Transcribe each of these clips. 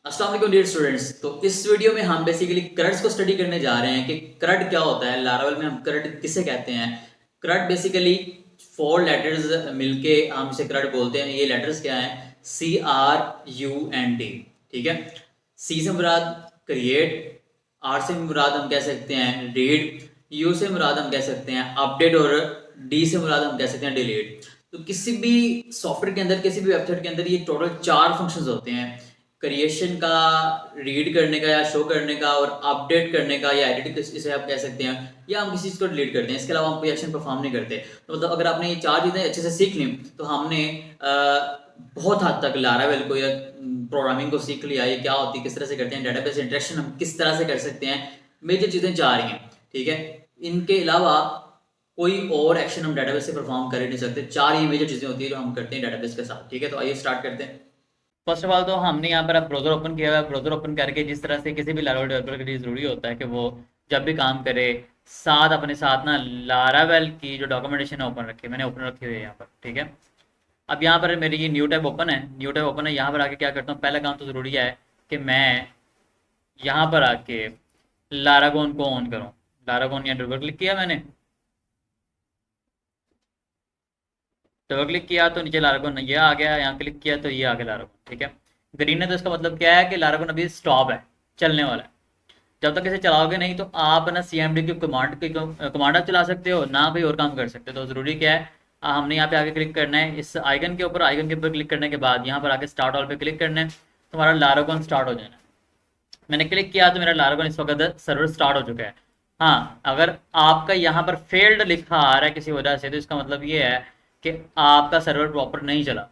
अस्सलाम वालेकुम dear students. तो इस वीडियो में हम बेसिकली क्रड्स को स्टडी करने जा रहे हैं कि क्रड क्या होता है, लारावल में हम क्रड किसे कहते हैं। क्रड बेसिकली 4 लेटर्स मिलके हम इसे क्रड बोलते हैं। ये लेटर्स क्या हैं? CRUNT। ठीक है। सी से मुराद क्रिएट, आर से मुराद हम कह सकते हैं रीड, यू से मुराद हम कह सकते हैं अपडेट और डी से मुराद हम कह सकते हैं डिलीट। तो किसी भी सॉफ्टवेयर के अंदर, किसी भी वेबसाइट के अंदर ये टोटल 4 फंक्शंस होते हैं। क्रिएशन का, रीड करने का या शो करने का, और अपडेट करने का या एडिट इसे आप कह सकते हैं, या हम किसी चीज़ को डिलीट करते हैं। इसके अलावा हम कोई एक्शन परफॉर्म नहीं करते। तो मतलब अगर आपने ये 4 चीज़ें अच्छे से सीख ली तो हमने बहुत हद तक लारावेल को या प्रोग्रामिंग को सीख लिया। ये क्या होती है, किस तरह से करते हैं, डेटाबेस इंटरेक्शन हम किस तरह से कर सकते हैं। मेजर चीज़ें 4 ही हैं। ठीक है। इनके अलावा कोई और एक्शन हम डेटाबेस से परफॉर्म कर ही नहीं सकते। 4 ही मेजर चीज़ें होती है जो हम करते हैं डेटाबेस के साथ। ठीक है, तो आइए स्टार्ट करते हैं। फर्स्ट ऑफ ऑल तो हमने यहाँ पर अब ब्राउजर ओपन किया हुआ है। ब्राउजर ओपन करके जिस तरह से किसी भी लारावेल डेवलपर के लिए ज़रूरी होता है कि वो जब भी काम करे साथ अपने साथ ना लारावेल की जो डॉक्यूमेंटेशन है ओपन रखे। मैंने ओपन रखी हुई है यहाँ पर। ठीक है। अब यहाँ पर मेरी ये न्यू टैब ओपन है। न्यू टैब ओपन है। यहाँ पर आके क्या करता हूँ, पहला काम तो ज़रूरी है कि मैं यहाँ पर आके लारागोन को ऑन करूँ। लारागोन यहाँ डबल क्लिक किया मैंने। डबल क्लिक किया तो नीचे लारागोन ये आ गया, यहाँ क्लिक किया तो ये आ गया लारागोन। ठीक है। ग्रीन है तो इसका मतलब क्या है कि लारागोन अभी स्टॉप है, चलने वाला है। जब तक इसे चलाओगे नहीं तो आप ना CMD की कमांड आप चला सकते हो ना, कोई और काम कर सकते हो। तो ज़रूरी क्या है, हमने यहाँ पे आके क्लिक करना है इस आइकन के ऊपर। आइकन के ऊपर क्लिक करने के बाद यहाँ पर आके स्टार्ट ऑल पे क्लिक करना है तो हमारा लारागोन स्टार्ट हो जाना है। मैंने क्लिक किया तो मेरा लारागोन इस वक्त सर्वर स्टार्ट हो चुका है। हाँ, अगर आपका यहाँ पर फेल्ड लिखा आ रहा है किसी वजह से तो इसका मतलब ये है कि आपका सर्वर प्रॉपर नहीं चला।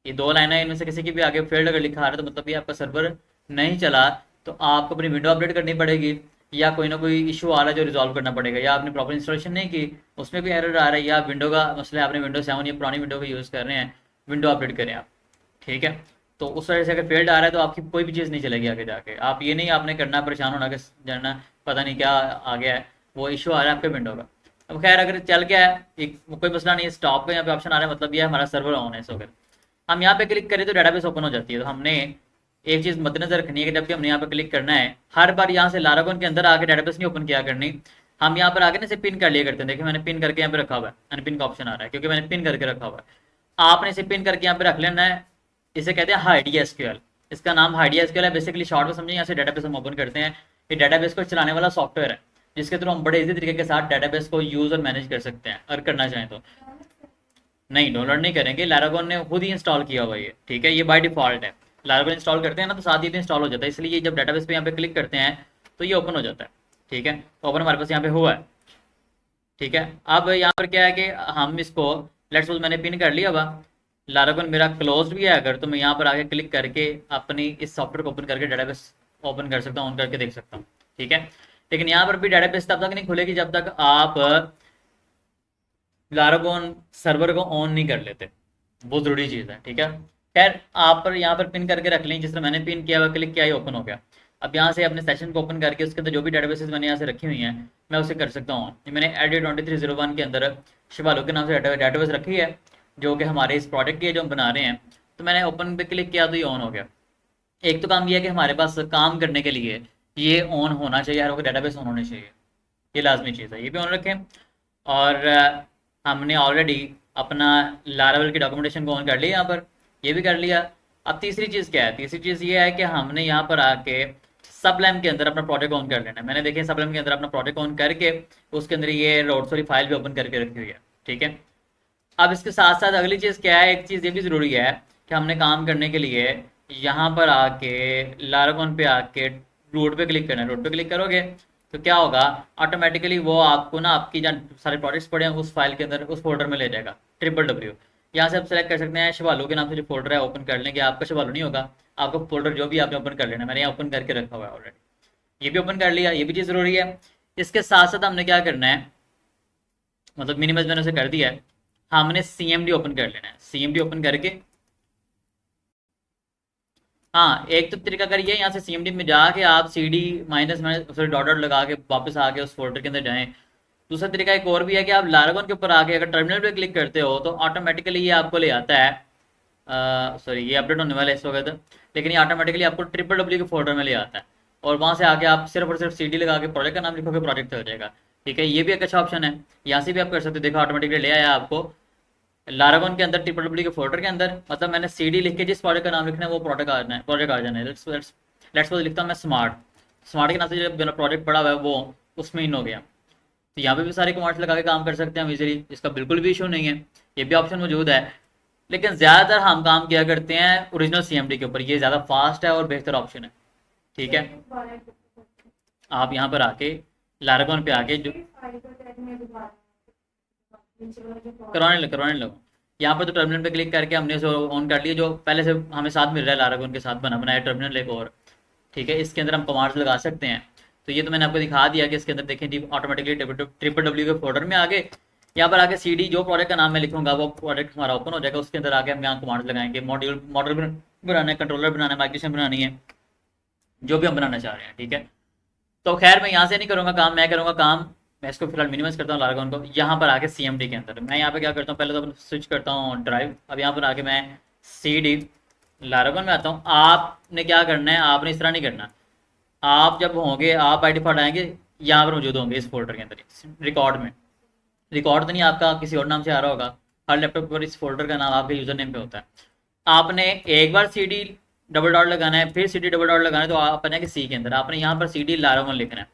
ये 2 लाइन है, इनमें से किसी की भी आगे फेल्ड अगर लिखा आ रहा है तो मतलब ये आपका सर्वर नहीं चला। तो आपको अपनी विंडो अपडेट करनी पड़ेगी, या कोई ना कोई इशू आ रहा है जो रिजॉल्व करना पड़ेगा, या आपने प्रॉपर इंस्टॉलेशन नहीं की उसमें भी एरर आ रहा है, या विंडो का मसला है, आपने Windows 7 या पुरानी विंडो का यूज़ कर रहे हैं, विंडो अपडेट करें आप। ठीक है। तो उस वजह से अगर फेल्ड आ रहा है तो आपकी कोई भी चीज़ नहीं चलेगी आगे जाके। आप ये नहीं आपने करना परेशान होना कि जानना पता नहीं क्या आ गया है, वो इशू आ रहा है आपके विंडो का। अब खैर अगर चल गया है एक कोई मसला नहीं है। स्टॉप का यहाँ पे ऑप्शन आ रहा है, मतलब ये हमारा सर्वर ऑन है। इस वक्त हम यहाँ पे क्लिक करें तो डेटाबेस ओपन हो जाती है। तो हमने एक चीज़ मद्देनजर रखनी है कि जब भी हमने यहाँ पे क्लिक करना है, हर बार यहाँ से लारागोन के अंदर आके डेटाबेस नहीं ओपन किया करनी। हम यहाँ पर आके ना इसे पिन कर लिया करते हैं। देखिए मैंने पिन करके यहाँ पे रखा हुआ है, अनपिन का ऑप्शन आ रहा है क्योंकि मैंने पिन करके रखा हुआ है। आपने इसे पिन करके यहाँ पे रख लेना है। इसे कहते हैं हाइडी एसक्यूएल। इसका नाम हाइडी एसक्यूएल है। बेसिकली शॉर्ट में समझिए, यहाँ से डेटाबेस हम ओपन करते हैं। ये डेटाबेस को चलाने वाला सॉफ्टवेयर है जिसके थ्रू हम बड़े इजी तरीके के साथ डेटाबेस को यूज और मैनेज कर सकते हैं अगर करना चाहें तो। नहीं, डाउनलोड नहीं करेंगे, लारागोन ने खुद ही इंस्टॉल किया हुआ है। ठीक है, ये बाय डिफॉल्ट है। लारागोन इंस्टॉल करते हैं ना तो साथ ही भी इंस्टॉल हो जाता है, इसलिए जब डेटाबेस पे यहाँ पे क्लिक करते हैं तो ये ओपन हो जाता है। ठीक है, ओपन हमारे पास यहाँ पे हुआ है। ठीक है। अब यहाँ पर क्या है कि हम इसको लेट्स सपोज मैंने पिन कर लिया हुआ, लारागोन मेरा क्लोज्ड भी है अगर, तो मैं यहाँ पर आके क्लिक करके अपनी इस सॉफ्टवेयर को ओपन करके डेटाबेस ओपन कर सकता हूँ, ऑन करके देख सकता हूँ। ठीक है। लेकिन यहाँ पर भी डेटाबेस तब तक नहीं खुलेगी जब तक आप लारागोन सर्वर को ऑन नहीं कर लेते। वो जरूरी चीज़ है। ठीक है। खैर आप पर यहाँ पर पिन करके रख लें, जिस तरह मैंने पिन किया हुआ, क्लिक किया, ये ओपन हो गया। अब यहाँ से अपने सेशन को ओपन करके उसके अंदर जो भी डेटाबेसेस मैंने यहाँ से रखी हुई हैं मैं उसे कर सकता हूँ। मैंने एडिट 2301 के अंदर शिवालू के नाम से डेटाबेस रखी है जो कि हमारे इस प्रोडक्ट की है जो हम बना रहे हैं। तो मैंने ओपन पे क्लिक किया तो ये ऑन हो गया। एक तो काम ये है कि हमारे पास काम करने के लिए ये ऑन होना चाहिए, हर वक्त डेटाबेस ऑन होने चाहिए, ये लाजमी चीज़ है, ये भी ऑन रखें। और हमने ऑलरेडी अपना लारावेल की डॉक्यूमेंटेशन को ऑन कर लिया यहाँ पर, ये भी कर लिया। अब तीसरी चीज़ क्या है? तीसरी चीज़ ये है कि हमने यहाँ पर आके सबलैम के अंदर अपना प्रोजेक्ट ऑन कर लेना है। मैंने देखिए सबलैम के अंदर अपना प्रोजेक्ट ऑन करके उसके अंदर ये रोड सॉरी फाइल भी ओपन करके रखी हुई है। ठीक है। अब इसके साथ साथ अगली चीज़ क्या है, एक चीज़ ये भी ज़रूरी है कि हमने काम करने के लिए यहाँ पर आके लारागोन पे आके रूट पे क्लिक करना है। रूट पे क्लिक करोगे तो क्या होगा, ऑटोमेटिकली वो आपको ना आपकी जहाँ सारे प्रोजेक्ट्स पड़े हैं उस फाइल के अंदर उस फोल्डर में ले जाएगा। WW यहाँ से आप सेलेक्ट कर सकते हैं शिवालू के नाम से जो फोल्डर है ओपन कर लेंगे। आपका शिवालू नहीं होगा, आपका फोल्डर जो भी आपने ओपन कर लेना। मैंने यहाँ ओपन करके रखा हुआ है ऑलरेडी, ये भी ओपन कर लिया, ये भी चीज़ ज़रूरी है। इसके साथ साथ हमने क्या करना है, मतलब मिनिमाइज मैंने उसे कर दिया है, हमने CMD ओपन कर लेना है। CMD ओपन करके हाँ, एक तो तरीका करिए यहाँ से CMD में जाके आप CD minus minus sorry dot dot लगा के वापस आके उस फोल्डर के अंदर जाएं। दूसरा तरीका एक और भी है कि आप लारागोन के ऊपर आके अगर टर्मिनल पे क्लिक करते हो तो ऑटोमेटिकली ये आपको ले आता है सॉरी ये अपडेट होने वाला है इस वक्त, लेकिन ये ऑटोमेटिकली आपको ट्रिपल डब्ल्यू के फोल्डर में ले आता है, और वहाँ से आके आप सिर्फ और सिर्फ CD लगा के प्रोजेक्ट का नाम लिखोगे, प्रोजेक्ट हो जाएगा। ठीक है, ये भी एक अच्छा ऑप्शन है, यहाँ से भी आप कर सकते हो। देखो ऑटोमेटिकली ले आया आपको लारागोन के अंदर ट्रिपल डब्ल्यू के फोल्डर के अंदर, मतलब मैंने CD लिख के जिस प्रोजेक्ट का नाम लिखना है वो प्रोजेक्ट आ जाना है, प्रोजेक्ट आ जाना है। लेट्स सपोज लिखता हूँ मैं स्मार्ट, स्मार्ट के नाम से जो मेरा प्रोजेक्ट पड़ा हुआ है वो उसमें इन हो गया। तो यहाँ पे भी सारे कमांड्स लगा के काम कर सकते हैं हम इजीली, इसका बिल्कुल भी इशू नहीं है, ये भी ऑप्शन मौजूद है। लेकिन ज़्यादातर हम काम किया करते हैं ओरिजिनल CMD के ऊपर, ये ज़्यादा फास्ट है और बेहतर ऑप्शन है। ठीक है, आप यहाँ पर आके लारागोन पे आके जो करवाने लगो, यहाँ पर तो टर्मिनल पे क्लिक करके हमने जो ऑन कर लिया, जो पहले से हमें साथ मिल रहा है लारागोन के साथ बना बनाया टर्मिनल एक और। ठीक है, इसके अंदर हम कमांड्स लगा सकते हैं। तो ये तो मैंने आपको दिखा दिया कि इसके अंदर देखें ऑटोमेटिकली ट्रिपल डब्ल्यू के फोल्डर में आगे, यहाँ पर आके CD जो प्रोजेक्ट का नाम मैं लिखूंगा वो प्रोजेक्ट हमारा ओपन हो जाएगा। उसके अंदर आके हम यहाँ कमांड्स लगाएंगे, मॉडल बनाना है, कंट्रोलर बनाना है, माइग्रेशन बनानी है, जो भी हम बनाना चाह रहे हैं। ठीक है, तो खैर मैं यहाँ से नहीं करूँगा काम, मैं करूँगा काम, मैं इसको फिलहाल मिनिमाइज करता हूँ लारागोन को। यहाँ पर आके CMD के अंदर मैं यहाँ पे क्या करता हूँ, पहले तो स्विच करता हूँ ड्राइव। अब यहाँ पर आके मैं CD लारागोन में आता हूँ। आपने क्या करना है, आपने इस तरह नहीं करना, आप जब होंगे आप बाई डिफॉल्ट आएंगे यहाँ पर मौजूद होंगे इस फोल्डर के अंदर, रिकॉर्ड में। रिकॉर्ड तो नहीं आपका किसी और नाम से आ रहा होगा, हर लैपटॉप पर इस फोल्डर का नाम आपके यूजर नेम पे होता है। आपने एक बार CD डबल डॉट लगाना है, फिर CD डबल डॉट लगाना है, तो आप जाएंगे C के अंदर, आपने यहाँ पर CD लारागोन लिखना है।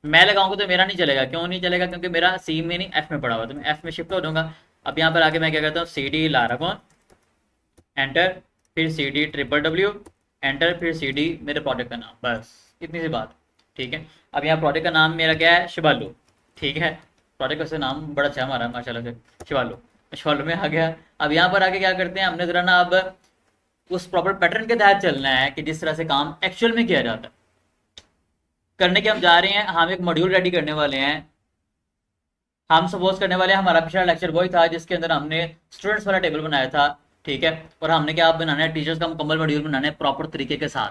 मैं लगाऊंगा तो मेरा नहीं चलेगा, क्यों नहीं चलेगा, क्योंकि मेरा C में नहीं F में पड़ा हुआ, तो मैं F में शिफ्ट हो जाऊंगा। अब यहाँ पर आके मैं क्या करता हूँ, CD लारागोन एंटर, फिर CD ट्रिपल डब्ल्यू एंटर, फिर CD मेरे प्रोजेक्ट का नाम, बस इतनी सी बात। ठीक है, अब यहाँ प्रोजेक्ट का नाम मेरा क्या है, शिवालू। ठीक है, प्रोजेक्ट का से नाम बड़ा अच्छा है हमारा माशाल्लाह से, शिवालू। शिवालू में आ गया। अब यहाँ पर आके क्या करते हैं, हमने जरा ना अब उस प्रॉपर पैटर्न के तहत चलना है कि जिस तरह से काम एक्चुअल में किया जाता है। करने के हम जा रहे हैं, हम एक मॉड्यूल रेडी करने वाले हैं। हम सपोज करने वाले हैं, हमारा पिछला लेक्चर वही था जिसके अंदर हमने स्टूडेंट्स वाला टेबल बनाया था। ठीक है, और हमने क्या बनाना है, टीचर्स का मुकम्मल मॉड्यूल बनाना है प्रॉपर तरीके के साथ।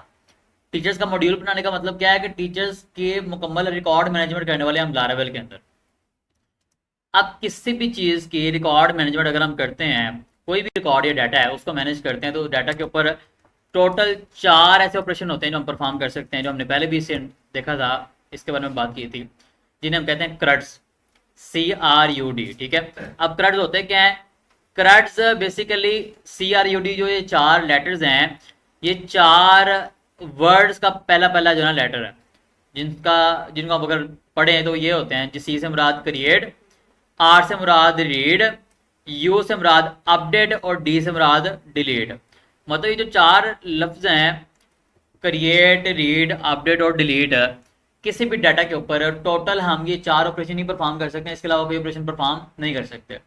टीचर्स का मॉड्यूल बनाने का मतलब क्या है कि टीचर्स के मुकम्मल रिकॉर्ड मैनेजमेंट करने वाले हम लारावेल के अंदर। अब किसी भी चीज़ की रिकॉर्ड मैनेजमेंट अगर हम करते हैं, कोई भी रिकॉर्ड या डाटा है उसको मैनेज करते हैं, तो डाटा के ऊपर टोटल 4 ऐसे ऑपरेशन होते हैं जो हम परफॉर्म कर सकते हैं, जो हमने पहले भी इसे देखा था, इसके बारे में बात की थी, जिन्हें हम कहते हैं CRUDs, CRUD। ठीक है, अब CRUDs होते क्या है, CRUDs बेसिकली CRUD जो ये 4 लेटर्स हैं, ये 4 वर्ड्स का पहला पहला जो है लेटर है, जिनको आप अगर पढ़ें तो ये होते हैं, C से मुराद क्रिएट, R से मुराद रीड, U से मुराद अपडेट और D से मुराद डिलीट। मतलब ये जो 4 लफ्ज हैं, क्रिएट, रीड, अपडेट और डिलीट, किसी भी डाटा के ऊपर टोटल हम ये 4 ऑपरेशन ही परफॉर्म कर सकते हैं, इसके अलावा कोई ऑपरेशन परफॉर्म नहीं कर सकते।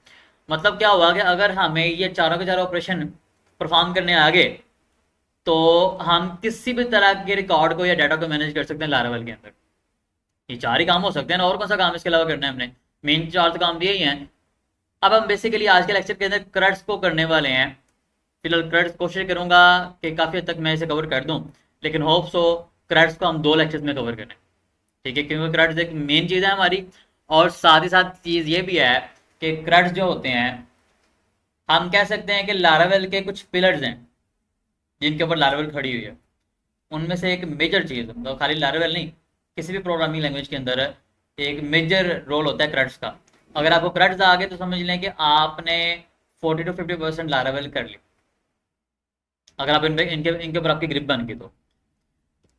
मतलब क्या हुआ कि अगर हमें ये चारों के चारों ऑपरेशन परफॉर्म करने आगे, तो हम किसी भी तरह के रिकॉर्ड को या डाटा को मैनेज कर सकते हैं लारावेल के अंदर। ये 4 ही काम हो सकते हैं ना, और कौन सा काम इसके अलावा करना है हमने, मेन 4 तो काम भी यही हैं। अब हम बेसिकली आज के लेक्चर के अंदर CRUDs को करने वाले हैं। फिलहाल CRUDs कोशिश करूंगा कि काफ़ी हद तक मैं इसे कवर कर दूं, लेकिन होप सो CRUDs को हम 2 लेक्चर्स में कवर करें। ठीक है, क्योंकि CRUDs एक मेन चीज़ है हमारी, और साथ ही साथ चीज़ ये भी है कि CRUDs जो होते हैं, हम कह सकते हैं कि लारावेल के कुछ पिलर्स हैं जिनके ऊपर लारावेल खड़ी हुई है। उनमें से एक मेजर चीज़, तो खाली लारावेल नहीं, किसी भी प्रोग्रामिंग लैंग्वेज के अंदर एक मेजर रोल होता है CRUDs का। अगर आपको CRUDs आ गए तो समझ लें कि आपने 40 to 50% लारावेल कर ली, अगर आप इनके ऊपर आपकी ग्रिप बन गई तो।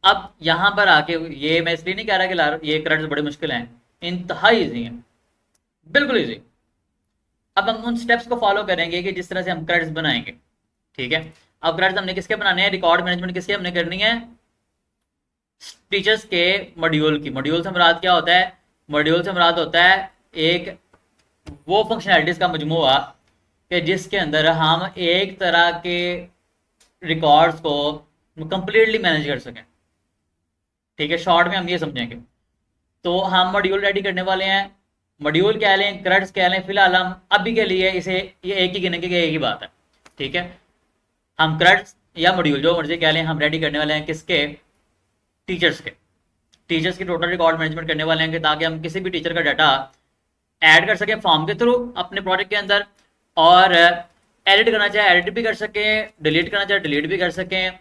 अब यहाँ पर आके, ये मैं इसलिए नहीं कह रहा कि ये CRUDs बड़े मुश्किल हैं, इंतहाई ईजी हैं, बिल्कुल ईजी। अब हम उन स्टेप्स को फॉलो करेंगे कि जिस तरह से हम CRUDs बनाएंगे। ठीक है, अब CRUDs हमने किसके बनाने हैं, रिकॉर्ड मैनेजमेंट किसके हमने करनी है, टीचर्स के मॉड्यूल की। मॉड्यूल से मुराद क्या होता है, मॉड्यूल से मुराद होता है एक वो फंक्शनैलिटीज का मजमूआ कि जिसके अंदर हम एक तरह के रिकॉर्ड्स को कंप्लीटली मैनेज कर सकें। ठीक है, शॉर्ट में हम ये समझेंगे। तो हम मॉड्यूल रेडी करने वाले हैं, मॉड्यूल कह लें, CRUDs कह लें, फिलहाल हम अभी के लिए इसे ये एक ही गिनेंगे कि एक ही बात है। ठीक है, हम CRUDs या मॉड्यूल जो मर्जी कह लें, हम रेडी करने वाले हैं किसके, टीचर्स के। टीचर्स की टोटल रिकॉर्ड मैनेजमेंट करने वाले हैं कि ताकि हम किसी भी टीचर का डाटा ऐड कर सकें फॉर्म के थ्रू अपने प्रोजेक्ट के अंदर, और एडिट करना चाहे एडिट भी कर सकें, डिलीट करना चाहे डिलीट भी कर सकें,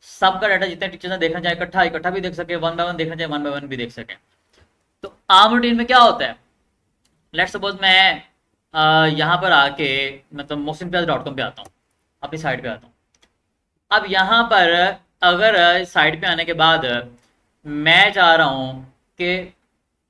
सबका डाटा जितने टीचर्स ने देखना चाहे इकट्ठा इकट्ठा भी देख सके, वन बाय वन देखना चाहे वन बाय वन भी देख सकें। तो आर्म रूटीन में क्या होता है, लेट्स सपोज मैं यहाँ पर आके मतलब mosinpiyaz.com पे आता हूँ, अपनी साइट पे आता हूँ। अब यहाँ पर अगर साइट पे आने के बाद मैं चाह रहा हूँ कि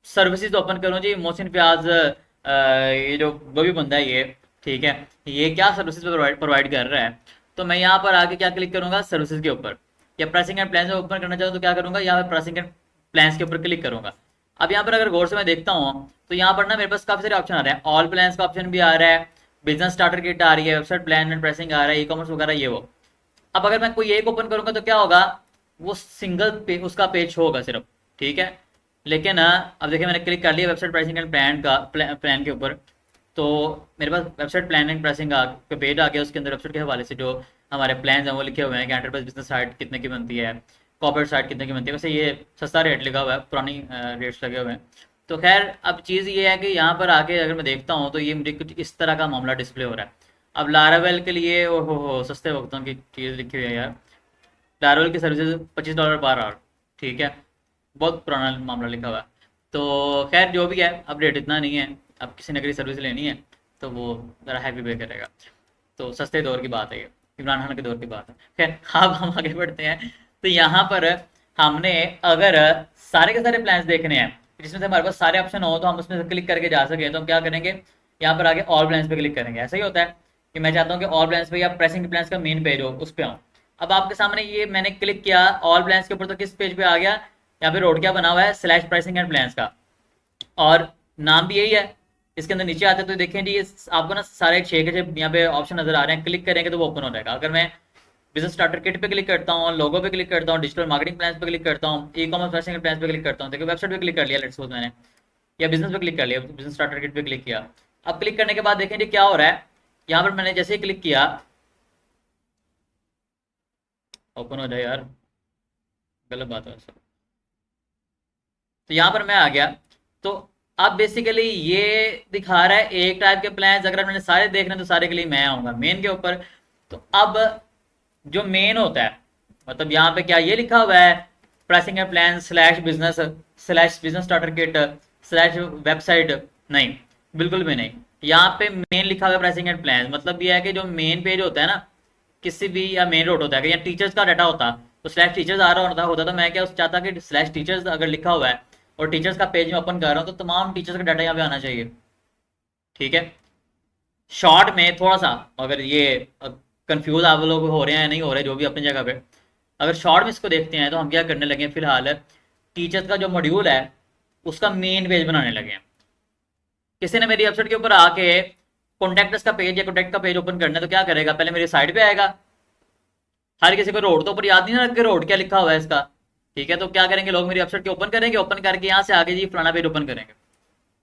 सर्विसेज ओपन करूँ जी, मोहसिन प्याज ये जो वो भी बंदा है ये, ठीक है, ये क्या सर्विसेज प्रोवाइड कर रहा है, तो मैं यहाँ पर आके क्या क्लिक करूंगा, सर्विसेज के ऊपर, या प्राइसिंग एंड प्लान ओपन करना चाहूँ तो क्या करूंगा, यहाँ पर प्राइसिंग एंड प्लान के ऊपर क्लिक करूंगा। अब यहाँ पर अगर गौर से मैं देखता हूँ तो यहाँ पर ना मेरे पास काफी सारे ऑप्शन आ रहे हैं, ऑल प्लान का ऑप्शन भी आ रहा है, बिजनेस स्टार्टर किट आ रही है, वेबसाइट प्लान एंड प्राइसिंग आ रहा है, ई कॉमर्स वगैरह ये वो। अब अगर मैं कोई एक ओपन करूंगा तो क्या होगा, वो सिंगल उसका पेज होगा सिर्फ, ठीक है। लेकिन अब देखिए मैंने क्लिक कर लिया वेबसाइट प्राइसिंग एंड प्लान का प्लान के ऊपर, तो मेरे पास वेबसाइट प्लान एंड प्राइसिंग का पेज आ गया, उसके अंदर वेबसाइट के हवाले से जो हमारे प्लान हैं वो लिखे हुए हैं कि एंटरप्राइज बिजनेस साइट कितने की बनती है, कॉर्पोरेट साइट कितने की बनती है, वैसे ये सस्ता रेट लिखा हुआ है, पुरानी रेट्स लगे हुए हैं। तो खैर अब चीज़ ये है कि यहाँ पर आके अगर मैं देखता हूँ तो ये मुझे कुछ इस तरह का मामला डिस्प्ले हो रहा है। अब लारावेल के लिए ओ हो सस्ते वक्तों की चीज़ लिखी हुई है यार, लारावेल की सर्विसेज $25 पर आवर, ठीक है, बहुत पुराना मामला लिखा हुआ है। तो खैर जो भी है, अब रेट इतना नहीं है, अब किसी ने अगर सर्विस लेनी है तो वो ज़रा हैवी पे करेगा। तो सस्ते दौर की बात है ये, इमरान खान के दौर की बात है। खैर अब हम आगे बढ़ते हैं। तो यहाँ पर हमने अगर सारे के सारे प्लान्स देखने हैं जिसमें से हमारे पास सारे ऑप्शन हो तो हम उसमें से क्लिक करके जा सके, तो हम क्या करेंगे, यहाँ पर आगे ऑल प्लान्स पे क्लिक करेंगे। ऐसा ही होता है कि मैं चाहता हूँ कि ऑल प्लान्स पे या प्रेसिंग प्लान्स का मेन पेज हो उस पर आऊँ। अब आपके सामने ये मैंने क्लिक किया ऑल प्लान्स के ऊपर, तो किस पेज पे आ गया, यहाँ पे रोड क्या बना हुआ है, स्लैश प्राइसिंग एंड प्लान्स का, और नाम भी यही है। इसके अंदर नीचे आते तो देखें जी ये आपको ना सारे 6 के 6 यहाँ पे ऑप्शन नजर आ रहे हैं, क्लिक करेंगे तो वो ओपन हो जाएगा। अगर मैं बिजनेस स्टार्टर किट पे क्लिक करता हूँ, लोगो पे क्लिक करता हूँ, डिजिटल मार्केटिंग प्लान पे क्लिक करता हूँ, ई कॉमर्स प्राइसिंग प्लान पे क्लिक करता हूँ, देखिए वेबसाइट पे क्लिक कर लिया लेट्स सपोज मैंने, या बिजनेस पे क्लिक कर लिया, बिजनेस स्टार्टर किट पे क्लिक किया। अब क्लिक करने के बाद देखें जी क्या हो रहा है, यहाँ पर मैंने जैसे ही क्लिक किया, ओपन हो जाए यार, गलत बात है। तो यहाँ पर मैं आ गया, तो अब बेसिकली ये दिखा रहा है एक टाइप के प्लान्स, अगर मैंने सारे देखने तो सारे के लिए मैं आऊंगा मेन के ऊपर। तो अब जो मेन होता है, मतलब यहाँ पे क्या ये लिखा हुआ है, pricing and plan slash business starter kit slash website, नहीं बिल्कुल भी नहीं। यहाँ पे मेन लिखा हुआ है प्राइसिंग एंड प्लान, मतलब ये है कि जो मेन पेज होता है ना किसी भी, या मेन रोड होता है, या टीचर्स का डाटा होता तो स्लैश टीचर्स आ रहा होता तो मैं क्या चाहता कि स्लैश टीचर्स अगर लिखा हुआ है और टीचर्स का पेज में ओपन कर रहा हूँ तो तमाम टीचर्स का डाटा यहाँ पे आना चाहिए, ठीक है। शॉर्ट में थोड़ा सा अगर ये कंफ्यूज आप लोग हो रहे हैं नहीं हो रहे, जो भी अपनी जगह पे, अगर शॉर्ट में इसको देखते हैं तो हम क्या करने लगे फिलहाल, टीचर्स का जो मॉड्यूल है उसका मेन पेज बनाने लगे हैं। किसी ने मेरी वेबसाइट के ऊपर आके कॉन्टैक्ट का पेज या कॉन्टैक्ट का पेज ओपन करना है तो क्या करेगा, पहले मेरी साइट पे आएगा, हर किसी को रोड तो ऊपर याद नहीं ना कि रोड क्या लिखा हुआ है इसका, ठीक है। तो क्या करेंगे लोग, मेरी वेबसाइट के ओपन करेंगे, ओपन करके यहाँ से आगे जी फलाना पेज ओपन करेंगे,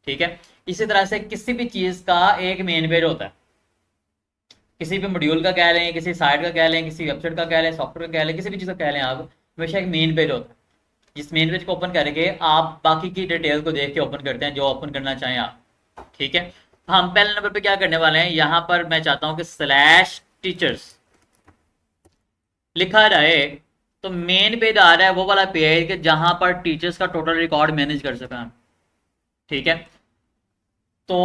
ठीक है। इसी तरह से किसी भी चीज का एक मेन पेज होता है, किसी भी मॉड्यूल का कह लें, किसी साइट का कह लें, किसी वेबसाइट का कह लें, सॉफ्टवेयर का कह लें, किसी भी चीज़ का कह लें आप, हमेशा एक मेन पेज होता है। जिस मेन पेज को ओपन करके आप बाकी की डिटेल को देख के ओपन करते हैं जो ओपन करना चाहें आप, ठीक है। तो हम पहले नंबर पे क्या करने वाले हैं, यहाँ पर मैं चाहता हूँ कि स्लैश टीचर्स लिखा रहे, तो मेन पेज आ रहा है वो वाला पेज कि जहां पर टीचर्स का टोटल रिकॉर्ड मैनेज कर सकें, ठीक है। तो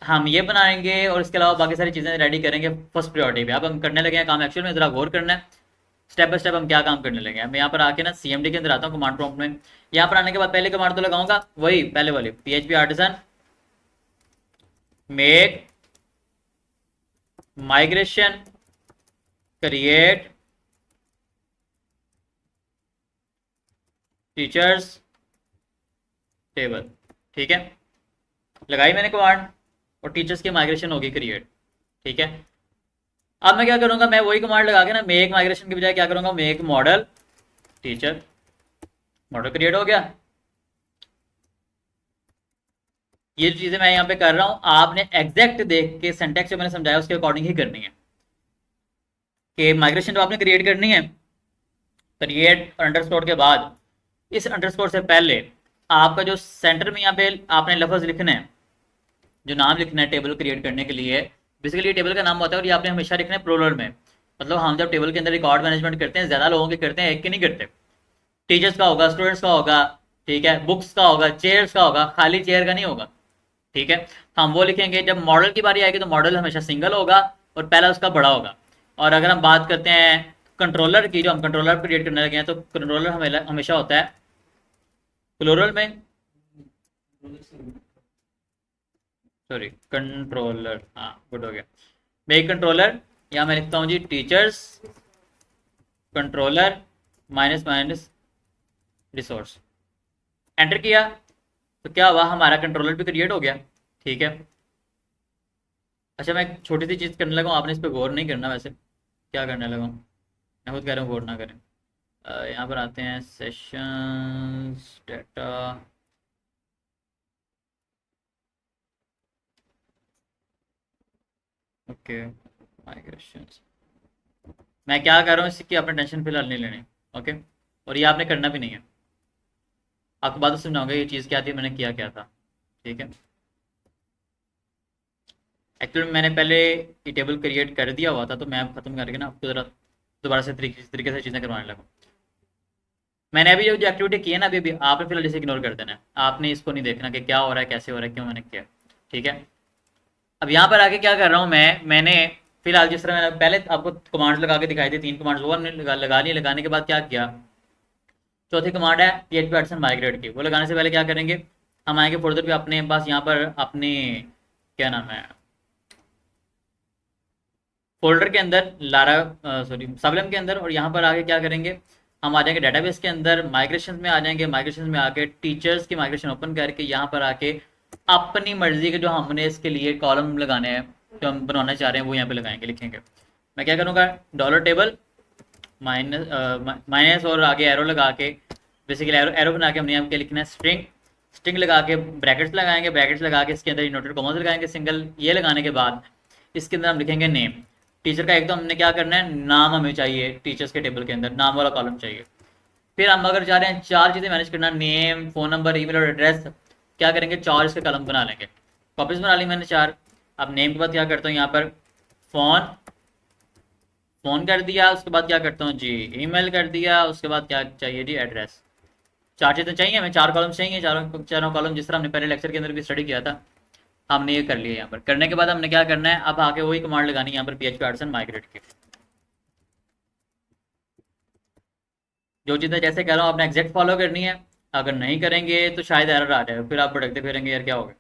हम ये बनाएंगे और इसके अलावा बाकी सारी चीज़ें रेडी करेंगे फर्स्ट प्रायोरिटी पे। अब हम करने लगे हैं काम एक्चुअल में, ज़रा गौर करना है स्टेप बाय स्टेप हम क्या काम करने लगे हैं। मैं यहाँ पर आके ना CMD के अंदर आता हूँ, कमांड प्रॉम्प्ट में। यहाँ पर आने के बाद पहले कमांड तो लगाऊंगा वही पहले वाली, PHP artisan make migration create teachers table, ठीक है। लगाई मैंने कमांड और टीचर्स की माइग्रेशन होगी क्रिएट, ठीक है। अब मैं क्या करूंगा, मैं वही कमांड लगा के ना मेक माइग्रेशन की बजाय क्या करूंगा, make model teacher, model create हो गया। ये जो चीजें मैं यहाँ पे कर रहा हूं आपने एग्जैक्ट देख के सिंटैक्स जो मैंने समझाया उसके अकॉर्डिंग ही करनी है, कि माइग्रेशन तो आपने क्रिएट करनी है, क्रिएट और अंडरस्कोर के बाद इस अंडरस्कोर से पहले आपका जो सेंटर में यहाँ पे आपने लफ्ज लिखना है, जो नाम लिखना है टेबल क्रिएट करने के लिए, बेसिकली ये टेबल का नाम होता है और ये आपने हमेशा लिखना है प्लूरल में। मतलब हम जब टेबल के अंदर रिकॉर्ड मैनेजमेंट करते हैं ज़्यादा लोगों के करते हैं, एक के नहीं करते। टीचर्स का होगा, स्टूडेंट्स का होगा, ठीक है, बुक्स का होगा, चेयर्स का होगा, खाली चेयर का नहीं होगा। ठीक है, हम वो लिखेंगे। जब मॉडल की बारी आएगी तो मॉडल हमेशा सिंगल होगा और पहला उसका बड़ा होगा। और अगर हम बात करते हैं कंट्रोलर की, जो हम कंट्रोलर क्रिएट करने लगे हैं, तो कंट्रोलर हमेशा होता है प्लूरल में, सॉरी कंट्रोलर, हाँ गुड हो गया। मैं एक कंट्रोलर, यहाँ मैं लिखता हूँ जी teachers controller minus minus resource, enter किया तो क्या हुआ, हमारा कंट्रोलर भी क्रिएट हो गया। ठीक है, अच्छा मैं एक छोटी सी चीज़ करने लगा हूँ, आपने इस पर गौर नहीं करना वैसे। क्या करने लगा हूँ, मैं खुद कह रहा हूँ गौर ना करें। यहाँ पर आते हैं सेशंस डाटा, ओके माइग्रेशंस। मैं क्या कर रहा हूँ इसकी आपने टेंशन फिलहाल नहीं लेनी, ओके। और ये आपने करना भी नहीं है, आपको बात तो समझाऊंगा ये चीज़ क्या थी, मैंने किया क्या था। ठीक है, एक्चुअली मैंने पहले ये टेबल क्रिएट कर दिया हुआ था, तो मैं अब ख़त्म करके ना आपको ज़रा दोबारा से तरीके से चीज़ें करवाने लगा। मैंने अभी जो एक्टिविटी की है ना, अभी आपने फिलहाल इसे इग्नोर कर देना है, आपने इसको नहीं देखना कि क्या हो रहा है, कैसे हो रहा है, क्यों मैंने किया। ठीक है, अब यहाँ पर आके क्या कर रहा हूँ मैंने फिलहाल जिस तरह मैंने पहले आपको कमांड्स लगा के दिखाई थी, 3 कमांड्स वो हमने लगा ली। लगाने के बाद क्या किया, चौथी कमांड है php माइग्रेट की, वो लगाने से पहले क्या करेंगे, हम आएंगे फोल्डर पे अपने पास, यहाँ पर अपने क्या नाम है फोल्डर के अंदर लारा, सॉरी सबलम के अंदर, और यहाँ पर आके क्या करेंगे, हम आ जाएंगे डेटाबेस के अंदर, माइग्रेशन में आ जाएंगे। माइग्रेशन में आके टीचर्स की माइग्रेशन ओपन करके यहाँ पर आके अपनी मर्जी के जो हमने इसके लिए कॉलम लगाने हैं, जो हम बनवाना चाह रहे हैं, वो यहाँ पे लगाएंगे, लिखेंगे। मैं क्या करूँगा, डॉलर टेबल माइनस माइनस और आगे एरो लगा के, बेसिकली एरो एरो बना के हमने यहाँ पे लिखना है स्ट्रिंग, स्ट्रिंग लगा के ब्रैकेट्स लगाएंगे, ब्रैकेट्स लगा के इसके अंदर इन्वर्टेड कॉमास लगाएंगे सिंगल। ये लगाने के बाद इसके अंदर हम लिखेंगे नेम। टीचर का एक तो हमने क्या करना है, नाम हमें चाहिए, टीचर्स के टेबल के अंदर नाम वाला कॉलम चाहिए। फिर हम अगर चाह रहे हैं 4 चीज़ें मैनेज करना, नेम, फ़ोन नंबर, ईमेल और एड्रेस, क्या करेंगे, 4 इसके कॉलम बना लेंगे। कॉपीज बना ली मैंने 4। अब नेम के बाद क्या करता हूँ, यहाँ पर फ़ोन, फ़ोन कर दिया। उसके बाद क्या करता हूँ जी, ईमेल कर दिया। उसके बाद क्या चाहिए जी, एड्रेस। 4 चीज़ें चाहिए हमें, 4 कॉलम चाहिए, चारों कॉलम जिस तरह हमने पहले लेक्चर के अंदर भी स्टडी किया था, हमने ये कर लिया। यहाँ पर करने के बाद हमने क्या करना है, अब आके वही कमांड लगानी है यहाँ पर php माइग्रेट की। जो चीज़ें जैसे कह रहा हूँ आपने एग्जैक्ट फॉलो करनी है, अगर नहीं करेंगे तो शायद एरर आ जाएगा, फिर आप भटकते फिरेंगे यार क्या होगा।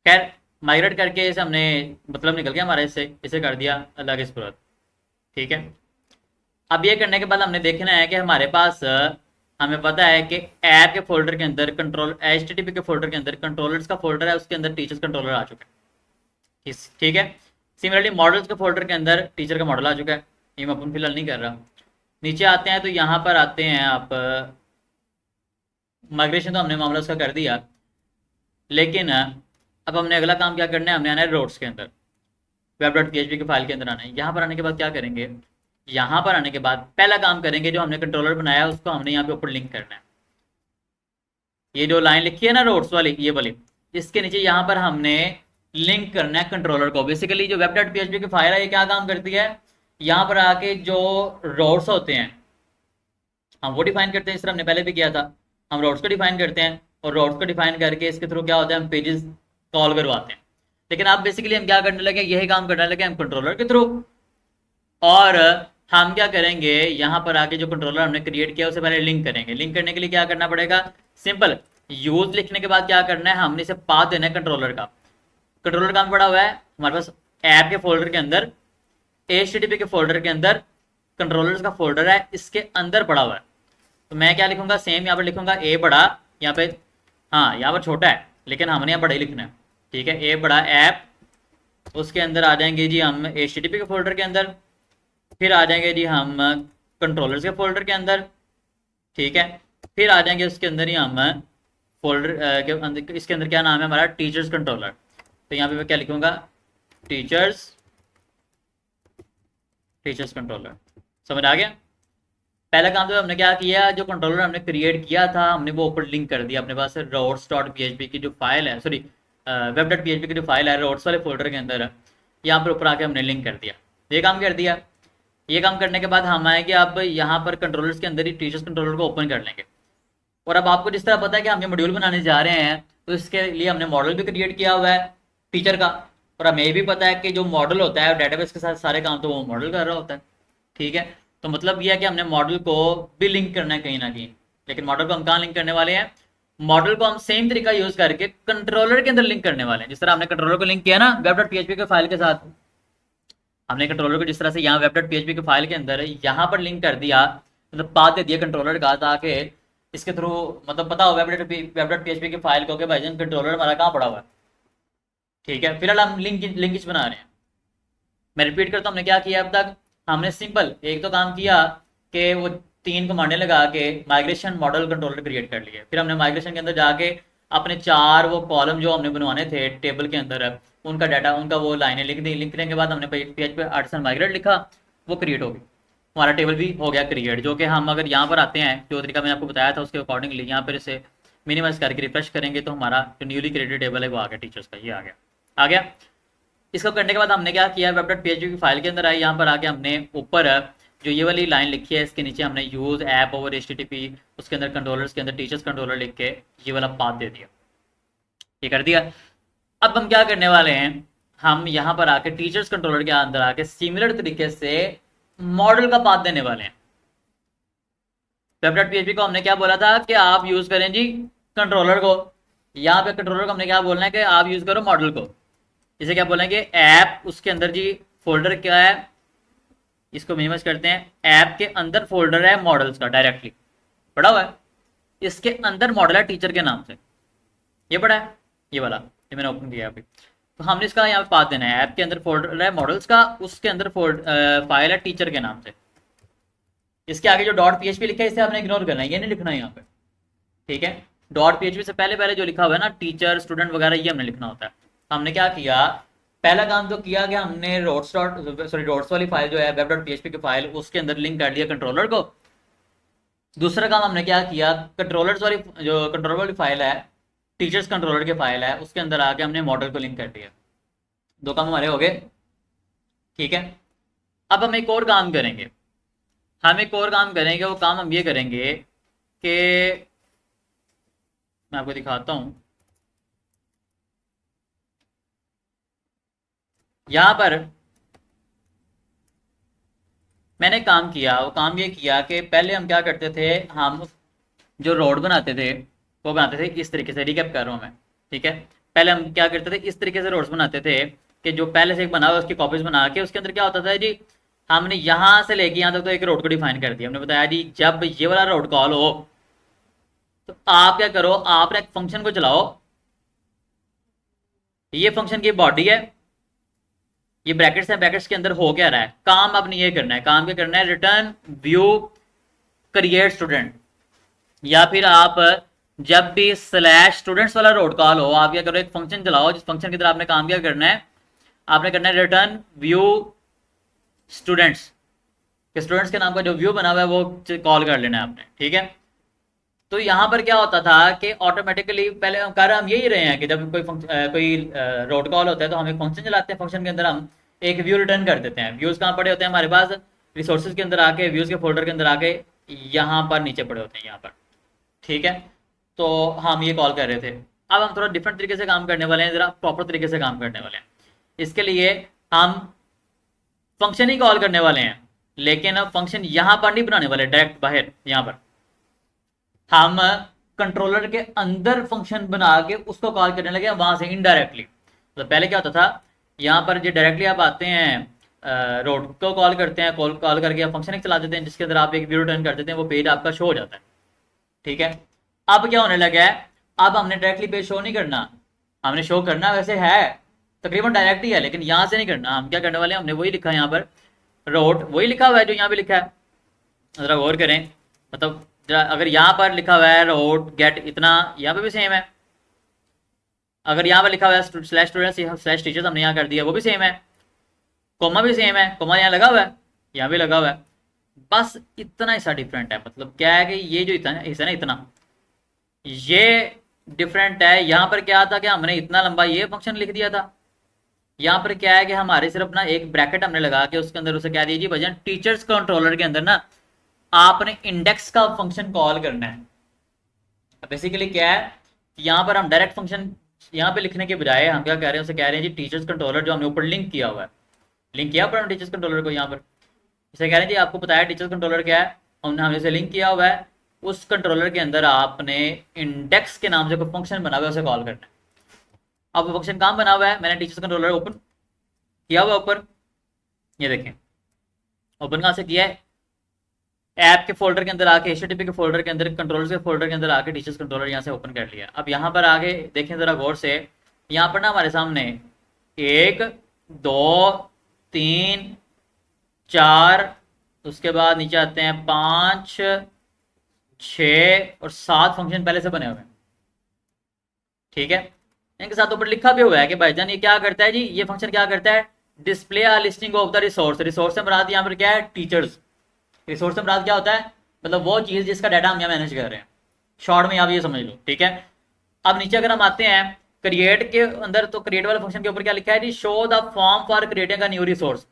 खैर, माइग्रेट करके इसे हमने मतलब निकल गया हमारा, इससे इसे कर दिया अल्लाह की सूरत। ठीक है, अब ये करने के बाद हमने देखना है कि हमारे पास हमें पता है कि ऐप के फोल्डर के अंदर कंट्रोल HTTP के फोल्डर के अंदर कंट्रोलर्स का फोल्डर है, उसके अंदर टीचर्स कंट्रोलर आ चुका है। ठीक है, सिमिलरली मॉडल्स के फोल्डर के अंदर टीचर का मॉडल आ चुका है, ये मैं अपन फिलहाल नहीं कर रहा। नीचे आते हैं तो यहाँ पर आते हैं आप, माइग्रेशन तो हमने मामला उसका कर दिया, लेकिन अब हमने अगला काम क्या करना है, हमने आना है रोड्स के अंदर, web.php की फाइल के अंदर आना है। यहाँ पर आने के बाद क्या करेंगे, यहाँ पर आने के बाद पहला काम करेंगे, जो हमने कंट्रोलर बनाया उसको हमने यहाँ पे ऊपर लिंक करना है। ये जो लाइन लिखी है ना रोड्स वाली, ये वाली, इसके नीचे यहाँ पर हमने लिंक करना है कंट्रोलर को। बेसिकली जो web.php की फाइल है, ये क्या काम करती है, यहाँ पर आके जो रोड्स होते हैं हम वो डिफाइन करते हैं, इस तरह हमने पहले भी किया था। हम रोड्स को डिफाइन करते हैं और रोड्स को डिफाइन करके इसके थ्रू क्या होता है, हम पेजेस कॉल करवाते हैं। लेकिन अब बेसिकली हम क्या करने लगे, यही काम करने लगे हम कंट्रोलर के थ्रू। और हम क्या करेंगे, यहाँ पर आके जो कंट्रोलर हमने क्रिएट किया उसे पहले लिंक करेंगे। लिंक करने के लिए क्या करना पड़ेगा, सिंपल यूज लिखने के बाद क्या करना है, हमने इसे पाथ देना है कंट्रोलर का। कंट्रोलर काम पड़ा हुआ है हमारे पास ऐप के फोल्डर के अंदर, HTTP के फोल्डर के अंदर कंट्रोलर्स का फोल्डर है, इसके अंदर पड़ा हुआ है। तो मैं क्या लिखूंगा, सेम यहाँ पर लिखूंगा ए बड़ा, यहाँ पे हाँ यहाँ पर छोटा है लेकिन हमने यहाँ बड़ा ही लिखना है। ठीक है, ए बड़ा ऐप, उसके अंदर आ जाएंगे जी हम HTTP के फोल्डर के अंदर, फिर आ जाएंगे जी हम कंट्रोलर्स के फोल्डर के अंदर। ठीक है, फिर आ जाएंगे उसके अंदर ही हम फोल्डर के अंदर, इसके अंदर क्या नाम है हमारा, टीचर्स कंट्रोलर। तो यहाँ पे मैं क्या लिखूंगा, टीचर्स कंट्रोलर। समझ आ गया। पहला काम तो हमने क्या किया, जो कंट्रोलर हमने क्रिएट किया था हमने वो ऊपर लिंक कर दिया अपने पास routes.php की जो फाइल है, सॉरी web.php की जो फाइल है रोड्स वाले फोल्डर के अंदर है, यहाँ पर ऊपर आके हमने लिंक कर दिया, ये काम कर दिया। ये काम करने के बाद हम आएंगे अब यहाँ पर कंट्रोलर्स के अंदर ही टीचर्स कंट्रोलर को ओपन कर लेंगे। और अब आपको जिस तरह पता है कि हम ये मॉड्यूल बनाने जा रहे हैं, तो इसके लिए हमने मॉडल भी क्रिएट किया हुआ है टीचर का। और हमें ये भी पता है कि जो मॉडल होता है डेटाबेस के साथ सारे काम तो वो मॉडल कर रहा होता है, ठीक है। तो मतलब ये है कि हमने मॉडल को भी लिंक करना है कहीं ना कहीं, लेकिन मॉडल को हम कहाँ लिंक करने वाले हैं, मॉडल को हम सेम तरीका यूज करके कंट्रोलर के अंदर लिंक करने वाले हैं। जिस तरह हमने कंट्रोलर को लिंक किया ना web.php के फाइल के साथ, हमने कंट्रोलर को जिस तरह से यहाँ web.php के फाइल के अंदर यहाँ पर लिंक कर दिया, मतलब पाथ दे दिया कंट्रोलर का, ताकि इसके थ्रू मतलब पता हो web.php के फाइल को कि भाईजान कंट्रोलर हमारा कहाँ पड़ा हुआ है, ठीक है। फिलहाल हम लिंकेज बना रहे हैं। मैं रिपीट करता हूँ, हमने क्या किया अब तक, हमने सिंपल एक तो काम किया कि वो 3 कमांडें लगा के माइग्रेशन मॉडल कंट्रोलर क्रिएट कर लिए। फिर हमने माइग्रेशन के अंदर जाके अपने 4 वो कॉलम जो हमने बनवाने थे टेबल के अंदर, उनका डाटा, उनका वो लाइनें लिख दी। लिखने के बाद हमने PHP आर्टिसन माइग्रेट लिखा, वो क्रिएट हो गई, हमारा टेबल भी हो गया क्रिएट। जो कि हम अगर यहाँ पर आते हैं, जो तरीका मैंने आपको बताया था उसके अकॉर्डिंगली यहाँ पर इसे मिनिमाइज करके रिफ्रेश करेंगे तो हमारा जो न्यूली क्रिएटेड टेबल है वो आ गया टीचर्स का, ये आ गया। इसको करने के बाद हमने क्या किया, web.php की फाइल के अंदर आए, यहाँ पर आके हमने ऊपर जो ये वाली लाइन लिखी है इसके नीचे हमने यूज ऐप ओवर HTTP, उसके अंदर कंट्रोलर्स के अंदर टीचर्स कंट्रोलर लिख के ये वाला पाथ दे दिया, ये कर दिया। अब हम क्या करने वाले हैं, हम यहाँ पर आके टीचर्स कंट्रोलर के अंदर आके सिमिलर तरीके से मॉडल का पाथ देने वाले हैं। web.php को हमने क्या बोला था कि आप यूज करें जी कंट्रोलर को, यहाँ पे कंट्रोलर को हमने क्या बोलना है कि आप यूज करो मॉडल को। इसे क्या बोलेंगे, ऐप, उसके अंदर जी फोल्डर क्या है, इसको मिनिमाइज करते हैं, ऐप के अंदर फोल्डर है मॉडल्स का डायरेक्टली पड़ा हुआ है, इसके अंदर मॉडल है टीचर के नाम से, ये पड़ा है, ये वाला ये मैंने ओपन किया अभी। तो हमने इसका यहाँ पे पाथ देना है, ऐप के अंदर फोल्डर है मॉडल्स का, उसके अंदर फाइल है टीचर के नाम से। इसके आगे जो .php लिखा है इसे आपने इग्नोर करना है, ये नहीं लिखना है यहाँ पे, ठीक है। .php से पहले जो लिखा हुआ है ना टीचर स्टूडेंट वगैरह, ये हमने लिखना होता है। हमने क्या किया, पहला काम तो किया कि हमने डॉट्स वाली फाइल जो है web.php की फाइल, उसके अंदर लिंक कर दिया कंट्रोलर को। दूसरा काम हमने क्या किया, कंट्रोलर्स वाली जो कंट्रोलर वाली फाइल है, टीचर्स कंट्रोलर की फाइल है, उसके अंदर आके हमने मॉडल को लिंक कर दिया। 2 काम हमारे हो गए, ठीक है। अब हम एक और काम करेंगे, वो काम हम ये करेंगे कि मैं आपको दिखाता हूं। यहां पर मैंने काम किया, वो काम ये किया कि पहले हम क्या करते थे, हम जो रोड बनाते थे वो बनाते थे इस तरीके से, रिकैप कर रहा हूं मैं, ठीक है। पहले हम क्या करते थे, इस तरीके से रोड्स बनाते थे कि जो पहले से एक बना हुआ उसकी कॉपीज बना के, उसके अंदर क्या होता था जी, हमने यहां से लेके यहां तक तो एक रोड को डिफाइन कर दिया। हमने बताया जी जब ये वाला रोड कॉल हो तो आप क्या करो, आपने एक फंक्शन को चलाओ, ये फंक्शन की बॉडी है, ये ब्रैकेट्स है, ब्रैकेट्स के अंदर हो क्या रहा है, काम आपने ये करना है, काम क्या करना है, रिटर्न व्यू क्रिएट स्टूडेंट, या फिर आप जब भी स्लैश स्टूडेंट्स वाला रोड कॉल हो, आप क्या करो, एक फंक्शन चलाओ, जिस फंक्शन की तरह आपने काम क्या करना है, आपने करना है रिटर्न व्यू स्टूडेंट्स, के स्टूडेंट्स के नाम का जो व्यू बना हुआ है वो कॉल कर लेना है आपने, ठीक है। तो यहाँ पर क्या होता था कि ऑटोमेटिकली पहले हम कर हम यही रहे हैं कि जब कोई रोड कॉल होता है तो हम एक फंक्शन चलाते हैं, फंक्शन के अंदर हम एक व्यू रिटर्न कर देते हैं। व्यूज कहाँ पड़े होते हैं हमारे पास, रिसोर्सेज के अंदर आके, व्यूज के फोल्डर के अंदर आके यहाँ पर नीचे पड़े होते हैं, यहाँ पर, ठीक है। तो हम ये कॉल कर रहे थे। अब हम थोड़ा डिफरेंट तरीके से काम करने वाले हैं, जरा प्रॉपर तरीके से काम करने वाले हैं। इसके लिए हम फंक्शन ही कॉल करने वाले हैं, लेकिन अब फंक्शन यहाँ पर नहीं बनाने वाले डायरेक्ट बाहर, यहाँ पर हम कंट्रोलर के अंदर फंक्शन बना के उसको कॉल करने लगे वहां से इनडायरेक्टली। तो पहले क्या होता था, यहाँ पर जो डायरेक्टली आप आते हैं रोड को कॉल करते हैं, कॉल करके आप फंक्शन एक चला देते हैं जिसके अंदर आप एक व्यू रिटर्न कर देते हैं, वो पेज आपका शो हो जाता है, ठीक है। अब क्या होने लगा है, अब हमने डायरेक्टली पेज शो नहीं करना, हमने शो करना वैसे है तकरीबन डायरेक्ट ही है, लेकिन यहाँ से नहीं करना। हम क्या करने वाले हैं, हमने वही लिखा है यहाँ पर, रोड वही लिखा हुआ है जो यहाँ पे लिखा है, जरा गौर करें, मतलब अगर यहाँ पर लिखा हुआ है रोड गेट इतना, यहाँ पे भी सेम है। अगर यहाँ पर लिखा हुआ है स्लैश स्टूडेंट्स स्लैश टीचर्स, हमने यहाँ कर दिया, वो भी सेम है। कोमा भी सेम है, कोमा यहाँ लगा हुआ है, यहाँ भी लगा हुआ है, बस इतना हिस्सा डिफरेंट है। मतलब क्या है कि ये जो इतना हिस्सा ना, इतना ये डिफरेंट है। यहाँ पर क्या था कि हमने इतना लंबा ये फंक्शन लिख दिया था, यहाँ पर क्या है कि हमारे सिर्फ ना एक ब्रैकेट हमने लगा के उसके अंदर उसे क्या दिया जी भजन, टीचर्स कंट्रोलर के अंदर ना आपने इंडेक्स का फंक्शन कॉल करना है। बेसिकली क्या है, यहाँ पर हम डायरेक्ट फंक्शन यहाँ पे लिखने के बजाय हम क्या कह रहे हैं, उसे कह रहे हैं जी टीचर्स कंट्रोलर, जो हमने ऊपर लिंक किया हुआ है, लिंक किया पर टीचर्स कंट्रोलर को यहाँ पर इसे कह रहे हैं जी आपको पता है टीचर्स कंट्रोलर क्या है, हमने इसे लिंक किया हुआ है। उस कंट्रोलर के अंदर आपने इंडेक्स के नाम से कोई फंक्शन बना हुआ है, उसे कॉल करना है। अब वो फंक्शन कहाँ बना हुआ है, मैंने टीचर्स कंट्रोलर ओपन किया हुआ ऊपर, ये देखें ओपन कहाँ से किया है, ऐप के फोल्डर के अंदर आके, एचटीटीपी के फोल्डर के अंदर, कंट्रोलर्स के फोल्डर के अंदर आके टीचर्स कंट्रोलर यहाँ से ओपन कर लिया। अब यहाँ पर आगे देखें जरा गौर से, यहाँ पर ना हमारे सामने 1 2 3 4, उसके बाद नीचे आते हैं 5 6 और 7 फंक्शन पहले से बने हुए हैं। ठीक है, इनके साथ ऊपर लिखा भी हुआ है कि भाईजान ये क्या करता है जी, ये फंक्शन क्या करता है, display a listing of the resource. Resource से मुराद यहाँ पर क्या है, टीचर्स। रिसोर्स से मुराद क्या होता है, मतलब वो चीज जिसका डाटा हम यहाँ मैनेज कर रहे हैं, शॉर्ट में आप ये समझ लो। ठीक है, अब नीचे अगर हम आते हैं क्रिएट के अंदर, तो क्रिएट वाले फंक्शन के ऊपर क्या लिखा है जी, show the form for creating a new resource.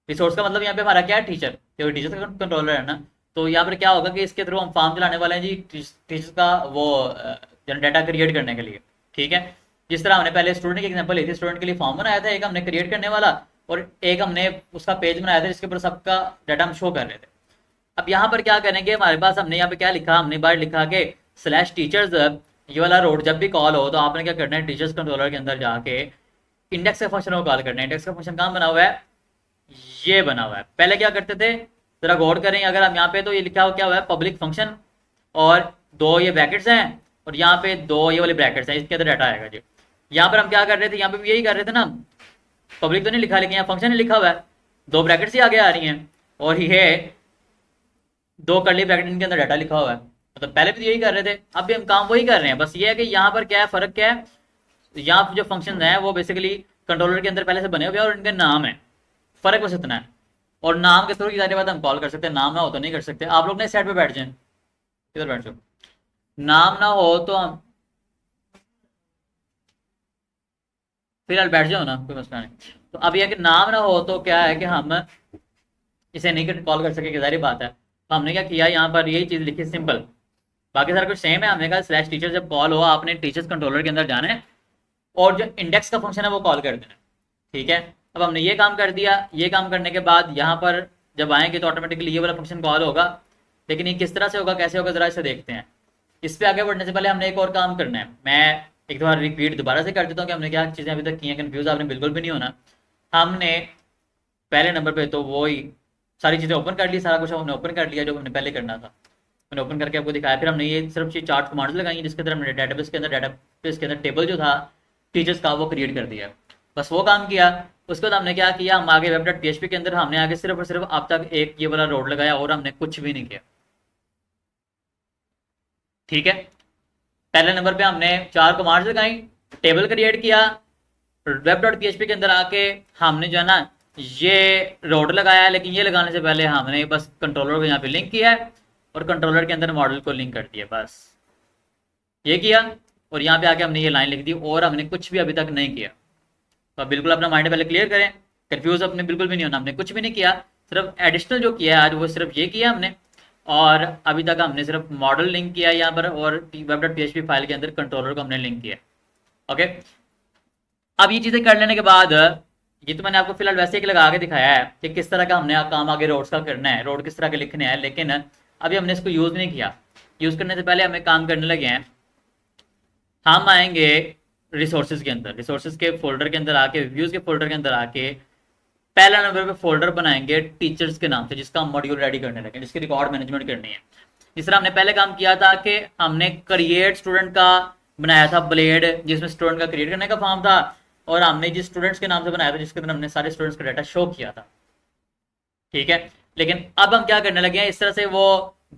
Resource का मतलब यहाँ पे हमारा क्या है, टीचर, क्योंकि टीचर का कंट्रोलर है ना। तो यहाँ पर क्या होगा कि इसके थ्रू हम फॉर्म चलाने वाले हैं जी टीचर्स का वो डाटा क्रिएट करने के लिए। ठीक है, जिस तरह हमने पहले स्टूडेंट की एग्जांपल ली थी, स्टूडेंट के लिए फॉर्म बनाया था, एक हमने क्रिएट करने वाला और एक हमने उसका पेज बनाया था जिसके ऊपर सबका डाटा हम शो कर रहे थे। अब यहाँ पर क्या करेंगे, हमारे पास हमने यहाँ पे क्या लिखा, हमने बाहर लिखा के स्लैश टीचर्स, ये वाला रोड जब भी कॉल हो तो आपने क्या करना है, टीचर्स कंट्रोलर के अंदर जाके इंडेक्स के फंक्शन को कॉल करना है। इंडेक्स का फंक्शन कहाँ बना हुआ है, ये बना हुआ है। पहले क्या करते थे जरा गौर करें, अगर हम यहाँ पे तो ये लिखा हुआ क्या हुआ है, पब्लिक फंक्शन और 2 ये ब्रैकेट्स हैं और यहाँ पे 2 ये वाले ब्रैकेट्स हैं, इसके अंदर डाटा आएगा जी। यहाँ पर हम क्या कर रहे थे, यहाँ पे भी यही कर रहे थे ना, पब्लिक तो नहीं लिखा लेकिन यहाँ फंक्शन नहीं लिखा हुआ है, 2 ब्रैकेट्स ही आगे आ रही हैं और ये 2 कर्ली ब्रैकेट इनके अंदर डाटा लिखा हुआ है। मतलब पहले भी यही कर रहे थे, अब भी हम काम वही कर रहे हैं, बस ये है कि यहाँ पर क्या है, फर्क क्या है, यहाँ जो फंक्शन है वो बेसिकली कंट्रोलर के अंदर पहले से बने हुए हैं और इनके नाम है, फर्क बस इतना है। और नाम के थ्रू की सारी बात हम कॉल कर सकते हैं, नाम ना हो तो नहीं कर सकते। आप लोग ने सेट पे बैठ जाए, इधर बैठ जाओ, नाम ना हो तो हम फिलहाल बैठ जाओ ना, कोई मसला नहीं। तो अब यह कि नाम ना हो तो क्या है कि हम इसे नहीं कॉल कर सके, जारी बात है। तो हमने क्या किया, यहाँ पर यही चीज़ लिखी सिंपल, बाकी सारा कुछ सेम है। हमने कहा स्लैश टीचर जब कॉल हो आपने टीचर्स कंट्रोलर के अंदर जाना है और जो इंडेक्स का फंक्शन है वो कॉल कर देना। ठीक है, अब हमने ये काम कर दिया। ये काम करने के बाद यहाँ पर जब आएंगे तो ऑटोमेटिकली ये वाला फंक्शन कॉल होगा, लेकिन ये किस तरह से होगा, कैसे होगा, जरा इसे देखते हैं। इस पे आगे बढ़ने से पहले हमने एक और काम करना है, मैं एक बार रिपीट दोबारा से कर देता हूँ कि हमने क्या चीज़ें अभी तक की हैं, कंफ्यूज आपने बिल्कुल भी नहीं होना। हमने पहले नंबर पे तो वो ही सारी चीज़ें ओपन कर ली, सारा कुछ हमने ओपन कर लिया जो हमने पहले करना था, मैंने ओपन करके आपको दिखाया। फिर हमने ये सिर्फ ये 4 कमांड्स लगाई जिसके अंदर हमने डाटाबेस के अंदर टेबल जो था टीचर्स का वो क्रिएट कर दिया, बस वो काम किया। उसके बाद हमने क्या किया, हम आगे web.php के अंदर हमने आगे सिर्फ और सिर्फ अब तक एक ये वाला रोड लगाया और हमने कुछ भी नहीं किया। ठीक है, पहले नंबर पे हमने 4 कमांड्स लगाई, टेबल क्रिएट किया, web.php के अंदर आके हमने जो है ना ये रोड लगाया, लेकिन ये लगाने से पहले हमने बस कंट्रोलर को यहाँ पे लिंक किया है और कंट्रोलर के अंदर मॉडल को लिंक कर दिया, बस ये किया। और यहाँ पे आके हमने ये लाइन लिख दी और हमने कुछ भी अभी तक नहीं किया। तो बिल्कुल अपना माइंड पहले क्लियर करें, कंफ्यूज अपने बिल्कुल भी नहीं होना। हमने कुछ भी नहीं किया, सिर्फ एडिशनल जो किया है आज वो सिर्फ ये किया हमने, और अभी तक हमने सिर्फ मॉडल लिंक किया यहाँ पर और web.php फाइल के अंदर कंट्रोलर को हमने लिंक किया। ओके, अब ये चीज़ें कर लेने के बाद ये तो मैंने आपको फिलहाल वैसे ही लगा के दिखाया है कि किस तरह का हमने काम आगे रोड्स का करना है, रोड किस तरह के लिखने हैं, लेकिन अभी हमने इसको यूज़ नहीं किया। यूज़ करने से पहले हमें काम करने लगे हैं, हम आएंगे रिसोर्सेज के अंदर, रिसोर्सेज के फोल्डर के अंदर आके, व्यूज के फोल्डर के अंदर आके पहला नंबर पे फोल्डर बनाएंगे टीचर्स के नाम से, जिसका हम मॉड्यूल रेडी करने लगे, जिसकी रिकॉर्ड मैनेजमेंट करनी है। जिस तरह हमने पहले काम किया था कि हमने क्रिएट स्टूडेंट का बनाया था ब्लेड, जिसमें स्टूडेंट का क्रिएट करने का फॉर्म था, और हमने जिस स्टूडेंट्स के नाम से बनाया था जिसके अंदर हमने सारे स्टूडेंट्स का डाटा शो किया था। ठीक है, लेकिन अब हम क्या करने लगे हैं, इस तरह से वो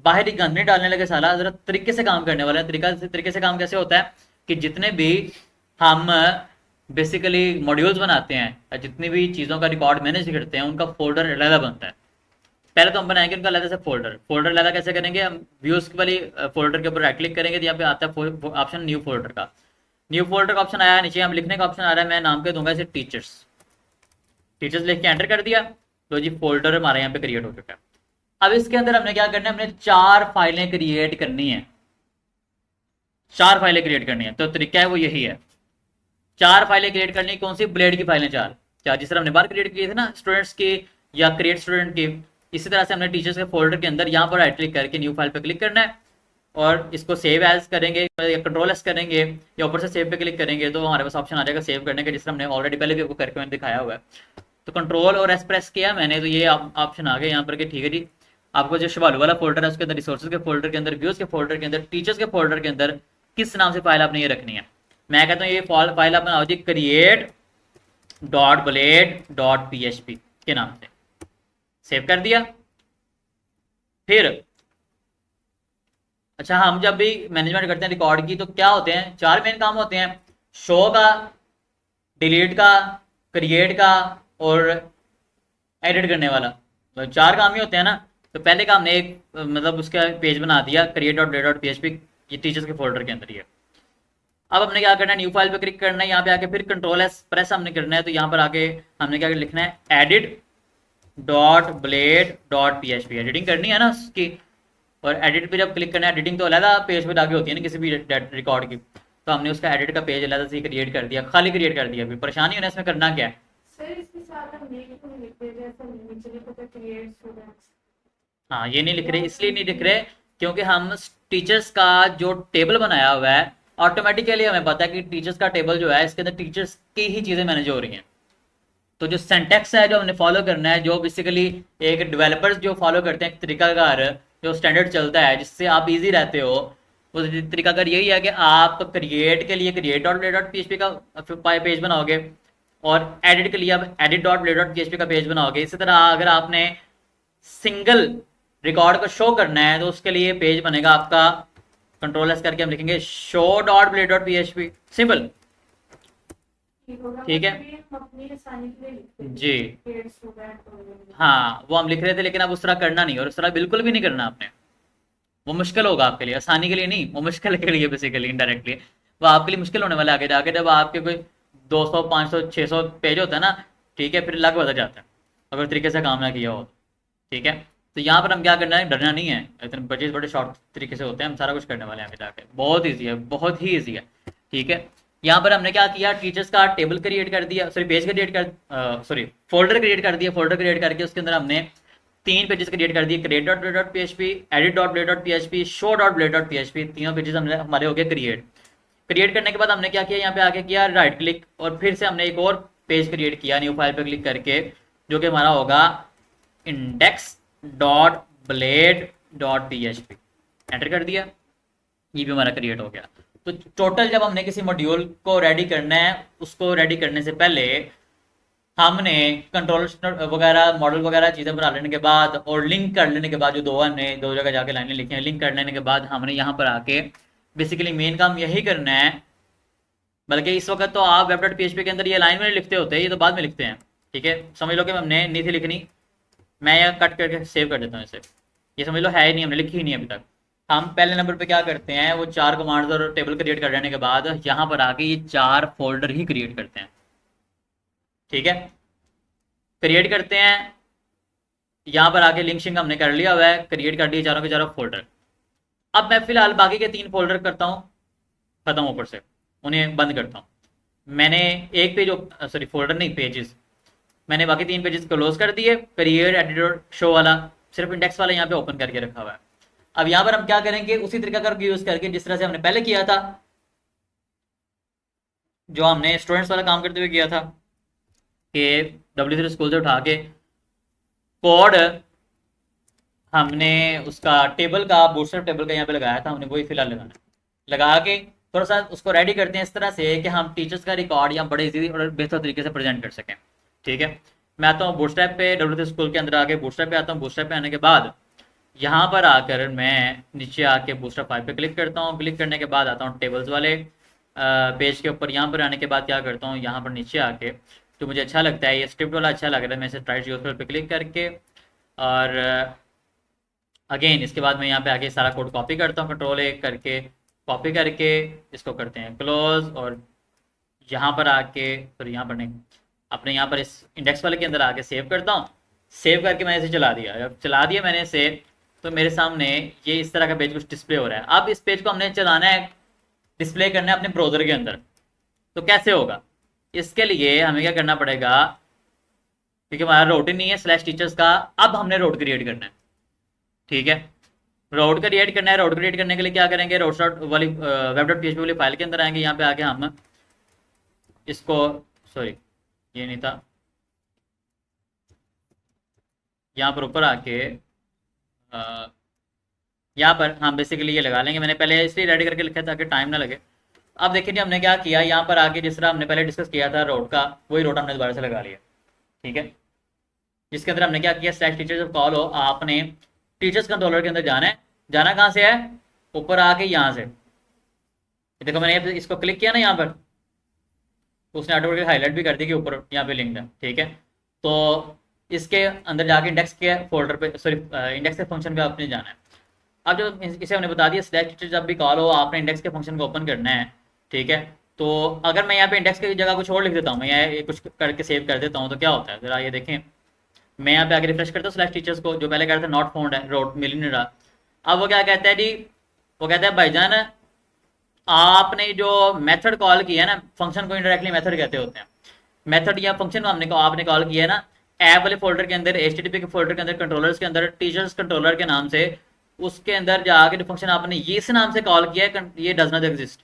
बाहरी गंद नहीं डालने लगे, साला जरा तरीके से काम करने वाले हैं। तरीके से काम कैसे होता है कि जितने भी हम बेसिकली मॉड्यूल्स बनाते हैं या जितनी भी चीज़ों का रिकॉर्ड मैनेज करते हैं उनका फोल्डर अलग बनता है। पहले तो हम बनाएंगे उनका अलग से फोल्डर अलग कैसे करेंगे, हम व्यूज वाली फोल्डर के ऊपर राइट क्लिक करेंगे तो यहाँ पे आता है ऑप्शन न्यू फोल्डर का। न्यू फोल्डर का ऑप्शन आया, नीचे हम लिखने का ऑप्शन आ रहा है, मैं नाम के दूंगा इसे टीचर्स। टीचर्स लिख के एंटर कर दिया तो जी फोल्डर हमारे यहाँ पे क्रिएट हो चुका है। अब इसके अंदर हमने क्या करना है, हमने 4 फाइलें क्रिएट करनी है। 4 फाइलें क्रिएट करनी है, तो तरीका है वो यही है। 4 फाइलें क्रिएट करनी, कौन सी? ब्लेड की फाइलें 4। क्या जिस तरह हमने बाहर क्रिएट किए थे ना स्टूडेंट्स की या क्रिएट स्टूडेंट की, इसी तरह से हमने टीचर्स के फोल्डर के अंदर यहाँ पर राइट क्लिक करके न्यू फाइल पे क्लिक करना है और इसको सेव एज करेंगे या कंट्रोल एस करेंगे या ऊपर से सेव पे क्लिक करेंगे तो हमारे पास ऑप्शन आ जाएगा सेव करने का, जिस तरह हमने ऑलरेडी पहले भी आपको करके मैंने दिखाया हुआ है। तो कंट्रोल और एस प्रेस किया मैंने तो ये ऑप्शन आ गया यहाँ पर कि ठीक है जी, आपको जो शिवालू वाला फोल्डर है उसके अंदर, रिसोर्सेज के फोल्डर के अंदर, व्यूज के फोल्डर के अंदर, टीचर्स के फोल्डर के अंदर किस नाम से फाइल आपने ये रखनी है। मैं कहता हूँ ये फाइल आप बनाओ जी create dot blade dot php के नाम से। सेव कर दिया। फिर अच्छा, हम जब भी मैनेजमेंट करते हैं रिकॉर्ड की तो क्या होते हैं, 4 मेन काम होते हैं, शो का, डिलीट का, क्रिएट का और एडिट करने वाला। तो 4 काम ही होते हैं ना। तो पहले का हमने एक मतलब उसका पेज बना दिया create dot blade dot php, ये टीचर्स के फोल्डर के अंदर ही है। अब हमने क्या करना है, न्यू फाइल पे क्लिक करना है, यहाँ पे आके फिर कंट्रोल एस प्रेस हमने करना है। तो यहाँ पर आके हमने क्या लिखना है, edit dot blade dot php, editing करनी है ना उसकी। और एडिट पे जब क्लिक करना है, एडिटिंग तो अलग पेज पे आगे होती है ना किसी भी रिकॉर्ड की, तो हमने उसका एडिट का पेज अलग से क्रिएट कर दिया, खाली क्रिएट कर दिया। अभी परेशानी होना इसमें करना क्या है सर, इसके साथ हम लिंक क्यों लिख रहे हैं? ऐसा नीचे लिखा था क्रिएट स्टूडेंट्स। हाँ, ये नहीं लिख रहे, इसलिए नहीं लिख रहे क्योंकि हम टीचर्स का जो टेबल बनाया हुआ है ऑटोमेटिकली हमें पता है कि टीचर्स का टेबल जो है इसके अंदर टीचर्स की ही चीजें मैनेज हो रही हैं। तो जो सिंटैक्स है जो हमने फॉलो करना है, जो बेसिकली एक डेवलपर्स जो फॉलो करते हैं, एक तरीकाकार जो स्टैंडर्ड चलता है जिससे आप इजी रहते हो, वो तरीकाकार यही है कि आप क्रिएट के लिए create dot blade dot php का पेज बनाओगे और एडिट के लिए आप edit dot blade dot php का पेज बनाओगे। इसी तरह अगर आपने सिंगल रिकॉर्ड को शो करना है तो उसके लिए पेज बनेगा आपका, कंट्रोल एस करके हम लिखेंगे show dot blade dot php, simple. ठीक है जी। हाँ, वो हम लिख रहे थे लेकिन अब उस तरह करना नहीं, और उस तरह बिल्कुल भी नहीं करना आपने, वो मुश्किल होगा आपके लिए, आसानी के लिए नहीं, वो मुश्किल के लिए बेसिकली इनडायरेक्टली वो आपके लिए मुश्किल होने वाला है आगे जाके, जब आपके कोई 200 500 600 पेज होता है ना, ठीक है, फिर लग बदल जाता है अगर तरीके से काम ना किया हो। ठीक है, तो यहाँ पर हम क्या करना है, डरना नहीं है, इतने बड़े बड़े शॉर्ट तरीके से होते हैं, हम सारा कुछ करने वाले हैं आगे जाके, बहुत ईजी है, बहुत ही ईजी है। ठीक है, यहाँ पर हमने क्या किया, टीचर्स का टेबल क्रिएट कर दिया, सॉरी पेज क्रिएट कर सॉरी फोल्डर क्रिएट कर दिया। फोल्डर क्रिएट करके उसके अंदर हमने 3 पेजेस क्रिएट कर दिए, create dot blade dot php, edit dot blade dot php, show dot blade dot php, तीनों पेजेस हमने हमारे हो गए क्रिएट। क्रिएट करने के बाद हमने क्या किया, यहाँ पे आके किया राइट क्लिक और फिर से हमने एक और पेज क्रिएट किया न्यू फाइल पे क्लिक करके, जो कि हमारा होगा index dot blade dot php, enter कर दिया, ये भी हमारा क्रिएट हो गया। तो टोटल जब हमने किसी मॉड्यूल को रेडी करना है, उसको रेडी करने से पहले हमने कंट्रोल वगैरह मॉडल वगैरह चीज़ें बना लेने के बाद और लिंक कर लेने के बाद, जो दो जगह जाके लाइनें लिखी हैं, लिंक कर लेने के बाद हमने यहाँ पर आके बेसिकली मेन काम यही करना है। बल्कि इस वक्त तो आप वेब डॉट php के अंदर ये लाइन में लिखते होते हैं, ये तो बाद में लिखते हैं। ठीक है, समझ लो कि हमने नहीं थी लिखनी, मैं यह कट करके सेव कर देता हूँ इसे, ये समझ लो है ही नहीं, हमने लिखी ही नहीं अभी तक। हम पहले नंबर पे क्या करते हैं, वो 4 कमांड्स और टेबल क्रिएट कर लेने के बाद यहाँ पर आके ये 4 फोल्डर ही क्रिएट करते हैं। ठीक है, क्रिएट करते हैं, यहाँ पर आके लिंक शिंक हमने कर लिया हुआ है, क्रिएट कर दिए चारों के चारों फोल्डर। अब मैं फिलहाल बाकी के 3 फोल्डर करता हूँ खत्म, ऊपर से उन्हें बंद करता हूँ। मैंने एक पेज सॉरी फोल्डर नहीं पेजेस, मैंने बाकी 3 पेजेस क्लोज कर दिए, क्रिएट एडिटर शो वाला सिर्फ इंडेक्स वाला यहाँ पे ओपन करके रखा हुआ है। अब यहाँ पर हम क्या करेंगे, उसी तरीका का यूज करके जिस तरह से हमने पहले किया था, जो हमने स्टूडेंट्स वाला काम करते हुए किया था कि W3 स्कूल से उठा के कोड हमने उसका टेबल का बूटस्ट्रैप टेबल का यहाँ पे लगाया था, हमने वही फिलहाल लगाना है। लगा के थोड़ा सा उसको रेडी करते हैं इस तरह से कि हम टीचर्स का रिकॉर्ड यहाँ बड़े इजीली और बेहतर तरीके से प्रेजेंट कर सकें। ठीक है, मैं आता हूँ बूटस्ट्रैप पे, W3 स्कूल के अंदर आके बूटस्ट्रैप पे आता हूँ। बूटस्ट्रैप पे आने के बाद यहाँ पर आकर मैं नीचे आके बूटस्ट्रैप 5 पे क्लिक करता हूँ। क्लिक करने के बाद आता हूँ टेबल्स वाले पेज के ऊपर। यहाँ पर आने के बाद क्या करता हूँ, यहाँ पर नीचे आके जो मुझे अच्छा लगता है, ये स्क्रिप्ट वाला अच्छा लग रहा है, मैं इसे ट्राई यूजफुल पे क्लिक करके और अगेन इसके बाद मैं यहाँ पे आके सारा कोड कॉपी करता हूँ, कंट्रोल A करके कॉपी करके इसको करते हैं क्लोज और यहाँ पर आके, फिर यहाँ पर नहीं, अपने यहाँ पर इस इंडेक्स वाले के अंदर आके सेव करता हूँ। सेव करके मैंने इसे चला दिया। जब चला दिया मैंने इसे, तो मेरे सामने ये इस तरह का पेज कुछ डिस्प्ले हो रहा है। अब इस पेज को हमने चलाना है, डिस्प्ले करना है अपने ब्राउजर के अंदर। तो कैसे होगा? इसके लिए हमें क्या करना पड़ेगा, क्योंकि हमारा रोड ही नहीं है स्लैश टीचर्स का, अब हमने रोड क्रिएट करना है। ठीक है, रोड क्रिएट करना है। रोड क्रिएट करने के लिए क्या करेंगे, रोड डॉट वाली वेब डॉट पीएचपी वाली फाइल के अंदर आएंगे। यहाँ पे आके हम इसको, सॉरी ये नहीं था, यहाँ पर ऊपर आके यहाँ पर हम बेसिकली ये लगा लेंगे। मैंने पहले इसलिए रेडी करके लिखा था ताकि टाइम ना लगे। अब देखिए जी हमने क्या किया, यहाँ पर आके जिस तरह हमने पहले डिस्कस किया था रोड का, वही रोड हमने दोबारा से लगा लिया। ठीक है, जिसके अंदर हमने क्या किया, स्लैश टीचर जब कॉल हो, आपने टीचर्स कंट्रोलर के अंदर जाना है। जाना कहाँ से है, ऊपर आके यहाँ से देखो, मैंने इसको क्लिक किया ना यहाँ पर, तो उसने ऑटोमेटिक हाईलाइट भी कर दी कि ऊपर यहाँ पे लिंक है। ठीक है, तो इसके अंदर जाके इंडेक्स के फोल्डर पे, सॉरी इंडेक्स के फंक्शन पे आपने जाना है। अब जो इसे हमने बता दिया, स्लैश टीचर जब भी कॉल हो आपने इंडेक्स के फंक्शन को ओपन करना है। ठीक है, तो अगर मैं यहाँ पे इंडेक्स की जगह कुछ और लिख देता हूँ, मैं यहाँ कुछ करके सेव कर देता हूँ, तो क्या होता है जरा ये देखें। मैं यहाँ पे आगे रिफ्रेश करता हूँ स्लैश टीचर्स को, जो पहले कहते थे नॉट फाउंड है, रोड मिल नहीं रहा। अब वो क्या कहता है जी, वो कहता है भाईजान आपने जो मेथड कॉल किया है ना, फंक्शन को इनडायरेक्टली मेथड कहते होते हैं। मेथड या फंक्शन हमने आपने कॉल किया है ना, ऐप वाले फोल्डर के अंदर, एचटीटीपी के फोल्डर के अंदर, कंट्रोलर्स के अंदर, टीचर्स कंट्रोलर के नाम से, उसके अंदर जाके जो फंक्शन आपने ये इस नाम से कॉल किया है, ये डज नॉट एग्जिस्ट,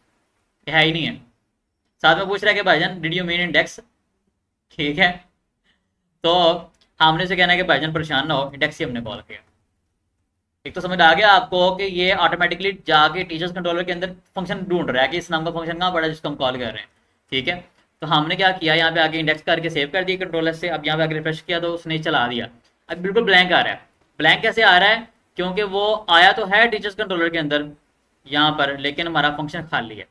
ये है ही नहीं है। साथ में पूछ रहा है कि भाईजान डिड यू मीन इंडेक्स। ठीक है, तो हमने से कहना है कि भाईजान परेशान ना हो, इंडेक्स ही हमने कॉल किया। एक तो समझ आ गया आपको कि ये ऑटोमेटिकली जाके टीचर्स कंट्रोलर के अंदर फंक्शन ढूंढ रहा है कि इस नाम का फंक्शन कहाँ पड़ा है जिसको हम कॉल कर रहे हैं। ठीक है, तो हमने क्या किया, यहाँ पे आके इंडेक्स करके सेव कर दिया कंट्रोलर से। अब यहाँ पे आके रिफ्रेश किया तो उसने चला दिया। अब बिल्कुल ब्लैंक आ रहा है। ब्लैंक कैसे आ रहा है, क्योंकि वो आया तो है टीचर्स कंट्रोलर के अंदर यहाँ पर, लेकिन हमारा फंक्शन खाली है।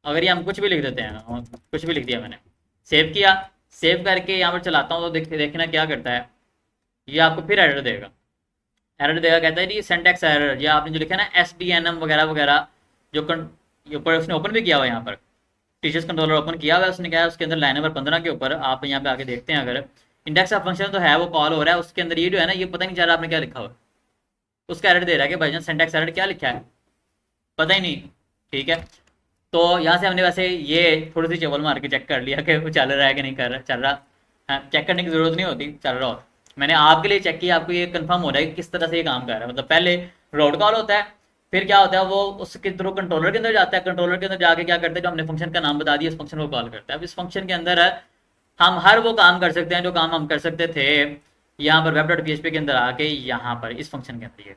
अगर ये हम कुछ भी लिख देते हैं, कुछ भी लिख दिया मैंने, सेव किया, सेव करके यहाँ पर चलाता हूँ, तो देखना क्या करता है, ये आपको फिर एरर देगा। एरर देगा, कहता है जी सिंटैक्स एरर, या आपने जो लिखा है ना SDNM वगैरह वगैरह, जो ऊपर उसने ओपन भी किया हुआ है, यहाँ पर टीचर्स कंट्रोलर ओपन किया हुआ है उसने, क्या है उसके अंदर लाइन नंबर 15 के ऊपर आप यहाँ पे आके देखते हैं, अगर इंडेक्स का फंक्शन तो है वो कॉल हो रहा है, उसके अंदर ये जो है ना, ये पता नहीं चल रहा आपने क्या लिखा हुआ, उसका एरर दे रहा है कि भाईजान सिंटैक्स एरर क्या लिखा है, पता ही नहीं। ठीक है, तो यहाँ से हमने वैसे ये थोड़ी सी चवल मार के चेक कर लिया कि वो चल रहा है कि नहीं कर रहा, चल रहा। हाँ, चेक करने की जरूरत नहीं होती, चल रहा हो। मैंने आपके लिए चेक किया, आपको ये कंफर्म हो रहा है कि किस तरह से ये काम कर रहा है। मतलब पहले रोड कॉल होता है, फिर क्या होता है, वो उसके थ्रू कंट्रोलर के अंदर जाता है, कंट्रोलर के अंदर जाके क्या करते हैं, जो हमने फंक्शन का नाम बता दिया इस फंक्शन को कॉल करता है। अब इस फंक्शन के अंदर हम हर वो काम कर सकते हैं जो काम हम कर सकते थे यहाँ पर वेब डॉट PHP के अंदर आके, यहाँ पर इस फंक्शन के अंदर। ये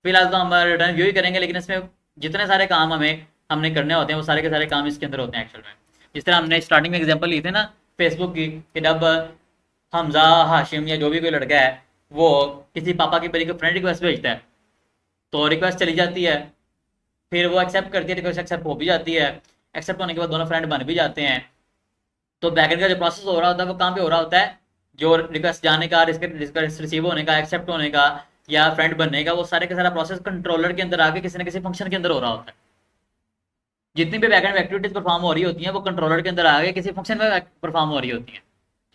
फिलहाल तो हम रिटर्न व्यू ही करेंगे, लेकिन इसमें जितने सारे काम हमने करने होते हैं वो सारे के सारे काम इसके अंदर होते हैं एक्चुअल में। जिस तरह हमने स्टार्टिंग में एग्जांपल ली थी ना फेसबुक की, कि जब हमजा हाशिम या जो भी कोई लड़का है वो किसी पापा की बड़ी को फ्रेंड रिक्वेस्ट भेजता है, तो रिक्वेस्ट चली जाती है, फिर वो एक्सेप्ट करती है, रिक्वेस्ट एक्सेप्ट हो भी जाती है, एक्सेप्ट होने के बाद दोनों फ्रेंड बन भी जाते हैं। तो बैकएंड का जो प्रोसेस हो रहा होता है वो कहाँ पे हो रहा होता है, जो रिक्वेस्ट जाने का, रिक्वेस्ट रिसीव होने का, एक्सेप्ट होने का या फ्रेंड बनने का, वो सारे का सारा प्रोसेस कंट्रोलर के अंदर आके किसी न किसी फंक्शन के अंदर हो रहा होता है। जितनी भी बैकएंड एक्टिविटीज परफॉर्म हो रही होती हैं वो कंट्रोलर के अंदर आगे किसी फंक्शन में परफॉर्म हो रही होती हैं।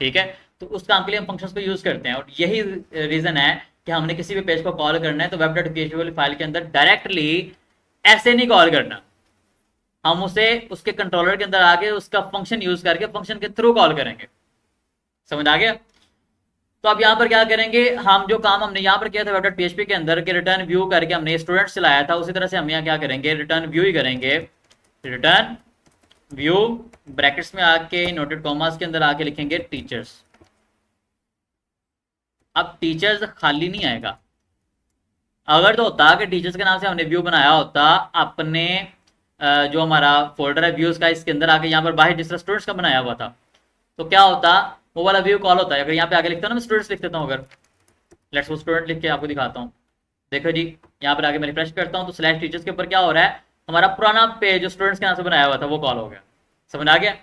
ठीक है, तो उस काम के लिए हम फंक्शंस को यूज करते हैं, और यही रीजन है कि हमने किसी भी पेज को कॉल करना है तो वेब डॉट PHP वाली फाइल के अंदर डायरेक्टली ऐसे नहीं कॉल करना, हम उसे उसके कंट्रोलर के अंदर आके उसका फंक्शन यूज करके फंक्शन के थ्रू कॉल करेंगे। समझ आ गया? तो अब यहाँ पर क्या करेंगे, हम जो काम हमने यहाँ पर किया था वेब डॉट PHP के अंदर के रिटर्न व्यू करके हमने स्टूडेंट्स चलाया था, उसी तरह से हम यहाँ क्या करेंगे, रिटर्न व्यू ही करेंगे। रिटर्न व्यू ब्रैकेट्स में आके नोटेड कॉमास के अंदर आके लिखेंगे टीचर्स। अब टीचर्स खाली नहीं आएगा। अगर तो होता कि टीचर्स के नाम से हमने व्यू बनाया होता अपने जो हमारा फोल्डर है व्यूज का, इसके अंदर आके यहाँ पर बाहर जिस तरह स्टूडेंट्स का बनाया हुआ था, तो क्या होता, वो वाला व्यू कॉल होता है। अगर यहाँ पे आगे लिखता हूँ ना, मैं स्टूडेंट्स लिख देता हूँ, अगर लेट्स वो स्टूडेंट लिख के आपको दिखाता हूँ। देखो जी, यहाँ पर आगे मैं रिफ्रेश करता हूँ तो स्लैश टीचर्स के ऊपर क्या हो रहा है, हमारा पुराना पेज जो स्टूडेंट्स के नाम से बनाया हुआ था वो कॉल हो गया। समझ आ गया?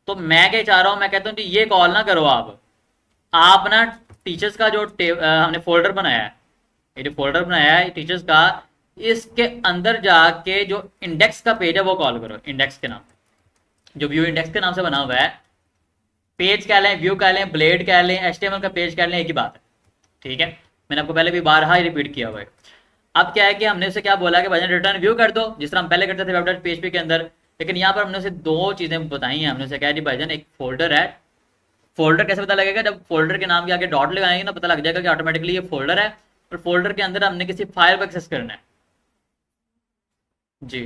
तो मैं क्या चाह रहा हूँ, मैं कहता हूँ जी ये कॉल ना करो आप ना टीचर्स का जो हमने फोल्डर बनाया है, ये जो फोल्डर बनाया है टीचर्स का, इसके अंदर जाके जो इंडेक्स का पेज है वो कॉल करो, इंडेक्स के नाम। जो व्यू इंडेक्स के नाम से बना हुआ है, पेज कह लें, व्यू कह लें, ब्लेड कह लें, एचटीएमएल का पेज कह लें, एक ही बात है। ठीक है, मैंने आपको पहले भी बारहा ही रिपीट किया हुआ है। अब क्या है कि हमने उसे क्या बोला कि भाई रिटर्न व्यू कर दो, जिस तरह हम पहले करते थे वेब डॉट पीएचपी के अंदर। लेकिन यहाँ पर हमने उसे दो चीजें बताई हैं। हमने उसे कहा जी भाईजान एक फोल्डर है। फोल्डर कैसे पता लगेगा? जब फोल्डर के नाम के आगे डॉट लगाएंगे ना, पता लग जाएगा कि ऑटोमेटिकली ये फोल्डर है, और फोल्डर के अंदर हमने किसी फाइल को एक्सेस करना है जी।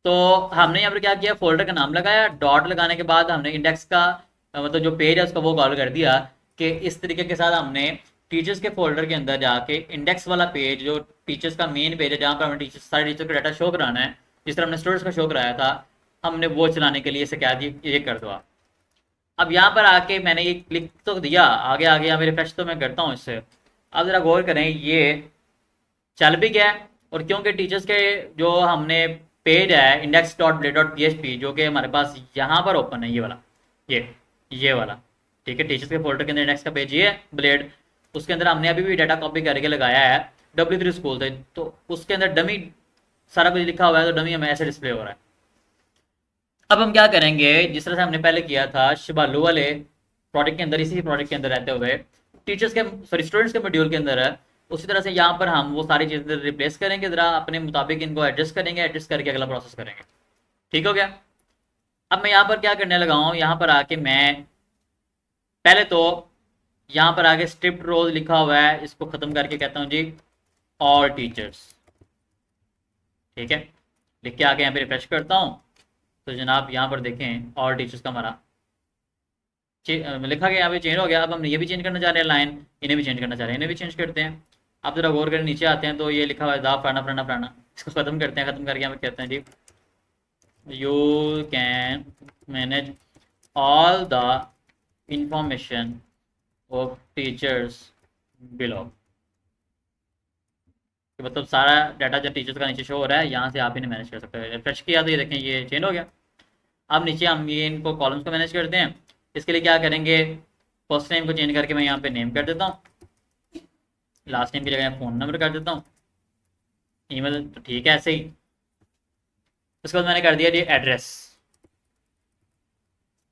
तो हमने यहाँ पर क्या किया, फोल्डर का नाम लगाया, डॉट लगाने के बाद हमने इंडेक्स का मतलब जो पेज है उसका वो कॉल कर दिया कि इस तरीके के साथ हमने टीचर्स के फोल्डर के अंदर जाके इंडेक्स वाला पेज, जो टीचर्स का मेन पेज है जहाँ पर हमें टीचर्स सारे टीचर का डाटा शो कराना है, जिस तरह हमने स्टूडेंट्स का शो कराया था, हमने वो चलाने के लिए इसे कह दी ये कर दो आप। अब यहाँ पर आके मैंने ये क्लिक तो दिया, आगे आगे यहाँ मेरे रिफ्रेश तो मैं करता हूँ इससे। अब जरा गौर करें, ये चल भी गया। और क्योंकि टीचर्स के जो हमने पेज है index dot blade dot P H P, जो कि हमारे पास यहाँ पर ओपन है, ये वाला, ये वाला, ठीक है, टीचर्स के फोल्डर के अंदर इंडेक्स का पेज ये है ब्लेड, उसके अंदर हमने अभी भी डाटा कॉपी करके लगाया है W3 स्कूल से, तो उसके अंदर डमी सारा कुछ लिखा हुआ है, तो डमी हमें ऐसे डिस्प्ले हो रहा है। अब हम क्या करेंगे, जिस तरह से हमने पहले किया था शिबालू वाले प्रोजेक्ट के अंदर, इसी प्रोजेक्ट के अंदर रहते हुए टीचर्स के सॉरी स्टूडेंट्स के मॉड्यूल के अंदर है, उसी तरह से यहाँ पर हम वो सारी चीज़ें रिप्लेस करेंगे, जरा अपने मुताबिक इनको एडजस्ट करेंगे, एडजस्ट करके अगला प्रोसेस करेंगे। ठीक हो गया। अब मैं यहाँ पर क्या करने लगा हूँ, यहाँ पर आके मैं पहले तो यहाँ पर आगे स्ट्रिप्ट रोज लिखा हुआ है, इसको खत्म करके कहता हूँ जी ऑल टीचर्स। ठीक है, लिख के आके यहाँ पे रिफ्रेश करता हूँ, तो जनाब यहाँ पर देखें ऑल टीचर्स का हमारा लिखा गया, यहाँ पे चेंज हो गया। अब हम ये भी चेंज करना चाह रहे हैं, लाइन इन्हें भी चेंज करना चाह रहे हैं, इन्हें भी चेंज करते हैं। आप जरा गौर करें, नीचे आते हैं तो ये लिखा हुआ है दा फलाना फलाना फलाना, इसको खत्म करते हैं। खत्म करके यहाँ पे कहते हैं जी you can manage all the information of teachers below, मतलब सारा डाटा जो टीचर्स का नीचे शो हो रहा है, यहाँ से आप इन्हें मैनेज कर सकते हैं। रिफ्रेश किया तो ये देखें ये चेंज हो गया। अब नीचे हम ये इनको कॉलम्स को मैनेज करते हैं। इसके लिए क्या करेंगे, फर्स्ट नेम को चेंज करके मैं यहाँ पे नेम कर देता हूँ, लास्ट नेम की जगह फ़ोन नंबर कर देता हूँ, ईमेल तो ठीक है ऐसे ही। उसके बाद मैंने कर दिया जी एड्रेस,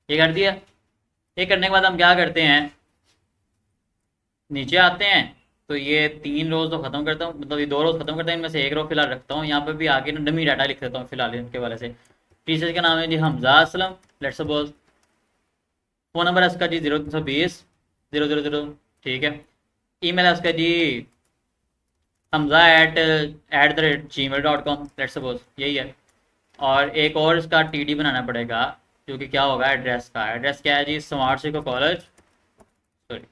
ये कर दिया। ये करने के बाद हम क्या करते हैं, नीचे आते हैं, तो ये 3 रोज तो खत्म करता हूँ, मतलब ये 2 रोज खत्म करता हूँ, इनमें से 1 रो फिलहाल रखता हूँ। यहाँ पर भी आगे ना डमी डाटा लिख देता हूँ फिलहाल इनके वाले से। टीचर का नाम है जी Hamza Aslam, let's suppose. Phone number है उसका जी 0320 000, ठीक है। ईमेल है उसका जी hamza@gmail.com, लेट्स सपोज, यही है। और एक और इसका TD बनाना पड़ेगा, जो कि क्या होगा एड्रेस का। एड्रेस क्या है जी, स्मार्ट सिखो कॉलेज, सॉरी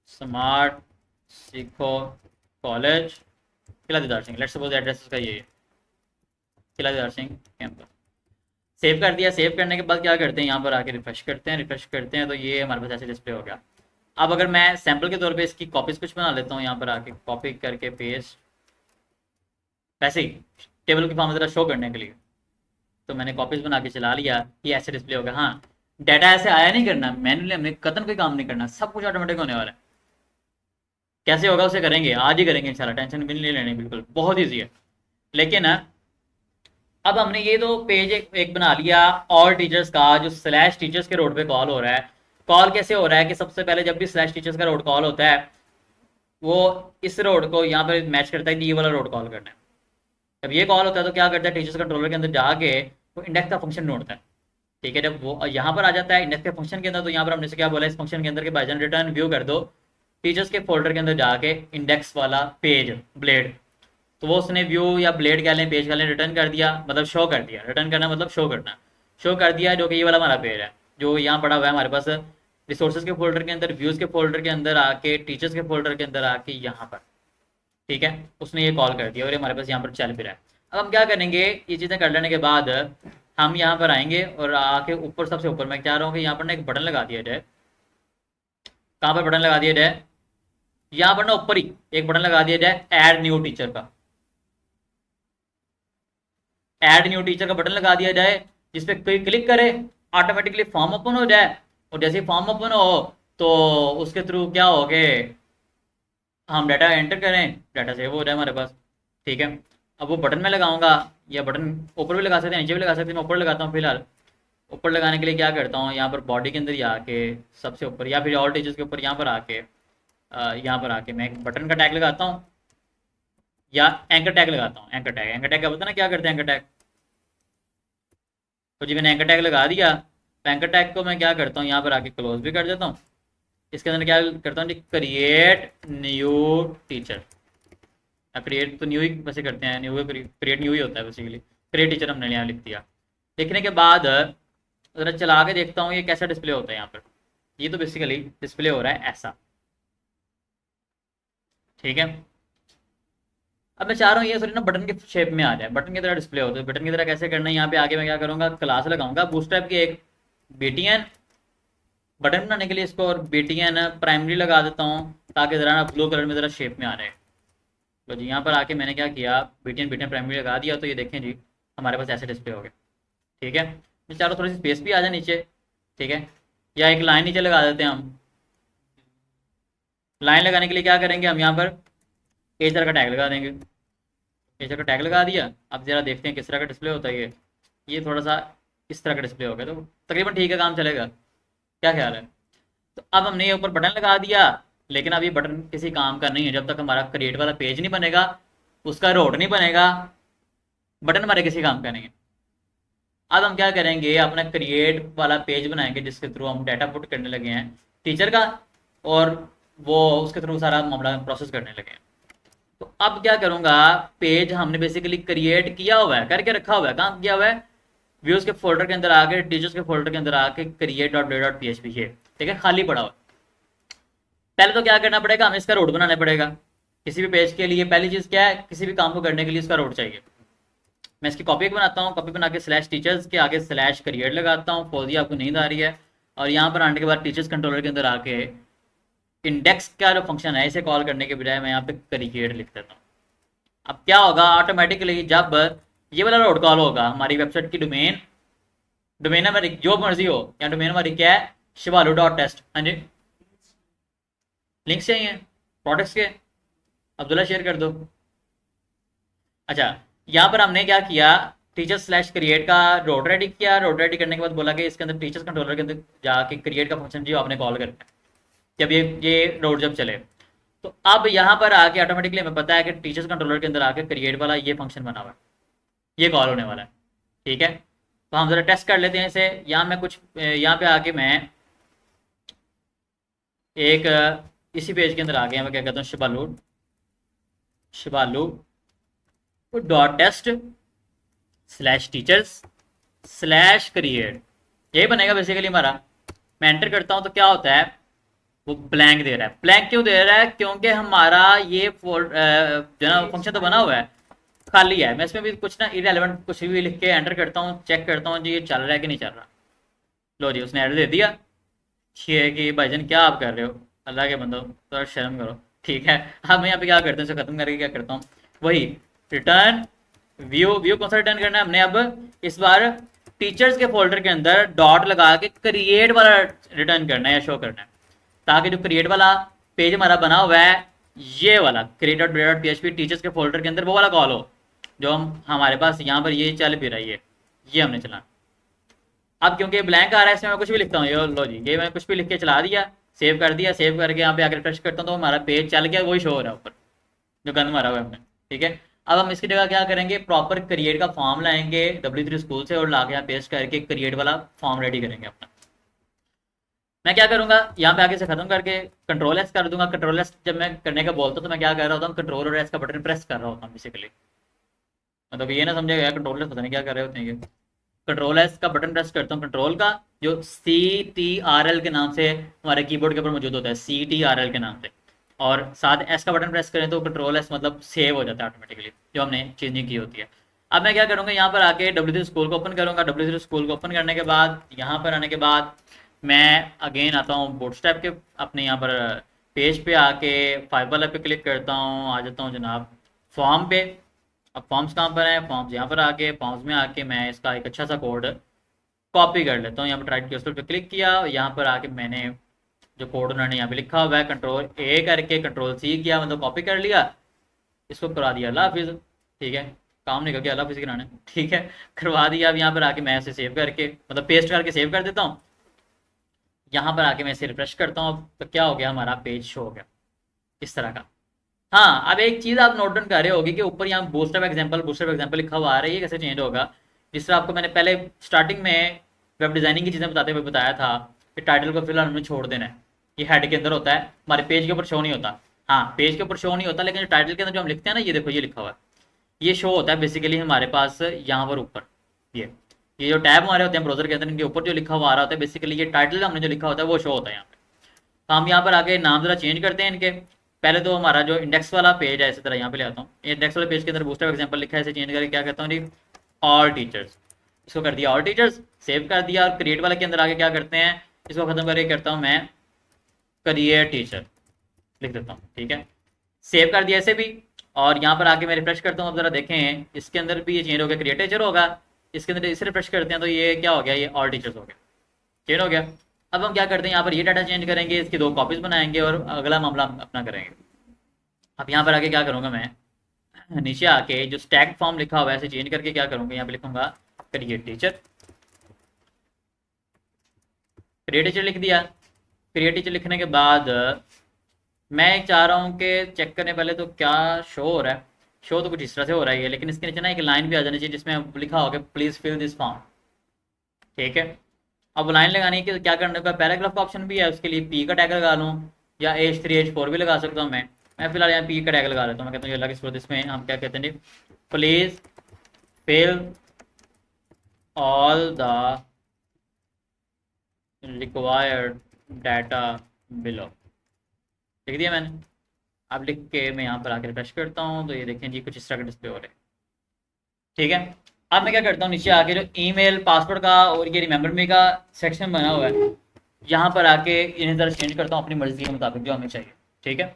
स्मार्ट सिखो कॉलेज किला दीदार सिंह, लेट्स सपोज एड्रेस इसका ये है, किला दीदार सिंह कैंपस। सेव कर दिया। सेव करने के बाद क्या करते हैं, यहाँ पर आके रिफ्रेश करते हैं। रिफ्रेश करते हैं तो ये हमारे पास ऐसे डिस्प्ले हो गया। अब अगर मैं सैम्पल के तौर पे इसकी कॉपीज कुछ बना लेता हूँ, यहाँ पर आके कॉपी करके पेस्ट, वैसे ही टेबल की फॉर्म ज़रा शो करने के लिए, तो मैंने कॉपीज बना के चला लिया, ये ऐसे डिस्प्ले हो गया। हाँ, डाटा ऐसे आया नहीं करना, मैनुअली हमने कतन कोई काम नहीं करना, सब कुछ ऑटोमेटिक होने वाला है। कैसे होगा उसे करेंगे, आज ही करेंगे इंशाल्लाह, टेंशन भी नहीं लेनी, बिल्कुल बहुत ईजी है। लेकिन अब हमने ये तो पेज एक बना लिया ऑल टीचर्स का, जो स्लैश टीचर्स के रोड पे कॉल हो रहा है। कॉल कैसे हो रहा है कि सबसे पहले जब भी स्लैश टीचर्स का रोड कॉल होता है, वो इस रोड को यहाँ पर मैच करता है कि ये वाला रोड कॉल करना है। जब ये कॉल होता है तो क्या करता है, टीचर्स कंट्रोलर के अंदर जाके वो इंडेक्स का फंक्शन ढूंढता है। ठीक है, जब वो यहाँ पर आ जाता है इंडेक्स के फंक्शन के अंदर, तो यहाँ पर हमने से क्या बोला इस फंक्शन के अंदर के भाईजान रिटर्न व्यू कर दो टीचर्स के फोल्डर के अंदर जाके इंडेक्स वाला पेज ब्लेड। तो वो उसने व्यू या ब्लेड कह लें, पेज कह लें, रिटर्न कर दिया, मतलब शो कर दिया। रिटर्न करना मतलब शो करना, शो कर दिया, जो कि ये वाला हमारा पेज है जो यहाँ पड़ा हुआ है हमारे पास रिसोर्सेज के फोल्डर के अंदर, व्यूज़ के फोल्डर के अंदर आके, टीचर्स के फोल्डर के अंदर आके यहाँ पर। ठीक है, उसने ये कॉल कर दिया और ये हमारे पास यहाँ पर चल भी रहा है। अब हम क्या करेंगे, ये चीज़ें कर लेने के बाद हम यहाँ पर आएंगे और आके ऊपर, सबसे ऊपर मैं चाह रहा हूँ कि यहाँ पर ना एक बटन लगा दिया जाए। कहाँ पर बटन लगा दिया जाए, यहाँ पर ना ऊपर ही एक बटन लगा दिया जाए ऐड न्यू टीचर का। ऐड न्यू टीचर का बटन लगा दिया जाए, जिसपे कोई क्लिक करे ऑटोमेटिकली फॉर्म ओपन हो जाए, और जैसे ही फॉर्म ओपन हो तो उसके थ्रू क्या हो गए, हम डाटा एंटर करें, डाटा सेव हो जाए हमारे पास। ठीक है, अब वो बटन में लगाऊंगा, या बटन ऊपर भी लगा सकते हैं नीचे भी लगा सकते हैं, मैं ऊपर लगाता हूँ फिलहाल। ऊपर लगाने के लिए क्या करता हूँ, यहाँ पर बॉडी के अंदर ही आके सबसे ऊपर या फिर ऑल टीचर्स के ऊपर यहाँ पर आके यहाँ पर आके मैं एक बटन का टैग लगाता हूँ या एंकर टैग लगाता हूँ। एंकर टैग, एंकर टैग का पता ना क्या करते हैं एंकर टैग। तो जी मैंने एंकर टैग लगा दिया। तो एंकर टैग को मैं क्या करता हूँ, यहाँ पर आके क्लोज भी कर देता हूँ। इसके अंदर क्या करता हूँ जी, क्रिएट न्यू टीचर। क्रिएट तो न्यू ही वैसे करते हैं, न्यू क्रिएट न्यू ही होता है बेसिकली। क्रिएट टीचर हमने यहाँ लिख दिया। लिखने के बाद ज़रा चला के देखता हूँ ये कैसा डिस्प्ले होता है यहाँ पर। ये तो बेसिकली डिस्प्ले हो रहा है ऐसा, ठीक है। अब मैं चाह रहा हूँ ये थोड़ी ना बटन के शेप में आ जाए, बटन की तरह डिस्प्ले होता है। बटन की तरह कैसे करना है, यहाँ पे आगे मैं क्या करूँगा, क्लास लगाऊंगा बूटस्ट्रैप की एक BTN बटन बनाने के लिए इसको, और BTN प्राइमरी लगा देता हूँ ताकि ज़रा ना ब्लू कलर में ज़रा शेप में आ रहे। तो जी यहाँ पर आके मैंने क्या किया, BTN प्राइमरी लगा दिया। तो ये देखें जी हमारे पास ऐसे डिस्प्ले हो गए, ठीक है। मैं चाह रहा हूँ थोड़ी सी स्पेस भी आ जाए नीचे, ठीक है। या एक लाइन नीचे लगा देते हैं हम। लाइन लगाने के लिए क्या करेंगे, हम यहाँ पर एचआर का टैग लगा देंगे। एचआर का टैग लगा दिया। अब जरा देखते हैं किस तरह का डिस्प्ले होता है ये थोड़ा सा इस तरह का डिस्प्ले हो गया तो तकरीबन ठीक है, काम चलेगा। क्या ख्याल है। तो अब हमने ये ऊपर बटन लगा दिया, लेकिन अब ये बटन किसी काम का नहीं है जब तक हमारा क्रिएट वाला पेज नहीं बनेगा, उसका रोड नहीं बनेगा, बटन हमारे किसी काम का नहीं है। अब हम क्या करेंगे, अपना क्रिएट वाला पेज बनाएंगे जिसके थ्रू हम डाटा पुट करने लगे हैं टीचर का, और वो उसके थ्रू सारा मामला प्रोसेस करने लगे हैं। तो अब क्या करूंगा, पेज हमने बेसिकली क्रिएट किया हुआ है, करके रखा हुआ है। काम किया हुआ है व्यूज के फोल्डर के अंदर आके, टीचर्स के फोल्डर के अंदर आके create.play.php है, ठीक है, खाली पड़ा हुआ। पहले तो क्या करना पड़ेगा, हमें इसका रोड बनाना पड़ेगा। किसी भी पेज के लिए पहली चीज क्या है, किसी भी काम को करने के लिए इसका रोड चाहिए। मैं इसकी कॉपी बनाता हूँ, कॉपी बना के /टीचर्स के आगे /create लगाता हूँ। फौजी आपको नींद आ रही है। और यहाँ पर आने के बाद टीचर्स कंट्रोलर के अंदर आके इंडेक्स का जो फंक्शन है इसे कॉल करने के बजाय मैं यहाँ पे क्रिएट लिख देता हूँ। अब क्या होगा, ऑटोमेटिकली जब ये वाला रोड कॉल होगा, हमारी वेबसाइट की डोमेन हमारी जो मर्जी हो, या डोमेन हमारी क्या है, shivalu.test। हाँ जी, लिंक्स चाहिए प्रोडक्ट्स के, अब्दुल्ला शेयर कर दो। अच्छा, यहाँ पर हमने क्या किया, टीचर्स/क्रिएट का रोड रेडी किया। रोड रेडी करने के बाद बोला कि इसके अंदर टीचर्स कंट्रोलर के अंदर जाके क्रिएट का फंक्शन जो आपने कॉल करना है जब ये रोड जब चले। तो अब यहाँ पर आके ऑटोमेटिकली हमें पता है कि टीचर्स कंट्रोलर के अंदर आके क्रिएट वाला ये फंक्शन बना हुआ है, ये कॉल होने वाला है, ठीक है। तो हम जरा टेस्ट कर लेते हैं इसे। यहाँ मैं कुछ यहाँ पे आके मैं एक इसी पेज के अंदर आ गया, मैं क्या कहता हूँ, shivalu.test/teachers/create, यही बनेगा बेसिकली हमारा। मैं एंटर करता हूँ तो क्या होता है, वो ब्लैंक दे रहा है। ब्लैंक क्यों दे रहा है, क्योंकि हमारा ये जो ना फंक्शन तो बना हुआ है, खाली है। मैं इसमें भी कुछ ना इरेलेवेंट कुछ भी लिख के एंटर करता हूँ, चेक करता हूँ जी ये चल रहा है कि नहीं चल रहा। लो जी, उसने एरर दे दिया ये कि भाईजान क्या आप कर रहे हो, अल्लाह के बंदो थोड़ा शर्म करो, ठीक है। अब मैं यहाँ पे क्या करता हूँ, इसे खत्म करके क्या करता हूँ, वही रिटर्न व्यू कौन सा रिटर्न करना है हमने, अब इस बार टीचर्स के फोल्डर के अंदर डॉट लगा के क्रिएट वाला रिटर्न करना है या शो करना है, ताकि जो क्रिएट वाला पेज हमारा बना हुआ है, ये वाला create.play.php टीचर्स के फोल्डर के अंदर वो वाला कॉल हो जो हमारे पास यहाँ पर ये चल भी रही है, ये हमने चला। अब क्योंकि ब्लैंक आ रहा है इसमें मैं कुछ भी लिखता हूँ, ये लो जी, ये मैं कुछ भी लिख के चला दिया, सेव कर दिया। सेव करके यहाँ पे आकर रिफ्रेश करता हूँ तो हमारा पेज चल गया, वही शो हो रहा है ऊपर जो गंद मारा हुआ है हमने, ठीक है। अब हम इसकी जगह क्या करेंगे, प्रॉपर क्रिएट का फॉर्म लाएंगे W3 स्कूल से और लाके यहाँ पेस्ट करके क्रिएट वाला फॉर्म रेडी करेंगे अपना। मैं क्या करूंगा, यहाँ पे आगे से खत्म करके Ctrl+S कर दूंगा। Ctrl+S जब मैं करने का बोलता हूँ तो मैं क्या कर रहा होता हूँ, Ctrl और S का बटन प्रेस कर रहा होता हूँ बेसिकली। मतलब ये ना समझेगा Ctrl+S पता नहीं क्या कर रहे होते हैं ये। Ctrl+S का बटन प्रेस करता हूँ, कंट्रोल का जो CTRL के नाम से हमारे कीबोर्ड के ऊपर मौजूद होता है, CTRL के नाम से, और साथ S का बटन प्रेस करें तो Ctrl+S मतलब सेव हो जाता है ऑटोमेटिकली, जो हमने चेंजिंग की होती है। अब मैं क्या करूँगा, यहाँ पर आके W3 स्कूल को ओपन करूँगा। W3 स्कूल को ओपन करने के बाद यहाँ पर आने के बाद मैं अगेन आता हूँ बूटस्ट्रैप के अपने यहाँ पर पेज पे आके फाइव वाला पे क्लिक करता हूँ, आ जाता हूँ जनाब फॉर्म पे। अब फॉर्म्स कहाँ पर है, फॉर्म्स यहाँ पर आके फॉर्म्स में आके मैं इसका एक अच्छा सा कोड कॉपी कर लेता हूँ। यहाँ पर राइट क्लिक पे क्लिक किया, यहाँ पर आके मैंने जो कोड उन्होंने यहाँ पे लिखा हुआ है Ctrl+A करके Ctrl+C किया, मतलब कॉपी कर लिया, इसको करा दिया हाफिज़, ठीक है। काम निकल गया, अल्लाह हाफिज़ कराने, ठीक है, करवा दिया। अब यहाँ पर आके मैं इसे सेव करके मतलब पेस्ट करके सेव कर देता हूँ। यहाँ पर आके मैं इसे रिफ्रेश करता हूँ, तो क्या हो गया, हमारा पेज शो हो गया इस तरह का। हाँ, अब एक चीज़ आप नोट डाउन कर रहे होगी कि ऊपर यहाँ बूस्टअप एग्जाम्पल लिखा हुआ आ रहा है, ये कैसे चेंज होगा। जिस तरह आपको मैंने पहले स्टार्टिंग में वेब डिज़ाइनिंग की चीज़ें बताते हुए बताया था कि टाइटल को फिलहाल हमने छोड़ देना है, ये हेड के अंदर होता है, हमारे पेज के ऊपर शो नहीं होता। हाँ, पेज के ऊपर शो नहीं होता, लेकिन जो टाइटल के अंदर जो हम लिखते हैं ना, ये देखो ये लिखा हुआ है, ये शो होता है बेसिकली हमारे पास यहाँ पर ऊपर। ये जो टैब हमारे होते हैं ब्राउजर के अंदर, इनके ऊपर जो लिखा हुआ आ रहा होता है बेसिकली ये टाइटल हमने जो लिखा होता है वो शो होता है यहाँ पे। तो हम यहाँ पर आगे नाम जरा चेंज करते हैं इनके। पहले तो हमारा जो इंडेक्स वाला पेज है, इसी तरह यहाँ पे ले आता हूँ, इंडेक्स वाले पेज के अंदर बूस्टअप एग्जाम्पल लिखा है, इसे चेंज करके क्या कहता हूँ जी, ऑल टीचर्स। इसको कर दिया ऑल टीचर्स, सेव कर दिया। और क्रिएट वाले के अंदर आगे क्या करते हैं, इसको खत्म करके करता हूँ मैं करियर टीचर लिख देता हूँ, ठीक है, सेव कर दिया ऐसे भी। और यहाँ पर आके मैं रिफ्रेश करता हूँ, अब जरा देखें इसके अंदर भी ये चेंज हो गया, क्रिएट टीचर होगा। इसके अंदर इसे रिफ्रेश करते हैं तो ये क्या हो गया, ये ऑल टीचर्स हो गया, चेंज हो गया। अब हम क्या करते हैं, यहाँ पर ये डाटा चेंज करेंगे, इसकी 2 कॉपीज बनाएंगे और अगला मामला अपना करेंगे। अब यहाँ पर आके क्या करूँगा मैं, नीचे आके जो स्टैक फॉर्म लिखा हुआ है इसे चेंज करके क्या करूँगा, यहाँ पे लिखूंगा क्रिएट टीचर, क्रिएट टीचर लिख दिया। क्रिएट टीचर लिखने के बाद मैं चाह रहा हूँ कि चेक करने पहले तो क्या शो हो रहा है। शो तो कुछ इस तरह से हो रहा है, लेकिन इसके नीचे ना एक लाइन भी आ जानी चाहिए जिसमें लिखा होगा प्लीज़ फिल दिस फॉर्म, ठीक है। अब लाइन लगाने के क्या करने का, पैराग्राफ का ऑप्शन भी है, उसके लिए पी का टैग लगा लूँ या H3 H4 भी लगा सकता हूँ मैं फिलहाल यहाँ पी का टैग लगा लेता हूँ। मैं कहता हूँ अल्लाह की सूरत, इसमें हम क्या कहते हैं जी, please fill all the required data below, लिख दिया मैंने। अब लिख के मैं यहाँ पर आकर रिफ्रेश करता हूँ तो ये देखें जी कुछ इस तरह का डिस्प्ले हो रहा है, ठीक है। अब मैं क्या करता हूँ, नीचे आके जो ईमेल पासवर्ड का और ये रिमेंबर मी का सेक्शन बना हुआ है, यहाँ पर आके इन्हें ज़रा चेंज करता हूँ अपनी मर्जी के मुताबिक जो हमें चाहिए, ठीक है।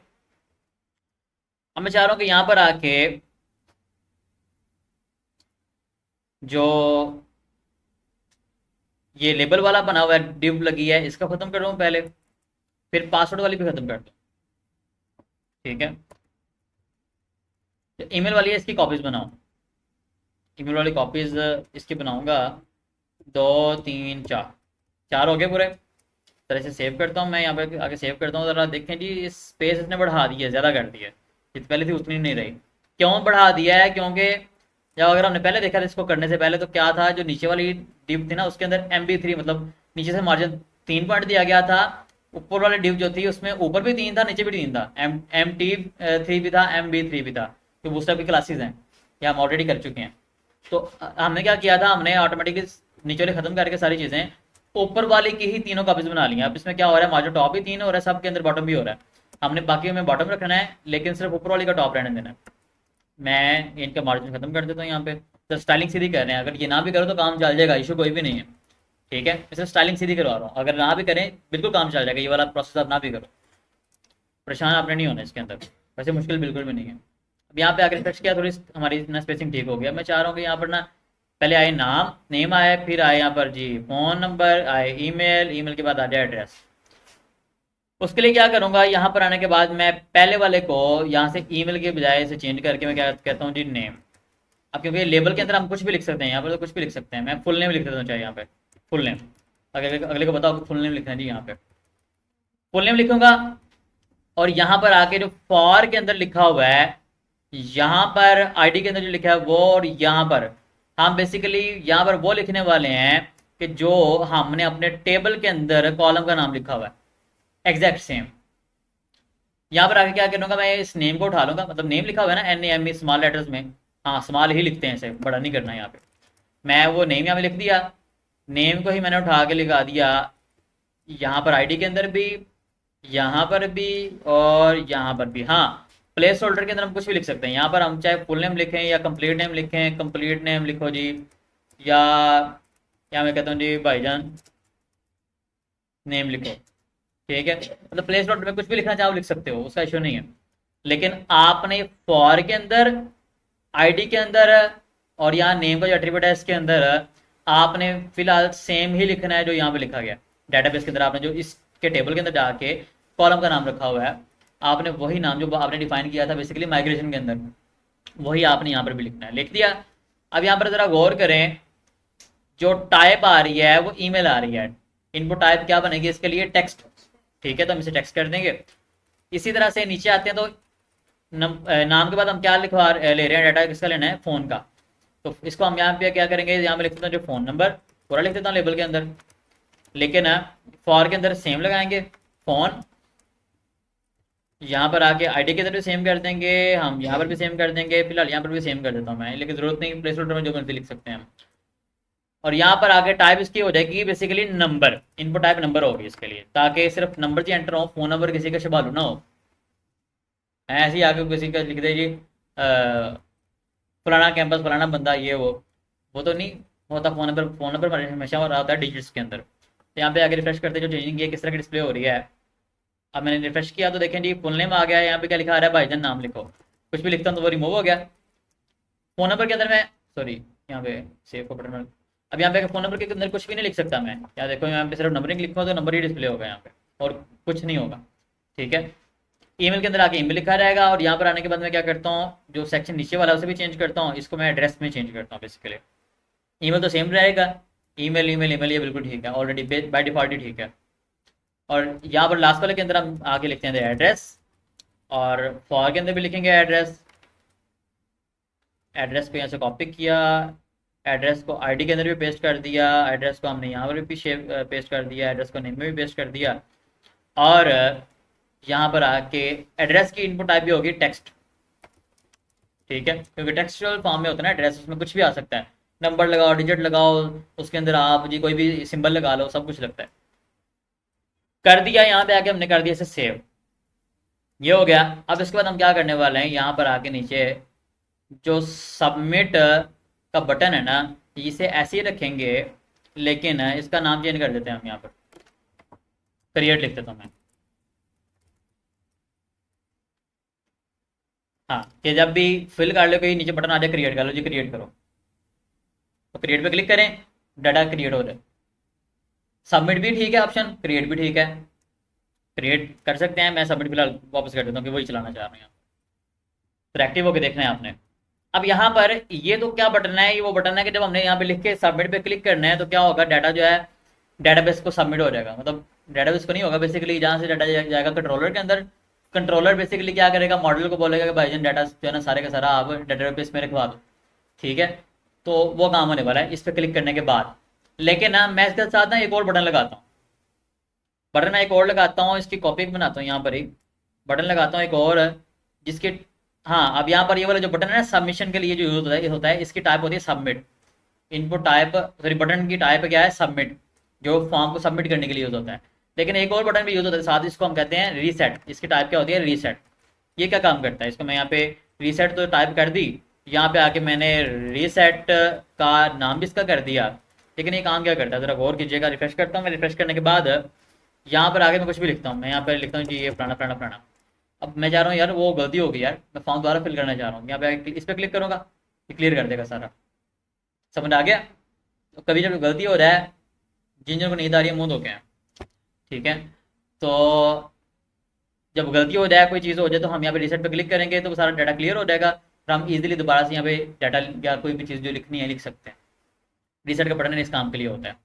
अब मैं चाह रहा हूँ कि यहाँ पर आके जो ये लेबल वाला बना हुआ है, डिव लगी है, इसका ख़त्म कर दूँ पहले, फिर पासवर्ड वाली भी ख़त्म कर दूँ, ठीक है। तो ईमेल वाली है, इसकी कॉपीज़ बनाओ, ईमेल वाली कॉपीज़ इसकी बनाऊंगा 2 3 4, 4 हो गए पूरे। तरह से सेव करता हूँ मैं, यहाँ पे आके सेव करता हूँ, ज़रा देखें जी स्पेस इसने बढ़ा दी है, ज़्यादा कर दी है, जितनी पहले थी उतनी नहीं रही। क्यों बढ़ा दिया है, क्योंकि जब अगर हमने पहले देखा था इसको करने से पहले तो क्या था, जो नीचे वाली डिव थी ना उसके अंदर MB3 मतलब नीचे से मार्जिन 3 पॉइंट दिया गया था, ऊपर वाली डिव जो थी उसमें ऊपर भी 3 था नीचे भी 3 था, MT3 भी था, MB3 भी था, तो बूस्टअप की क्लासेज हैं ये हम ऑलरेडी कर चुके हैं। तो हमने क्या किया था, हमने ऑटोमेटिकली नीचे वाले खत्म करके सारी चीज़ें ऊपर वाले की ही तीनों कॉपीज बना ली हैं। अब इसमें क्या हो रहा है, मार्जिन टॉप भी 3 हो रहा है, सबके अंदर बॉटम भी हो रहा है। हमने बाकी में बॉटम रखना है, लेकिन सिर्फ ऊपर वाली का टॉप रहने देना है। मैं इनका मार्जिन खत्म कर देता हूँ यहाँ पे, तो स्टाइलिंग सीधी कर रहे हैं, अगर ये ना भी करो तो काम चल जाएगा, इशू कोई भी नहीं है, ठीक है। मैं सिर्फ स्टाइलिंग सीधी करवा रहा हूँ, अगर ना भी करें बिल्कुल काम चल जाएगा, ये वाला प्रोसेस आप ना भी करो, परेशान आपने नहीं होना इसके अंदर, वैसे मुश्किल बिल्कुल भी नहीं है। अब यहाँ पे आकर रिफ्रेश किया, थोड़ी हमारी ना स्पेसिंग ठीक हो गया। मैं चाह रहा हूँ कि यहाँ पर ना पहले आए नेम आए, फिर आए यहाँ पर जी फ़ोन नंबर, आए ईमेल के बाद आ जाए एड्रेस। उसके लिए क्या करूँगा, यहाँ पर आने के बाद मैं पहले वाले को यहाँ से ईमेल के बजाय से चेंज करके मैं क्या कहता हूँ जी नेम। अब क्योंकि लेबल के अंदर हम कुछ भी लिख सकते हैं, यहाँ पर तो कुछ भी लिख सकते हैं, मैं फुल नेम लिख देता हूँ, चाहे यहाँ पे फुल नेम, अगले को बताओ फुल नेम लिखना है जी, यहाँ पे फुल नेम लिखूंगा। और यहाँ पर आके जो फॉर के अंदर लिखा हुआ है, यहाँ पर आईडी के अंदर जो लिखा है वो, और यहाँ पर हम बेसिकली यहाँ पर वो लिखने वाले हैं कि जो हमने अपने टेबल के अंदर कॉलम का नाम लिखा हुआ है, एग्जैक्ट सेम। यहाँ पर आगे क्या करूँगा, मैं इस नेम को उठा लूंगा, मतलब नेम लिखा हुआ है ना NAME स्मॉल लेटर्स में, हाँ स्मॉल ही लिखते हैं, इसे बड़ा नहीं करना है। यहाँ पे मैं वो नेम यहाँ पे लिख दिया, नेम को ही मैंने उठा के लिखा दिया यहाँ पर आईडी के अंदर भी, यहाँ पर भी और यहाँ पर भी। हाँ, प्लेस होल्डर के अंदर हम कुछ भी लिख सकते हैं, यहाँ पर हम चाहे फुल नेम लिखें या कंप्लीट नेम लिखें, कंप्लीट नेम लिखो जी, या मैं कहता हूँ जी भाईजान नेम लिखो, ठीक है। मतलब प्लेस होल्डर में कुछ भी लिखना चाहो लिख सकते हो, उसका इशू नहीं है। लेकिन आपने फॉर के अंदर, आईडी के अंदर और यहाँ नेम का जो एट्रीब्यूट है इसके अंदर आपने फिलहाल सेम ही लिखना है जो यहाँ पे लिखा गया डेटाबेस के अंदर। आपने जो इसके टेबल के अंदर जाके कॉलम का नाम रखा हुआ है, आपने वही नाम जो आपने डिफाइन किया था बेसिकली माइग्रेशन के अंदर, वही आपने यहाँ पर भी लिखना है। लिख दिया। अब यहाँ पर ज़रा गौर करें, जो टाइप आ रही है वो ईमेल आ रही है। इनपुट टाइप क्या बनेगी इसके लिए? टेक्स्ट। ठीक है, तो हम इसे टेक्स्ट कर देंगे। इसी तरह से नीचे आते हैं तो नाम के बाद हम क्या लिखवा ले रहे हैं? डाटा किसका लेना है? फ़ोन का। तो इसको हम यहाँ पे क्या करेंगे? यहाँ पे लिख देते हैं जो फ़ोन नंबर, पूरा लिख देता हूँ लेबल के अंदर। लेकिन फॉर के अंदर सेम लगाएंगे फ़ोन। यहाँ पर आके आईडी के अंदर भी सेम कर देंगे, हम यहाँ पर भी सेम कर देंगे। फिलहाल यहाँ पर भी सेम कर देता हूँ मैं, लेकिन ज़रूरत नहीं, प्लेस होल्डर में जो मर्जी लिख सकते हैं हम। और यहाँ पर आके टाइप इसकी हो जाएगी basically number. Input type number होगी इसके लिए, ताकि सिर्फ नंबर ही एंटर हो, फ़ोन नंबर किसी का शबालू ना हो। ऐसे ही आके किसी का लिख दे जी फलाना कैंपस, फलाना बंदा, ये वो तो नहीं होता। फ़ोन नंबर हमेशा हो रहा होता है डिजिट्स के अंदर। तो यहाँ पे आगे रिफ्रेश करते हैं, जो चेंजिंग है किस तरह की डिस्प्ले हो रही है। अब मैंने रिफ्रेश किया तो देखें जी फुल नेम आ गया है। यहाँ पे क्या लिखा आ रहा है? भाईजान नाम लिखो। कुछ भी लिखता हूँ तो वो रिमूव हो गया। फ़ोन नंबर के अंदर मैं, सॉरी, यहाँ पे सेव का बटन। अब यहाँ पे फ़ोन नंबर के अंदर कुछ भी नहीं लिख सकता मैं। यहाँ देखो, यहाँ पे सिर्फ नंबरिंग लिखूँगा तो नंबर ही डिस्प्ले होगा यहाँ पे, और कुछ नहीं होगा। ठीक है, ईमेल के अंदर आके ईमेल लिखा रहेगा। और यहाँ पर आने के बाद मैं क्या करता हूँ, जो सेक्शन नीचे वाला है उसे भी चेंज करता हूँ। इसको मैं एड्रेस में चेंज करता हूँ बेसिकली। ईमेल तो सेम रहेगा, ईमेल ईमेल ईमेल, ये बिल्कुल ठीक है, ऑलरेडी बाय डिफॉल्ट ही ठीक है। और यहाँ पर लास्ट वाले के अंदर हम आके लिखते हैं एड्रेस, और फॉर के अंदर भी लिखेंगे एड्रेस। एड्रेस को यहाँ से कॉपी किया, एड्रेस को आईडी के अंदर भी पेस्ट कर दिया, एड्रेस को हमने यहाँ पर भी पेस्ट कर दिया, एड्रेस को नेम में भी पेस्ट कर दिया। और यहाँ पर आके एड्रेस की इनपुट टाइप भी होगी टेक्स्ट। ठीक है, क्योंकि टेक्सचुअल फॉर्म में होता है ना एड्रेस, उसमें कुछ भी आ सकता है। नंबर लगाओ, डिजिट लगाओ, उसके अंदर आप जी कोई भी सिंबल लगा लो, सब कुछ लगता है। कर दिया, यहाँ पे आके हमने कर दिया इसे सेव। ये हो गया। अब इसके बाद हम क्या करने वाले हैं, यहाँ पर आके नीचे जो सबमिट का बटन है ना, इसे ऐसे ही रखेंगे, लेकिन इसका नाम चेंज कर देते हैं हम। यहाँ पर क्रिएट लिख देता हूँ मैं। हाँ, कि जब भी फिल कर लो कोई नीचे बटन आ जाए क्रिएट कर लो जी, क्रिएट करो, तो क्रिएट पे क्लिक करें, डाटा क्रिएट हो जाए। सबमिट भी ठीक है ऑप्शन, क्रिएट भी ठीक है, क्रिएट कर सकते हैं। मैं सबमिट फिलहाल वापस कर देता हूँ कि वही चलाना चाह रहे हैं। तो एक्टिव होकर देखना है आपने। अब यहाँ पर ये तो क्या बटन है, ये वो बटन है कि जब हमने यहाँ पे लिख के सबमिट पे क्लिक करना है तो क्या होगा, डाटा जो है डेटाबेस को सबमिट हो जाएगा। मतलब डेटाबेस को नहीं होगा, बेसिकली जहाँ से डाटा जाएगा कंट्रोलर के अंदर। कंट्रोलर बेसिकली क्या करेगा, मॉडल को बोलेगा कि भाईजान डाटा जो है ना सारे का सारा आप डेटाबेस में रखवा दो। ठीक है, तो वो काम होने वाला है इस पर क्लिक करने के बाद। लेकिन ना मैं इसके साथ ना एक और बटन लगाता हूँ। बटन मैं एक और लगाता हूँ, इसकी कॉपी बनाता हूँ, यहाँ पर ही बटन लगाता हूँ एक और, जिसके, हाँ, अब यहाँ पर ये वाला जो बटन है ना सबमिशन के लिए जो यूज होता है, इसकी टाइप होती है submit. Input type, sorry, button की टाइप क्या है? सबमिट, जो फॉर्म को सबमिट करने के लिए यूज होता है। लेकिन एक और बटन भी यूज होता है साथ, इसको हम कहते हैं रीसेट। इसकी टाइप क्या होती है? रीसेट। ये क्या काम करता है? इसको मैं यहाँ पे रीसेट तो टाइप कर दी, यहाँ पे आके मैंने रीसेट का नाम भी इसका कर दिया, लेकिन ये काम क्या करता है ज़रा गौर कीजिएगा। रिफ्रेश करता हूँ मैं, रिफ्रेश करने के बाद यहाँ पर आगे मैं कुछ भी लिखता हूँ। मैं यहाँ पर लिखता हूँ जी ये फलाना फलाना फलाना। अब मैं चाह रहा हूँ यार वो गलती होगी यार, मैं फॉर्म दोबारा फिल करना चाह रहा हूँ। यहाँ पे इस पर क्लिक करूँगा, ये क्लियर कर देगा सारा। समझ आ गया? तो कभी जब गलती हो जाए, जिन जिन को नींद आ रही है मुंह धो के आएं। ठीक है, तो जब गलती हो जाए, कोई चीज़ हो जाए, तो हम यहाँ पे रीसेट पे क्लिक करेंगे तो सारा डाटा क्लियर हो जाएगा। फिर हम इजीली दोबारा से यहाँ पे डाटा या कोई भी चीज़ जो लिखनी है लिख सकते हैं। रीसेट का बटन इस काम के लिए होता है।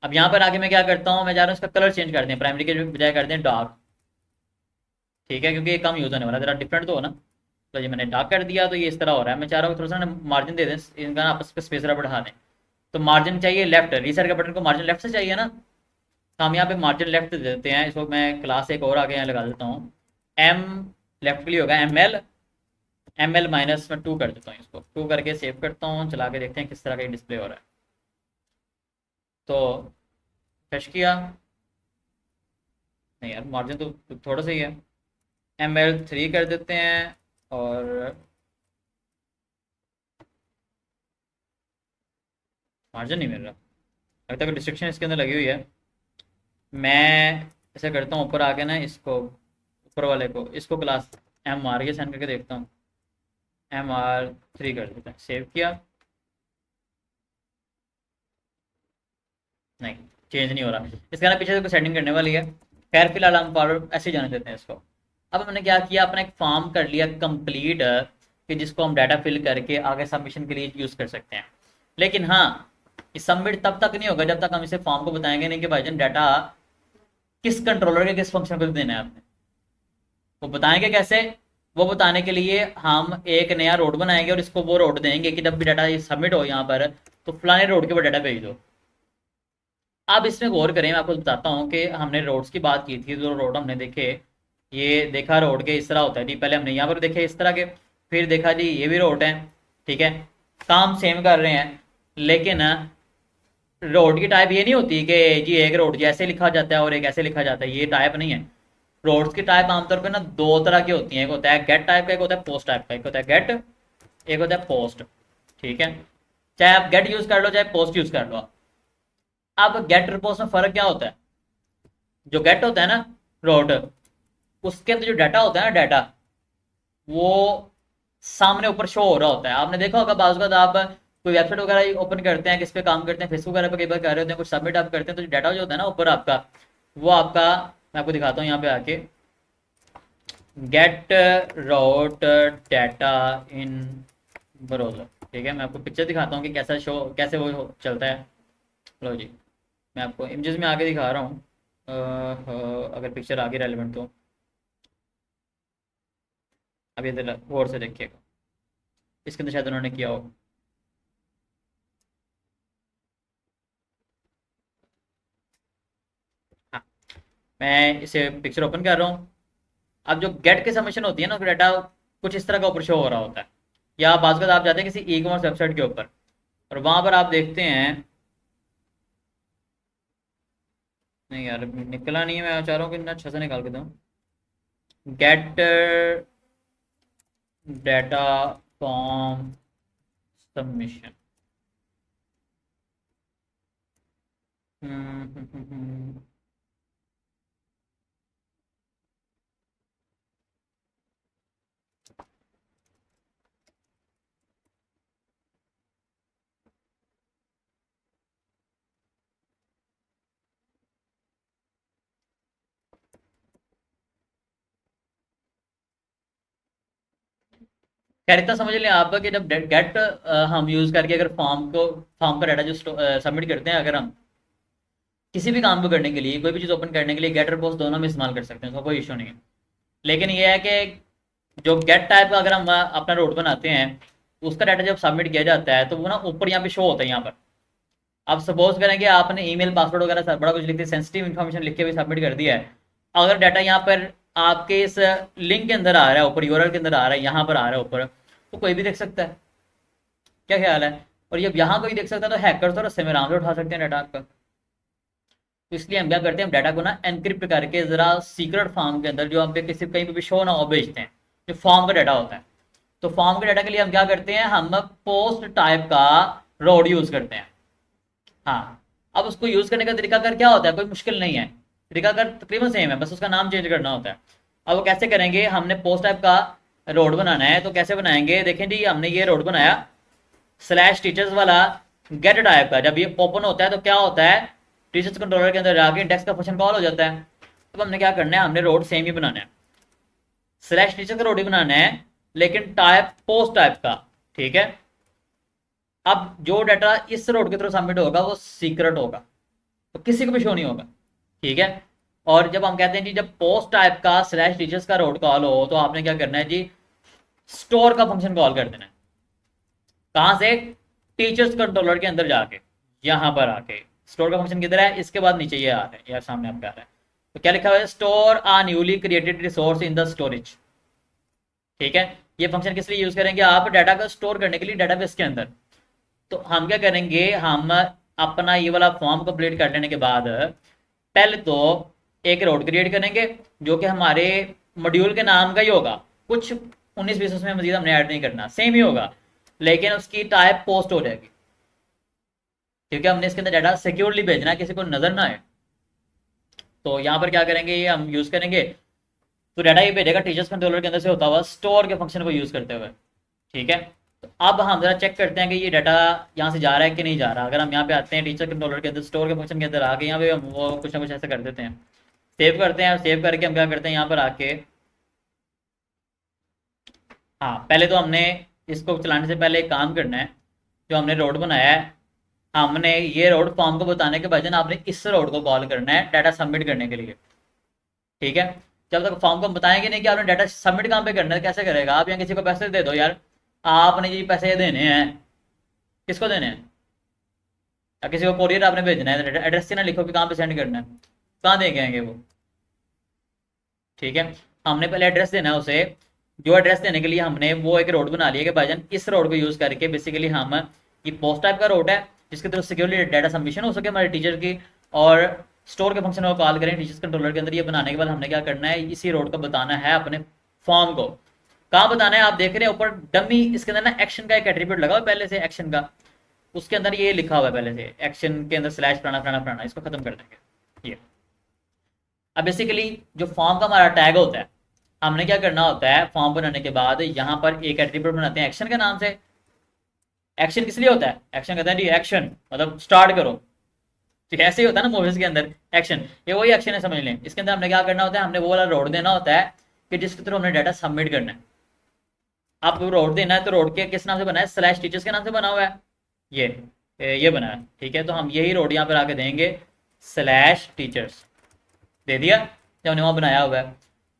अब यहाँ पर आगे मैं क्या करता हूँ, मैं जा रहा हूँ इसका कलर चेंज कर दें, प्राइमरी के बजाय कर दें डार्क। ठीक है, क्योंकि ये कम यूज़ होने वाला, ज़रा डिफरेंट तो हो ना। तो ये मैंने डार्क कर दिया, तो ये इस तरह हो रहा है। मैं चाह रहा हूँ थोड़ा सा ना मार्जिन दे दें, इनका ना आपस में स्पेस जरा बढ़ा दें। तो मार्जिन चाहिए लेफ्ट, रीसेट का बटन को मार्जिन लेफ्ट से चाहिए ना, तो हम यहाँ पे मार्जिन लेफ्ट दे देते हैं। इसको मैं क्लास एक और आगे यहाँ लगा देता हूँ, एम लेफ्ट के लिए होगा एम एल माइनस में 2 कर देता हूँ। इसको 2 करके सेव करता हूँ, चला के देखते हैं किस तरह का डिस्प्ले हो रहा है। तो फ्रेश किया, नहीं यार मार्जिन तो थोड़ा सा ही है, ML3 कर देते हैं। और मार्जिन नहीं मिल रहा, अभी तक डिस्ट्रिक्शन इसके अंदर लगी हुई है। मैं ऐसा करता हूँ, ऊपर आके ना इसको, ऊपर वाले को, इसको क्लास MR के सेंड करके देखता हूँ, MR3 कर देते हैं। सेव किया, नहीं चेंज नहीं हो रहा। इसका ना पीछे से कोई सेटिंग करने वाली है। खैर फिलहाल हम फॉरवर्ड ऐसे ही जाने देते हैं इसको। अब हमने क्या किया, अपना एक फॉर्म कर लिया कंप्लीट, कि जिसको हम डाटा फिल करके आगे सबमिशन के लिए यूज़ कर सकते हैं। लेकिन हाँ, ये सबमिट तब तक नहीं होगा जब तक हम इसे फॉर्म को बताएंगे नहीं कि भाईजान डाटा किस कंट्रोलर के किस फंक्शन को देना है आपने। वो बताएंगे कैसे? वो बताने के लिए हम एक नया रोड बनाएंगे और इसको वो रोड देंगे कि जब भी डाटा ये सबमिट हो यहाँ पर, तो फलाने रोड के ऊपर डाटा भेज दो। आप इसमें गौर करें, मैं आपको बताता हूँ कि हमने रोड्स की बात की थी, तो रोड हमने देखे, ये देखा रोड के इस तरह होता है जी। पहले हमने यहाँ पर देखे इस तरह के, फिर देखा जी ये भी रोड है, ठीक है, काम सेम कर रहे हैं। लेकिन रोड की टाइप ये नहीं होती कि जी एक रोड जैसे लिखा जाता है और एक ऐसे लिखा जाता है, ये टाइप नहीं है। रोड्स की टाइप आमतौर पर ना दो तरह की होती हैं, एक होता है गेट टाइप का, एक होता है पोस्ट टाइप का। एक होता है गेट, एक होता है पोस्ट, ठीक है। चाहे आप गेट यूज कर लो चाहे पोस्ट यूज कर लो। अब गेट और पोस्ट में फर्क क्या होता है? जो गेट होता है ना रोड, उसके अंदर जो डाटा होता है ना, डाटा वो सामने ऊपर शो हो रहा होता है। आपने देखा होगा बाज़ वक़्त आप कोई वेबसाइट वगैरह ओपन करते हैं, किस पे काम करते हैं, फेसबुक वगैरह पे कई बार कर रहे होते हैं, कुछ सबमिट आप करते हैं, तो जो डाटा जो होता है ना ऊपर आपका, वो आपका, मैं आपको दिखाता हूँ यहाँ पे आके, get road data in browser, ठीक है। मैं आपको पिक्चर दिखाता हूँ कि कैसा शो, कैसे वो चलता है। लो जी, मैं आपको इमेजेस में आगे दिखा रहा हूँ, अगर पिक्चर आगे रेलिवेंट तो। अब ये जरा गौर से देखिएगा, इसके अंदर शायद उन्होंने किया हो। हाँ, मैं इसे पिक्चर ओपन कर रहा हूँ। अब जो गेट की सबमिशन होती है ना, डाटा कुछ इस तरह का ऊपर शो हो रहा होता है। या बाज़ आप जाते हैं किसी ई कॉमर्स वेबसाइट के ऊपर और वहां पर आप देखते हैं, नहीं यार निकला नहीं है, मैं चाह रहा हूँ कि इतना अच्छा से निकाल के दूँ। गेट डाटा फॉर्म सबमिशन, खैर इतना समझ लें आप कि जब गेट हम यूज करके अगर फॉर्म का डाटा जो सबमिट करते हैं, अगर हम किसी भी काम को करने के लिए, कोई भी चीज़ ओपन करने के लिए गेट और पोस्ट दोनों में इस्तेमाल कर सकते हैं, उसका कोई इशू नहीं है। लेकिन ये है कि जो गेट टाइप का अगर हम अपना रोड बनाते हैं, उसका डाटा जब सबमिट किया जाता है तो वो ना ऊपर यहाँ पे शो होता है यहाँ पर। अब सपोज करें कि आपने ईमेल पासवर्ड वगैरह बड़ा कुछ लिख दिया, सेंसिटिव इन्फॉर्मेशन लिख के भी सबमिट कर दिया है। अगर डाटा यहाँ पर आपके इस लिंक के अंदर आ रहा है, ऊपर यूआरएल के अंदर आ रहा है, यहाँ पर आ रहा है ऊपर, तो कोई भी देख सकता है। क्या ख्याल है? और जब यहाँ कोई देख सकता है तो हैकर तो रस्ते में आराम से उठा सकते हैं डाटा आपका। तो इसलिए हम क्या करते हैं, हम डाटा को ना एनक्रिप्ट करके जरा सीक्रेट फॉर्म के अंदर, जो हम पे किसी कहीं पे भी शो ना हो, भेजते हैं, जो फॉर्म का डाटा होता है। तो फॉर्म के डाटा के लिए हम क्या करते हैं, हम पोस्ट टाइप का रोड यूज करते हैं। हाँ, अब उसको यूज करने का तरीकाकार क्या होता है, कोई मुश्किल नहीं है, तरीकाकार तकरीबन सेम है, बस उसका नाम चेंज करना होता है। अब वो कैसे करेंगे, हमने पोस्ट टाइप का रोड बनाना है, तो कैसे बनाएंगे, देखें जी हमने ये रोड बनाया स्लैश टीचर्स वाला गेट टाइप का। जब ये ओपन होता है तो क्या होता है, टीचर्स कंट्रोलर के अंदर जाके इंडेक्स का फंक्शन कॉल हो जाता है। अब हमने क्या करना है, हमने रोड सेम ही बनाना है, स्लैश टीचर का रोड ही बनाना है, लेकिन टाइप पोस्ट टाइप का, ठीक है। अब जो डाटा इस रोड के थ्रू सबमिट होगा वो सीक्रेट होगा, तो किसी को भी शो नहीं होगा, ठीक है। और जब हम कहते हैं जी जब पोस्ट टाइप का स्लैश टीचर्स का रोड कॉल हो, तो आपने क्या करना है जी, स्टोर का फंक्शन कॉल कर देना है। कहां से? टीचर्स कंट्रोलर के अंदर जाके, यहां पर आके स्टोर का फंक्शन किधर है, इसके बाद नीचे ये आ रहा है, यार सामने आपके आ रहा है, तो क्या लिखा हुआ है, store a newly created resource in the storage, ठीक है। ये फंक्शन किस लिए यूज करेंगे, आप डाटा को स्टोर करने के लिए डाटाबेस के अंदर। तो हम क्या करेंगे, हम अपना ये वाला फॉर्म कंप्लीट कर लेने के बाद पहले तो एक रोड क्रिएट करेंगे जो कि हमारे मॉड्यूल के नाम का ही होगा, कुछ 19-20 उसमें मजीद हमने ऐड नहीं करना, सेम ही होगा, लेकिन उसकी टाइप पोस्ट हो जाएगी, क्योंकि हमने इसके अंदर डाटा सिक्योरली भेजना है, किसी को नजर ना आए। तो यहाँ पर क्या करेंगे, ये हम यूज करेंगे, तो डाटा ये भेजेगा टीचर्स कंट्रोलर के अंदर से होता हुआ स्टोर के फंक्शन को यूज करते हुए, ठीक है। तो अब हम जरा चेक करते हैं कि ये डाटा यहाँ से जा रहा है कि नहीं जा रहा। अगर हम यहाँ पे आते हैं टीचर कंट्रोलर के अंदर स्टोर के फंक्शन के अंदर आके, यहाँ पे हम वो कुछ ना कुछ ऐसे कर देते हैं, सेव करते हैं, और सेव करके हम क्या करते हैं, यहाँ पर आके हाँ, पहले तो हमने इसको चलाने से पहले एक काम करना है। जो हमने रोड बनाया है, हमने ये रोड फॉर्म को बताने के बजाय आपने इस रोड को कॉल करना है डाटा सबमिट करने के लिए। ठीक है। जब तक फॉर्म को हम बताएंगे नहीं कि आपने डाटा सबमिट कहाँ पे करना है, कैसे करेगा? आप यहाँ किसी को पैसे दे दो यार, आपने ये पैसे देने हैं, किसको देने हैं? या किसी को कोरियर आपने भेजना है, एड्रेस से ना लिखो कि कहाँ पे सेंड करना है, कहाँ दे के आएंगे वो? ठीक है। हमने पहले एड्रेस देना है उसे। जो एड्रेस देने के लिए हमने वो एक रोड बना लिया कि भाईजान इस रोड को यूज करके बेसिकली हम, ये पोस्ट टाइप का रोड है जिसके थ्रू सिक्योरली डाटा सबमिशन हो सके हमारे टीचर की, और स्टोर के फंक्शन को कॉल करें टीचर्स कंट्रोलर के अंदर। ये बनाने के बाद हमने क्या करना है, इसी रोड को बताना है अपने फॉर्म को। कहाँ बताना है? आप देख रहे हैं ऊपर डमी, इसके अंदर ना एक्शन का एक एट्रीब्यूट लगा हुआ पहले से, एक्शन का, उसके अंदर ये लिखा हुआ है पहले से, एक्शन के अंदर स्लैश फलाना फलाना फलाना, इसको खत्म कर देंगे ये। अब बेसिकली जो फॉर्म का हमारा टैग होता है, हमने क्या करना होता है, फॉर्म बनाने के बाद यहाँ पर एक एट्रीब्यूट बनाते हैं एक्शन के नाम से। एक्शन किस लिए होता है? एक्शन कहता है जी एक्शन मतलब स्टार्ट करो, तो ऐसे ही होता है ना मूवीज के अंदर एक्शन, ये वही एक्शन है समझ लें। इसके अंदर हमने क्या करना होता है, हमने वो वाला रोड देना होता है कि जिसके थ्रू हमने डाटा सबमिट करना है। आप रोड देना है तो रोड के किस नाम से बना है? स्लैश टीचर्स के नाम से बना हुआ है, ये बना है। ठीक है, तो हम यही रोड यहाँ पर आके देंगे, स्लैश टीचर्स दे दिया जब हमने वहाँ बनाया हुआ है।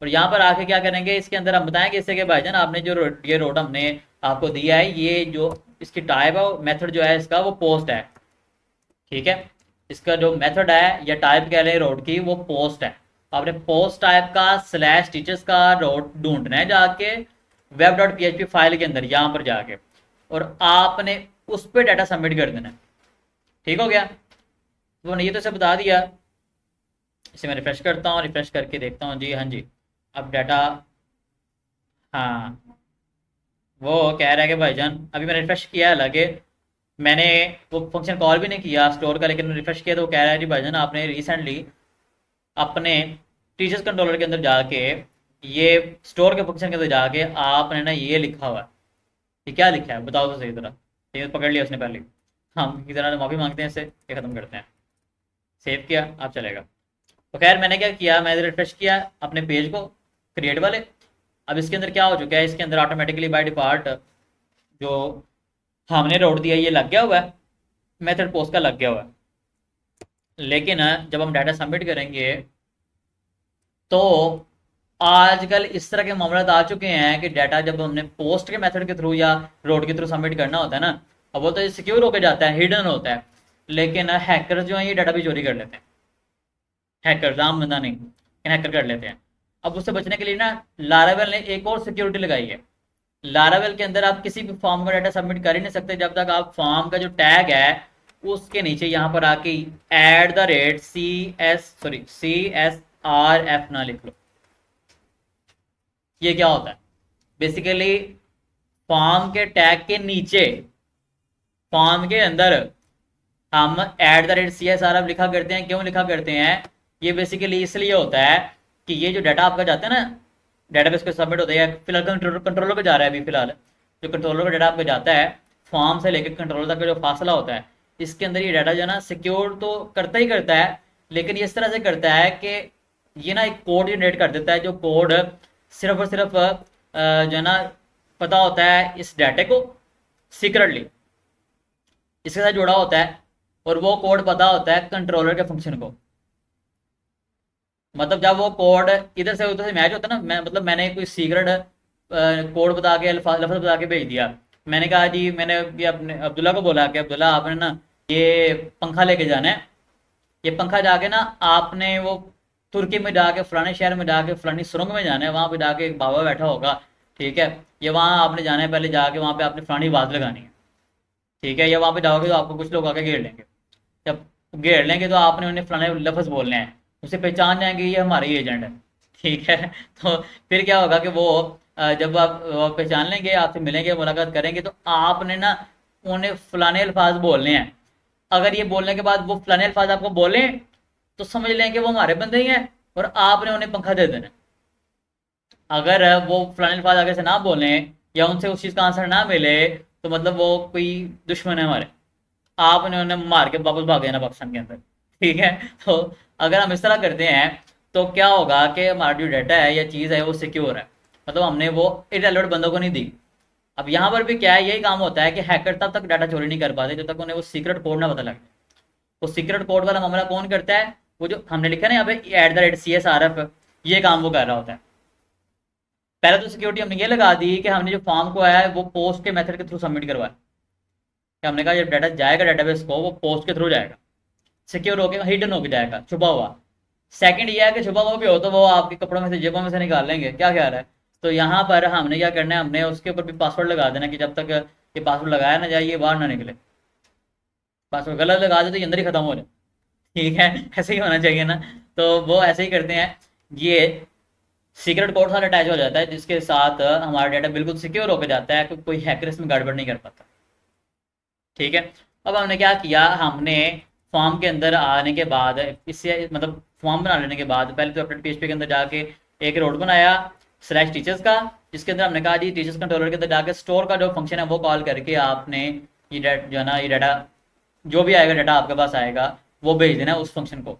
और यहाँ पर आके क्या करेंगे, इसके अंदर हम बताएंगे इससे कि भाईजान आपने जो ये रोड हमने आपको दिया है, ये जो इसकी टाइप है, मेथड जो है इसका वो पोस्ट है। ठीक है, इसका जो मेथड है या टाइप कह लें रोड की, वो पोस्ट है। आपने पोस्ट टाइप का स्लैश टीचर्स का रोड ढूंढना है जाके web.php फाइल के अंदर, यहाँ पर जाके, और आपने उस पर डाटा सबमिट कर देना है। ठीक हो गया? तो ये तो इसे बता दिया। इसे मैं रिफ्रेश करता हूँ, रिफ्रेश करके देखता हूँ जी, हाँ जी अब डाटा, हाँ वो कह रहा है कि भाईजान अभी मैंने रिफ्रेश किया है, हालांकि मैंने वो फंक्शन कॉल भी नहीं किया स्टोर का, लेकिन रिफ्रेश किया तो वो कह रहा है जी भाईजान आपने रिसेंटली अपने टीचर्स कंट्रोलर के अंदर जाके, ये स्टोर के फंक्शन के अंदर जाके आपने ना ये लिखा हुआ है। ये क्या लिखा है बताओ तो सही तरह। ये पकड़ लिया उसने पहले, हम की तरह माफ़ी मांगते हैं इससे, ये ख़त्म करते हैं। सेव किया, आप चलेगा। तो खैर मैंने क्या किया, मैंने रिफ्रेश किया अपने पेज को क्रिएट वाले। अब इसके अंदर क्या हो चुका है, इसके अंदर ऑटोमेटिकली बाय डिफॉल्ट जो हमने रोड दिया ये लग गया हुआ है, मेथड पोस्ट का लग गया हुआ है। लेकिन जब हम डाटा सबमिट करेंगे तो आजकल इस तरह के मामला आ चुके हैं कि डाटा जब हमने पोस्ट के मेथड के थ्रू या रोड के थ्रू सबमिट करना होता है ना, अब वो तो सिक्योर होकर जाता है, हिडन होता है, लेकिन हैकर जो है ये डाटा भी चोरी कर लेते हैं। हैकर, आम बंदा नहीं, हैकर कर लेते हैं। अब उससे बचने के लिए ना लारावेल ने एक और सिक्योरिटी लगाई है। लारावेल के अंदर आप किसी भी फॉर्म का डाटा सबमिट कर ही नहीं सकते जब तक आप फॉर्म का जो टैग है उसके नीचे यहाँ पर आके CSRF ना लिख लो। ये क्या होता है? बेसिकली फॉर्म के टैग के नीचे, फॉर्म के अंदर हम @CSRF लिखा करते हैं। क्यों लिखा करते हैं? ये बेसिकली इसलिए होता है कि ये जो डाटा आपका जाता है ना, डेटाबेस पे सबमिट होता है, फिलहाल कंट्रोलर को जा रहा है, अभी फिलहाल जो कंट्रोलर का डाटा आपका जाता है, फॉर्म से लेकर कंट्रोलर तक का जो फासला होता है, इसके अंदर ये डाटा जो है ना सिक्योर तो करता ही करता है, लेकिन ये इस तरह से करता है कि ये ना एक कोड जनरेट कर देता है, जो कोड सिर्फ और सिर्फ जो है ना पता होता है इस डाटे को सीक्रेटली इसके साथ जुड़ा होता है, और वो कोड पता होता है कंट्रोलर के फंक्शन को। मतलब जब वो कोड इधर से उधर से मैच होता है ना, मतलब मैंने कोई सीक्रेट कोड बता के लफ्ज बता के भेज दिया। मैंने कहा जी, मैंने ये अपने अब्दुल्ला को बोला कि अब्दुल्ला आपने ना ये पंखा लेके जाना है, ये पंखा जाके ना आपने वो तुर्की में जाके फलाने शहर में जाके फलानी सुरंग में जाना है, वहाँ पे जाके एक बाबा बैठा होगा, ठीक है, ये वहाँ आपने जाना है, पहले जाके वहाँ पे आपने फलानी आवाज़ लगानी है, ठीक है, या वहाँ पे जाओगे तो आपको कुछ लोग आके घेर लेंगे। जब घेर लेंगे तो आपने उन्हें फलाने लफ्ज बोलने हैं, उसे पहचान जाएंगे ये हमारे ही एजेंट है, ठीक है। तो फिर क्या होगा कि वो जब आप पहचान लेंगे, आपसे मिलेंगे, मुलाकात करेंगे, तो आपने ना उन्हें फलाने अल्फाज बोलने हैं। अगर ये बोलने के बाद वो फलाने अल्फाज आपको बोले तो समझ लें कि वो हमारे बंदे ही हैं और आपने उन्हें पंखा दे देना। अगर वो फलाने अल्फाज आगे से ना बोले या उनसे उस चीज़ का आंसर ना मिले तो मतलब वो कोई दुश्मन है हमारे, आपने उन्हें मार के वापस भाग जाना पाकिस्तान के अंदर, ठीक है। तो अगर हम इस तरह करते हैं तो क्या होगा कि हमारा जो डाटा है या चीज़ है वो सिक्योर है। मतलब हमने वो इरेलेवेंट बंदों को नहीं दी। अब यहाँ पर भी क्या है, यही काम होता है कि हैकर तब तक डाटा चोरी नहीं कर पाते जब तक उन्हें वो सीक्रेट कोड ना पता लगे। वो सीक्रेट कोड वाला मामला कौन करता है, वो जो हमने लिखा है ना यहाँ पे @CSRF, ये काम वो कर रहा होता है। पहले तो सिक्योरिटी हमने ये लगा दी कि हमने जो फॉर्म को आया है वो पोस्ट के मेथड के थ्रू सबमिट करवाया, कि हमने कहा जब डाटा जाएगा डेटाबेस को वो पोस्ट के थ्रू जाएगा, सिक्योर होकर हिडन होकर जाएगा, छुपा हुआ। सेकंड ये है कि छुपा हुआ भी हो तो वो आपके कपड़ों में से जेबों में से निकाल लेंगे, क्या ख्याल है। तो यहाँ पर हमने क्या करना है, हमने उसके ऊपर भी पासवर्ड लगा देना कि जब तक ये पासवर्ड लगाया ना जाए ये बाहर ना निकले। पासवर्ड गलत लगा दे तो ये अंदर ही खत्म हो जाए, ठीक है। ऐसे ही होना चाहिए ना। तो वो ऐसे ही करते हैं, ये सीक्रेट कोड साथ अटैच हो जाता है जिसके साथ हमारा डाटा बिल्कुल सिक्योर होकर जाता है, कोई हैकर इसमें गड़बड़ नहीं कर पाता, ठीक है। अब हमने क्या किया, हमने फॉर्म के अंदर आने के बाद, इससे मतलब फॉर्म बना लेने के बाद पहले तो अपने PHP के अंदर जाके एक रोड बनाया /टीचर्स का, जिसके अंदर हमने कहा जी टीचर्स कंट्रोलर के अंदर जाके स्टोर का जो फंक्शन है वो कॉल करके आपने ये जो है ना ये डाटा जो भी आएगा डाटा आपके पास आएगा वो भेज देना उस फंक्शन को।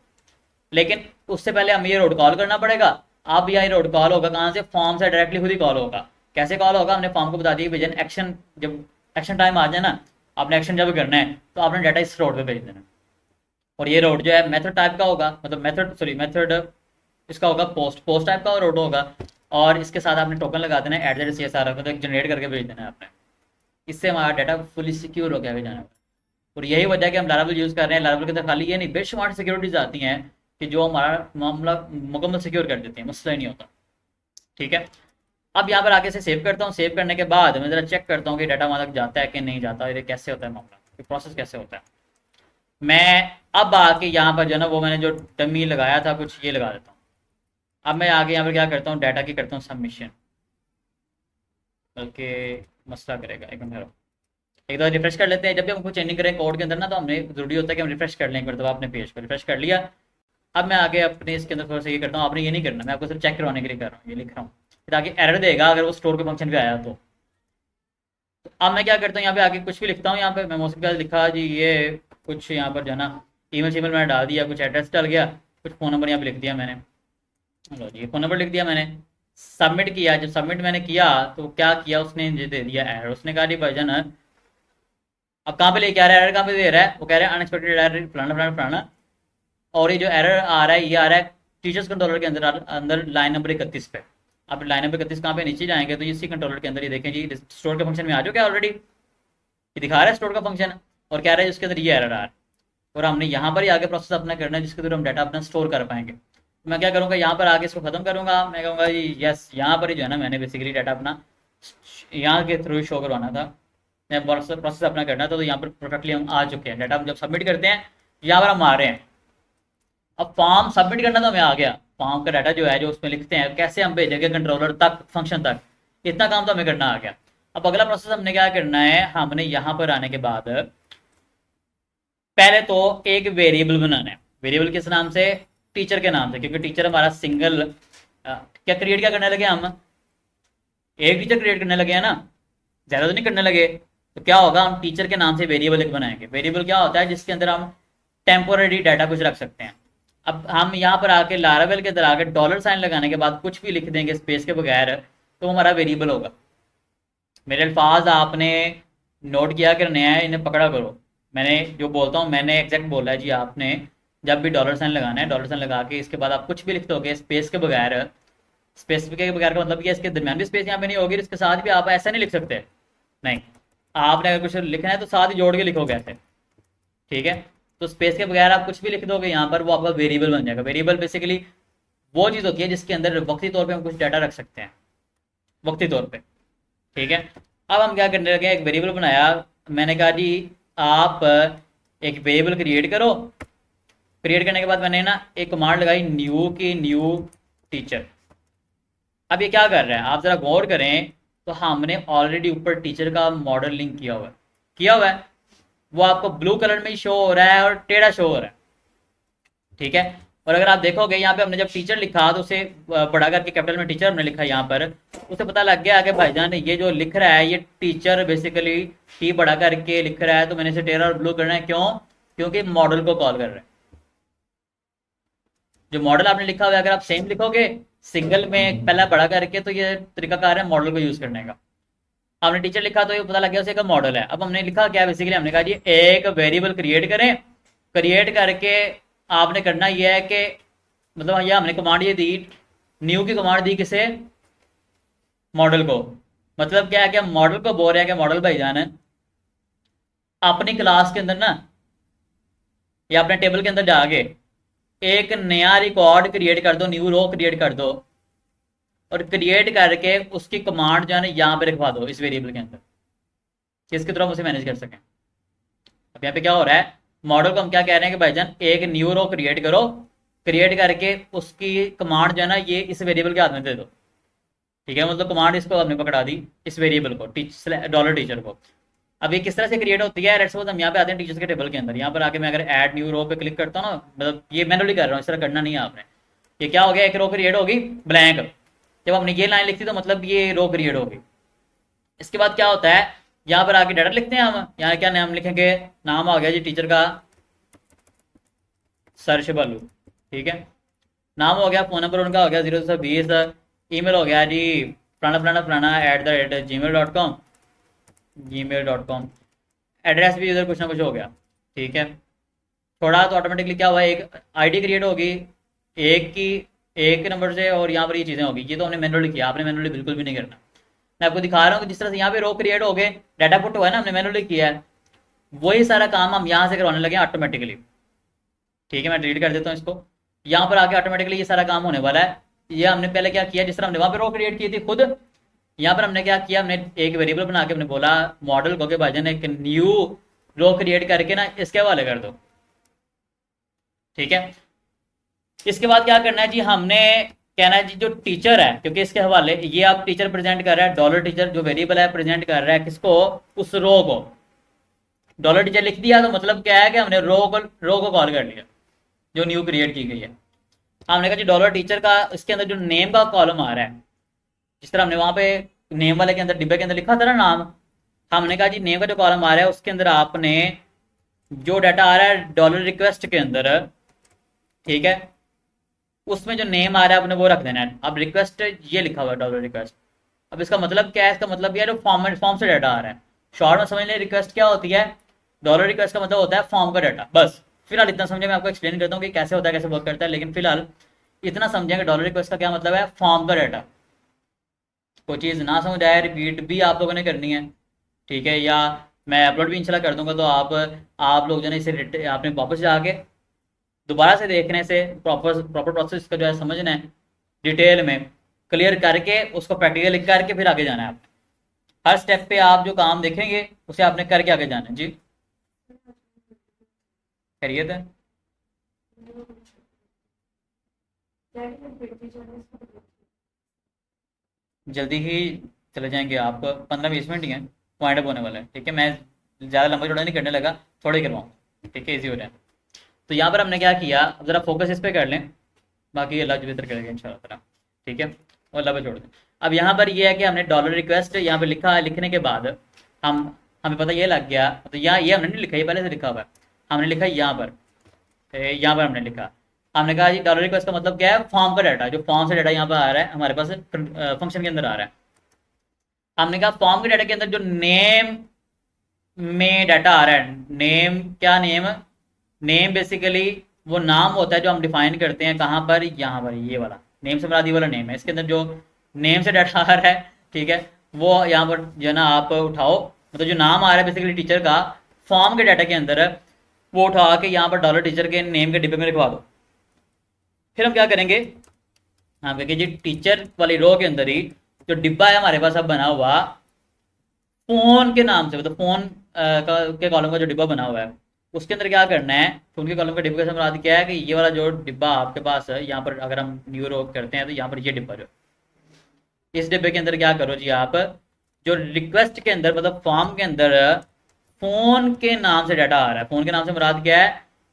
लेकिन उससे पहले हमें ये रोड कॉल करना पड़ेगा। अब यह रोड कॉल होगा कहाँ से, फॉर्म से डायरेक्टली खुद ही कॉल होगा। कैसे कॉल होगा, हमने फॉर्म को बता दिया भेजन एक्शन, जब एक्शन टाइम आ जाए ना, आपने एक्शन जब करना है तो आपने डाटा इस रोड पे भेज देना। और ये रोड जो है मेथड टाइप का होगा, मतलब मेथड इसका होगा पोस्ट टाइप का रोड होगा। और इसके साथ आपने टोकन लगा देना है @CSRF, मतलब जनरेट करके भेज देना है आपने। इससे हमारा डाटा फुली सिक्योर हो गया भेजाना है। और यही वजह है कि हम लारावेल यूज़ कर रहे हैं। लारावेल के अंदर खाली ये नहीं, बेशुमार सिक्योरिटीज आती हैं कि जो हमारा मामला मुकम्मल सिक्योर कर देती हैं, मसला ही नहीं होता, ठीक है। अब यहाँ पर आगे से सेव करता हूँ। सेव करने के बाद मैं ज़रा चेक करता हूँ कि डाटा वहाँ तक जाता है कि नहीं जाता, ये कैसे होता है मामला, प्रोसेस कैसे होता है। मैं अब आके यहाँ पर जो है ना वो मैंने जो डमी लगाया था कुछ ये लगा देता हूँ। अब मैं आगे यहाँ पर क्या करता हूँ, डाटा की करता हूँ सबमिशन, बल्कि मसला करेगा एक मिनट, एक बार रिफ्रेश कर लेते हैं। जब भी हम कुछ चेंजिंग करें कोड के अंदर ना तो हमने जरूरी होता है कि हम रिफ्रेश कर लें एक मरतबा अपने पेज को रिफ्रेश कर लिया। अब मैं आगे अपने इसके अंदर थोड़ा सा ये करता हूँ, आपने ये नहीं करना, मैं आपको सिर्फ चेक करवाने के लिए कर रहा हूँ, ये लिख रहा हूँ फिर आगे एरर देगा अगर वो स्टोर के फंक्शन पे आया तो। अब मैं क्या करता हूँ, यहाँ पे आगे कुछ भी लिखता हूँ। यहाँ पे मैं मोस्टली क्या लिखा जी, ये कुछ यहाँ पर जो है ना ईमेल शीमेल मैंने डाल दिया, कुछ एड्रेस डाल गया, कुछ फ़ोन नंबर यहाँ पे लिख दिया मैंने, लो जी फ़ोन नंबर लिख दिया मैंने। सबमिट किया, जब सबमिट मैंने किया तो क्या किया उसने, मुझे दे दिया एरर। उसने कहा जी वर्जन, अब कहाँ पे लेके आ रहा है एरर, कहाँ पे दे रहा है, वो कह रहा है अनएक्सपेक्टेड एरर फलाना फलाना फलाना। और ये जो एरर आ रहा है ये आ रहा है टीचर्स कंट्रोलर के अंदर अंदर लाइन नंबर 31 पे। अब लाइन नंबर 31 कहाँ पे, नीचे जाएंगे तो इसी कंट्रोलर के अंदर ये देखें जी स्टोर के फंक्शन में आ चुका है ऑलरेडी, ये दिखा रहा है स्टोर का फंक्शन, और कह रहा है उसके अंदर ये एरर आ रहा है। और हमने यहाँ पर ही आगे प्रोसेस अपना करना है जिसके थ्रू हम डाटा अपना स्टोर कर पाएंगे। तो मैं क्या करूँगा, यहाँ पर आगे इसको खत्म करूँगा, मैं कहूँगा जी यस, यहाँ पर ही जो है ना मैंने बेसिकली डाटा अपना यहाँ के थ्रू शो करवाना था, मैं प्रोसेस अपना करना था। तो यहाँ पर परफेक्टली हम आ चुके हैं, डाटा हम जब सबमिट करते हैं यहाँ पर हम आ रहे हैं। अब फॉर्म सबमिट करना तो हमें आ गया, फॉर्म का डाटा जो है जो उसमें लिखते हैं कैसे हम भेजेंगे कंट्रोलर तक फंक्शन तक, इतना काम तो हमें करना आ गया। अब अगला प्रोसेस हमने क्या करना है, हमने यहाँ पर आने के बाद पहले तो एक वेरिएबल बनाना है। वेरिएबल किस नाम से, टीचर के नाम से, क्योंकि टीचर हमारा सिंगल क्या क्रिएट क्या करने लगे हम, एक टीचर क्रिएट करने लगे हैं ना, ज़्यादा तो नहीं करने लगे। तो क्या होगा, हम टीचर के नाम से वेरिएबल एक बनाएंगे। वेरिएबल क्या होता है, जिसके अंदर हम टेम्पोररी डाटा कुछ रख सकते हैं। अब हम यहाँ पर आके लारावेल के अंदर आके $साइन लगाने के बाद कुछ भी लिख देंगे स्पेस के बगैर तो हमारा वेरिएबल होगा। मेरे अल्फाज आपने नोट किया करने हैं, इन्हें पकड़ा करो। मैंने जो बोलता हूँ मैंने एग्जैक्ट बोला है जी, आपने जब भी $साइन लगाना है $साइन लगा के इसके बाद आप कुछ भी लिख दोगे स्पेस के बगैर, स्पेस के बगैर का मतलब ये इसके दरमियान भी स्पेस यहाँ पे नहीं होगी, इसके साथ भी आप ऐसा नहीं लिख सकते, नहीं, आपने अगर कुछ लिखना है तो साथ ही जोड़ के लिखोगे ऐसे, ठीक है। तो स्पेस के बगैर आप कुछ भी लिख दोगे यहाँ पर, वो आपका वेरिएबल बन जाएगा। वेरिएबल बेसिकली वो चीज़ होती है जिसके अंदर वक्ती तौर पे हम कुछ डाटा रख सकते हैं, वक्ती तौर पे, ठीक है। अब हम क्या करने लगे, एक वेरिएबल बनाया। मैंने कहा जी आप एक वेरिएबल क्रिएट करो। क्रिएट करने के बाद मैंने ना एक कमांड लगाई न्यू की, न्यू टीचर। अब ये क्या कर रहा है, आप ज़रा गौर करें तो हमने ऑलरेडी ऊपर टीचर का मॉडल लिंक किया हुआ है, वो आपको ब्लू कलर में ही शो हो रहा है और टेढ़ा शो हो रहा है, ठीक है। और अगर आप देखोगे यहाँ पे हमने जब टीचर लिखा तो उसे बड़ा करके कैपिटल में टीचर हमने लिखा यहाँ पर, उसे पता लग गया कि भाईजान ये जो लिख रहा है ये टीचर बेसिकली टी बड़ा करके लिख रहा है, तो मैंने इसे टेढ़ा और ब्लू करना है। क्यों, क्योंकि मॉडल को कॉल कर रहा है। जो मॉडल आपने लिखा हुआ है अगर आप सेम लिखोगे सिंगल में पहला बड़ा करके, तो ये तरीकाकार है मॉडल को यूज करने का। हमने टीचर लिखा तो ये पता लग गया उसे का मॉडल है। अब हमने लिखा क्या, बेसिकली हमने कहा जी एक वेरिएबल क्रिएट करें, क्रिएट करके आपने करना ये है कि मतलब ये हमने कमांड ये दी, न्यू की कमांड दी किसे, मॉडल को। मतलब क्या है कि मॉडल को बोल रहे हैं कि मॉडल भाईजान है अपनी क्लास के अंदर ना या अपने टेबल के अंदर जाके एक नया रिकॉर्ड क्रिएट कर दो, न्यू रो क्रिएट कर दो, और क्रिएट करके उसकी कमांड जो है ना यहाँ पे लिखवा दो इस वेरिएबल के अंदर, किसकी तरफ उसे मैनेज कर सकें। अब यहाँ पे क्या हो रहा है, मॉडल को हम क्या कह रहे हैं कि भाईजान एक न्यू रो क्रिएट करो, क्रिएट करके उसकी कमांड जो है ना ये इस वेरिएबल के हाथ में दे दो। ठीक है, मतलब कमांड इसको हमने पकड़ा दी इस वेरिएबल को, डॉलर टीचर को। अब ये किस तरह से क्रिएट होती है, लेट्स सपोज हम यहाँ पे आते हैं टीचर्स के टेबल के अंदर, यहाँ पर आके मैं अगर ऐड न्यू रो पे क्लिक करता हूँ ना, मतलब ये मैनुअली कर रहा हूँ, इस तरह करना नहीं है आपने। ये क्या हो गया, एक रो क्रिएट होगी ब्लैंक, जब हमने ये लाइन लिखी तो मतलब ये रो क्रिएट होगी। इसके बाद क्या होता है, यहाँ पर आके डाटा लिखते हैं हम, यहाँ क्या नाम लिखेंगे, नाम आ गया जी टीचर का सर्च बालू। ठीक है, नाम हो गया, फोन नंबर उनका हो गया 020, ईमेल हो गया जी फलाना फलाना फलाना @gmail.com, gmail.com, एड्रेस भी उधर कुछ ना कुछ हो गया। ठीक है, थोड़ा तो ऑटोमेटिकली क्या हुआ, एक आईडी क्रिएट होगी एक की, एक नंबर से, और यहाँ पर ये चीज़ें होगी। ये तो हमने मैनुअली किया, आपने मैनुअली बिल्कुल भी नहीं करना। मैं आपको दिखा रहा हूँ कि जिस तरह से यहाँ पे रो क्रिएट हो गए, डाटा पुट हुआ है ना, हमने मैनुअली किया है, वही सारा काम हम यहाँ से करवाने लगे ऑटोमेटिकली। ठीक है, मैं डिलीट कर देता हूँ इसको। यहाँ पर आके ऑटोमेटिकली ये सारा काम होने वाला है। ये हमने पहले क्या किया, जिस तरह हमने वहाँ पे रो क्रिएट की थी खुद, यहाँ पर हमने क्या किया, हमने एक वेरिएबल बना के हमने बोला मॉडल को कि भाईजान एक न्यू रो क्रिएट करके ना इसके हवाले कर दो। ठीक है, इसके बाद क्या करना है जी, हमने कहना है जी जो टीचर है, क्योंकि इसके हवाले ये आप टीचर प्रेजेंट कर रहा है, डॉलर टीचर जो वेरिएबल है प्रेजेंट कर रहा है किसको, उस रो को। डॉलर टीचर लिख दिया तो मतलब क्या है कि हमने रो को कॉल कर लिया जो न्यू क्रिएट की गई है। हमने कहा जी डॉलर टीचर का इसके अंदर जो नेम का कॉलम आ रहा है, जिस तरह हमने वहां पे नेम वाले के अंदर डिब्बे के अंदर लिखा था ना नाम, हमने कहा जी नेम का जो कॉलम आ रहा है उसके अंदर आपने जो डाटा आ रहा है डॉलर रिक्वेस्ट के अंदर, ठीक है, उसमें जो नेम आ रहा है आपने वो रख देना है। अब रिक्वेस्ट ये लिखा हुआ है डॉलर रिक्वेस्ट। अब इसका मतलब क्या है, इसका मतलब ये है जो फॉर्म से डाटा आ रहा है। शॉर्ट में समझ लें रिक्वेस्ट क्या होती है, डॉलर रिक्वेस्ट का मतलब होता है फॉर्म का डाटा। बस फिलहाल इतना समझे, मैं आपको एक्सप्लेन करता हूँ कि कैसे होता है, कैसे वर्क करता है, लेकिन फिलहाल इतना समझें कि डॉलर रिक्वेस्ट का क्या मतलब है, फॉर्म का डाटा। कोई चीज़ ना समझ आए रिपीट भी आप लोगों ने करनी है, ठीक है, या मैं अपलोड भी इंशाल्लाह कर दूंगा, तो आप लोग जो है इसे आपने वापस जाके दोबारा से देखने से प्रॉपर प्रोसेस का जो है समझना है, डिटेल में क्लियर करके उसको प्रैक्टिकल करके फिर आगे जाना है। आप हर स्टेप पे आप जो काम देखेंगे उसे आपने करके आगे जाना है। जी खैरियत है, जल्दी ही चले जाएंगे आप, 15-20 मिनट ही हैं, पॉइंट अप होने वाला है। ठीक है, मैं ज़्यादा लंबा चौड़ा नहीं करने लगा, थोड़ा ही करवाऊँ, ठीक है, इजी हो जाए। तो यहाँ पर हमने क्या किया, अब ज़रा फोकस इस पर कर लें, बाकी अल्लाह जो बेहतर करेगा इंशाल्लाह ताला। ठीक है, और अल्लाह पे छोड़ दें। अब यहाँ पर ये है कि हमने डॉलर रिक्वेस्ट यहाँ पे लिखा, लिखने के बाद हमें पता ये लग गया, तो यहाँ ये हमने नहीं लिखा, ये पहले से लिखा हुआ है, हमने लिखा यहाँ पर हमने लिखा, हमने कहा जी डॉलर रिक्वेस्ट का मतलब क्या है, फॉर्म का डाटा, जो फॉर्म से डाटा यहाँ पर आ रहा है हमारे पास फंक्शन के अंदर आ रहा है। हमने कहा फॉर्म के डाटा के अंदर जो नेम में डाटा आ रहा है, नेम क्या, नेम बेसिकली वो नाम होता है जो हम डिफाइन करते हैं कहाँ पर, यहाँ पर, ये वाला नेम से मुराद वाला नेम है। इसके अंदर जो नेम से डाटा आ रहा है, ठीक है, वो यहाँ पर जो है ना आप उठाओ, मतलब जो नाम आ रहा है बेसिकली टीचर का फॉर्म के डाटा के अंदर, वो उठा के यहाँ पर डॉलर टीचर के नेम के डिब्बे में लिखवा दो। फिर हम क्या करेंगे, हाँ कहेंगे जी टीचर वाली रो के अंदर ही जो डिब्बा है हमारे पास अब बना हुआ फोन के नाम से, मतलब फोन के कॉलम का जो डिब्बा बना हुआ है उसके अंदर क्या करना है, फोन के कॉलम का डिब्बे का मुराद क्या है कि ये वाला जो डिब्बा आपके पास है, यहाँ पर अगर हम न्यू रो करते हैं तो यहाँ पर ये डिब्बा जो, इस डिब्बे के अंदर क्या करो जी, आप जो रिक्वेस्ट के अंदर मतलब फॉर्म के अंदर फोन के नाम से डाटा आ रहा है, फोन के नाम से मुराद क्या है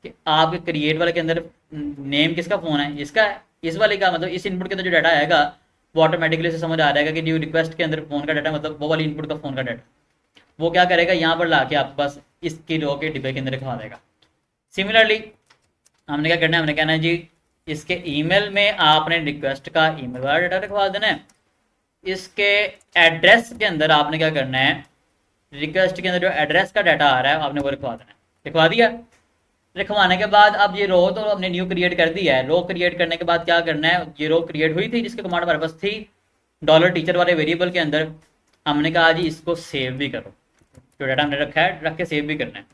कि आपके क्रिएट वाले के अंदर नेम किसका फोन है, इसका, इस वाले का, मतलब इस इनपुट के अंदर जो डाटा आएगा वो ऑटोमेटिकली से समझ आ जाएगा कि न्यू रिक्वेस्ट के अंदर फोन का डाटा मतलब वो वाली इनपुट का फोन का डाटा, वो क्या करेगा यहाँ पर लाके आपके पास इसकी रो के डिब्बे के अंदर रखवा देगा। सिमिलरली हमने क्या करना है, हमने कहना है जी इसके ईमेल में आपने रिक्वेस्ट का ईमेल वाला डाटा लिखवा देना है। इसके एड्रेस के अंदर आपने क्या करना है, रिक्वेस्ट के अंदर जो एड्रेस का डाटा आ रहा है आपने वो लिखवा देना है। लिखवा दिया, लिखवाने के बाद अब ये रो तो हमने न्यू क्रिएट कर दिया है। रो क्रिएट करने के बाद क्या करना है, ये रो क्रिएट हुई थी जिसके कमांड हमारे पास थी डॉलर टीचर वाले वेरिएबल के अंदर। हमने कहा जी इसको सेव भी करो, जो डाटा हमने रखा है रख के सेव भी करना है।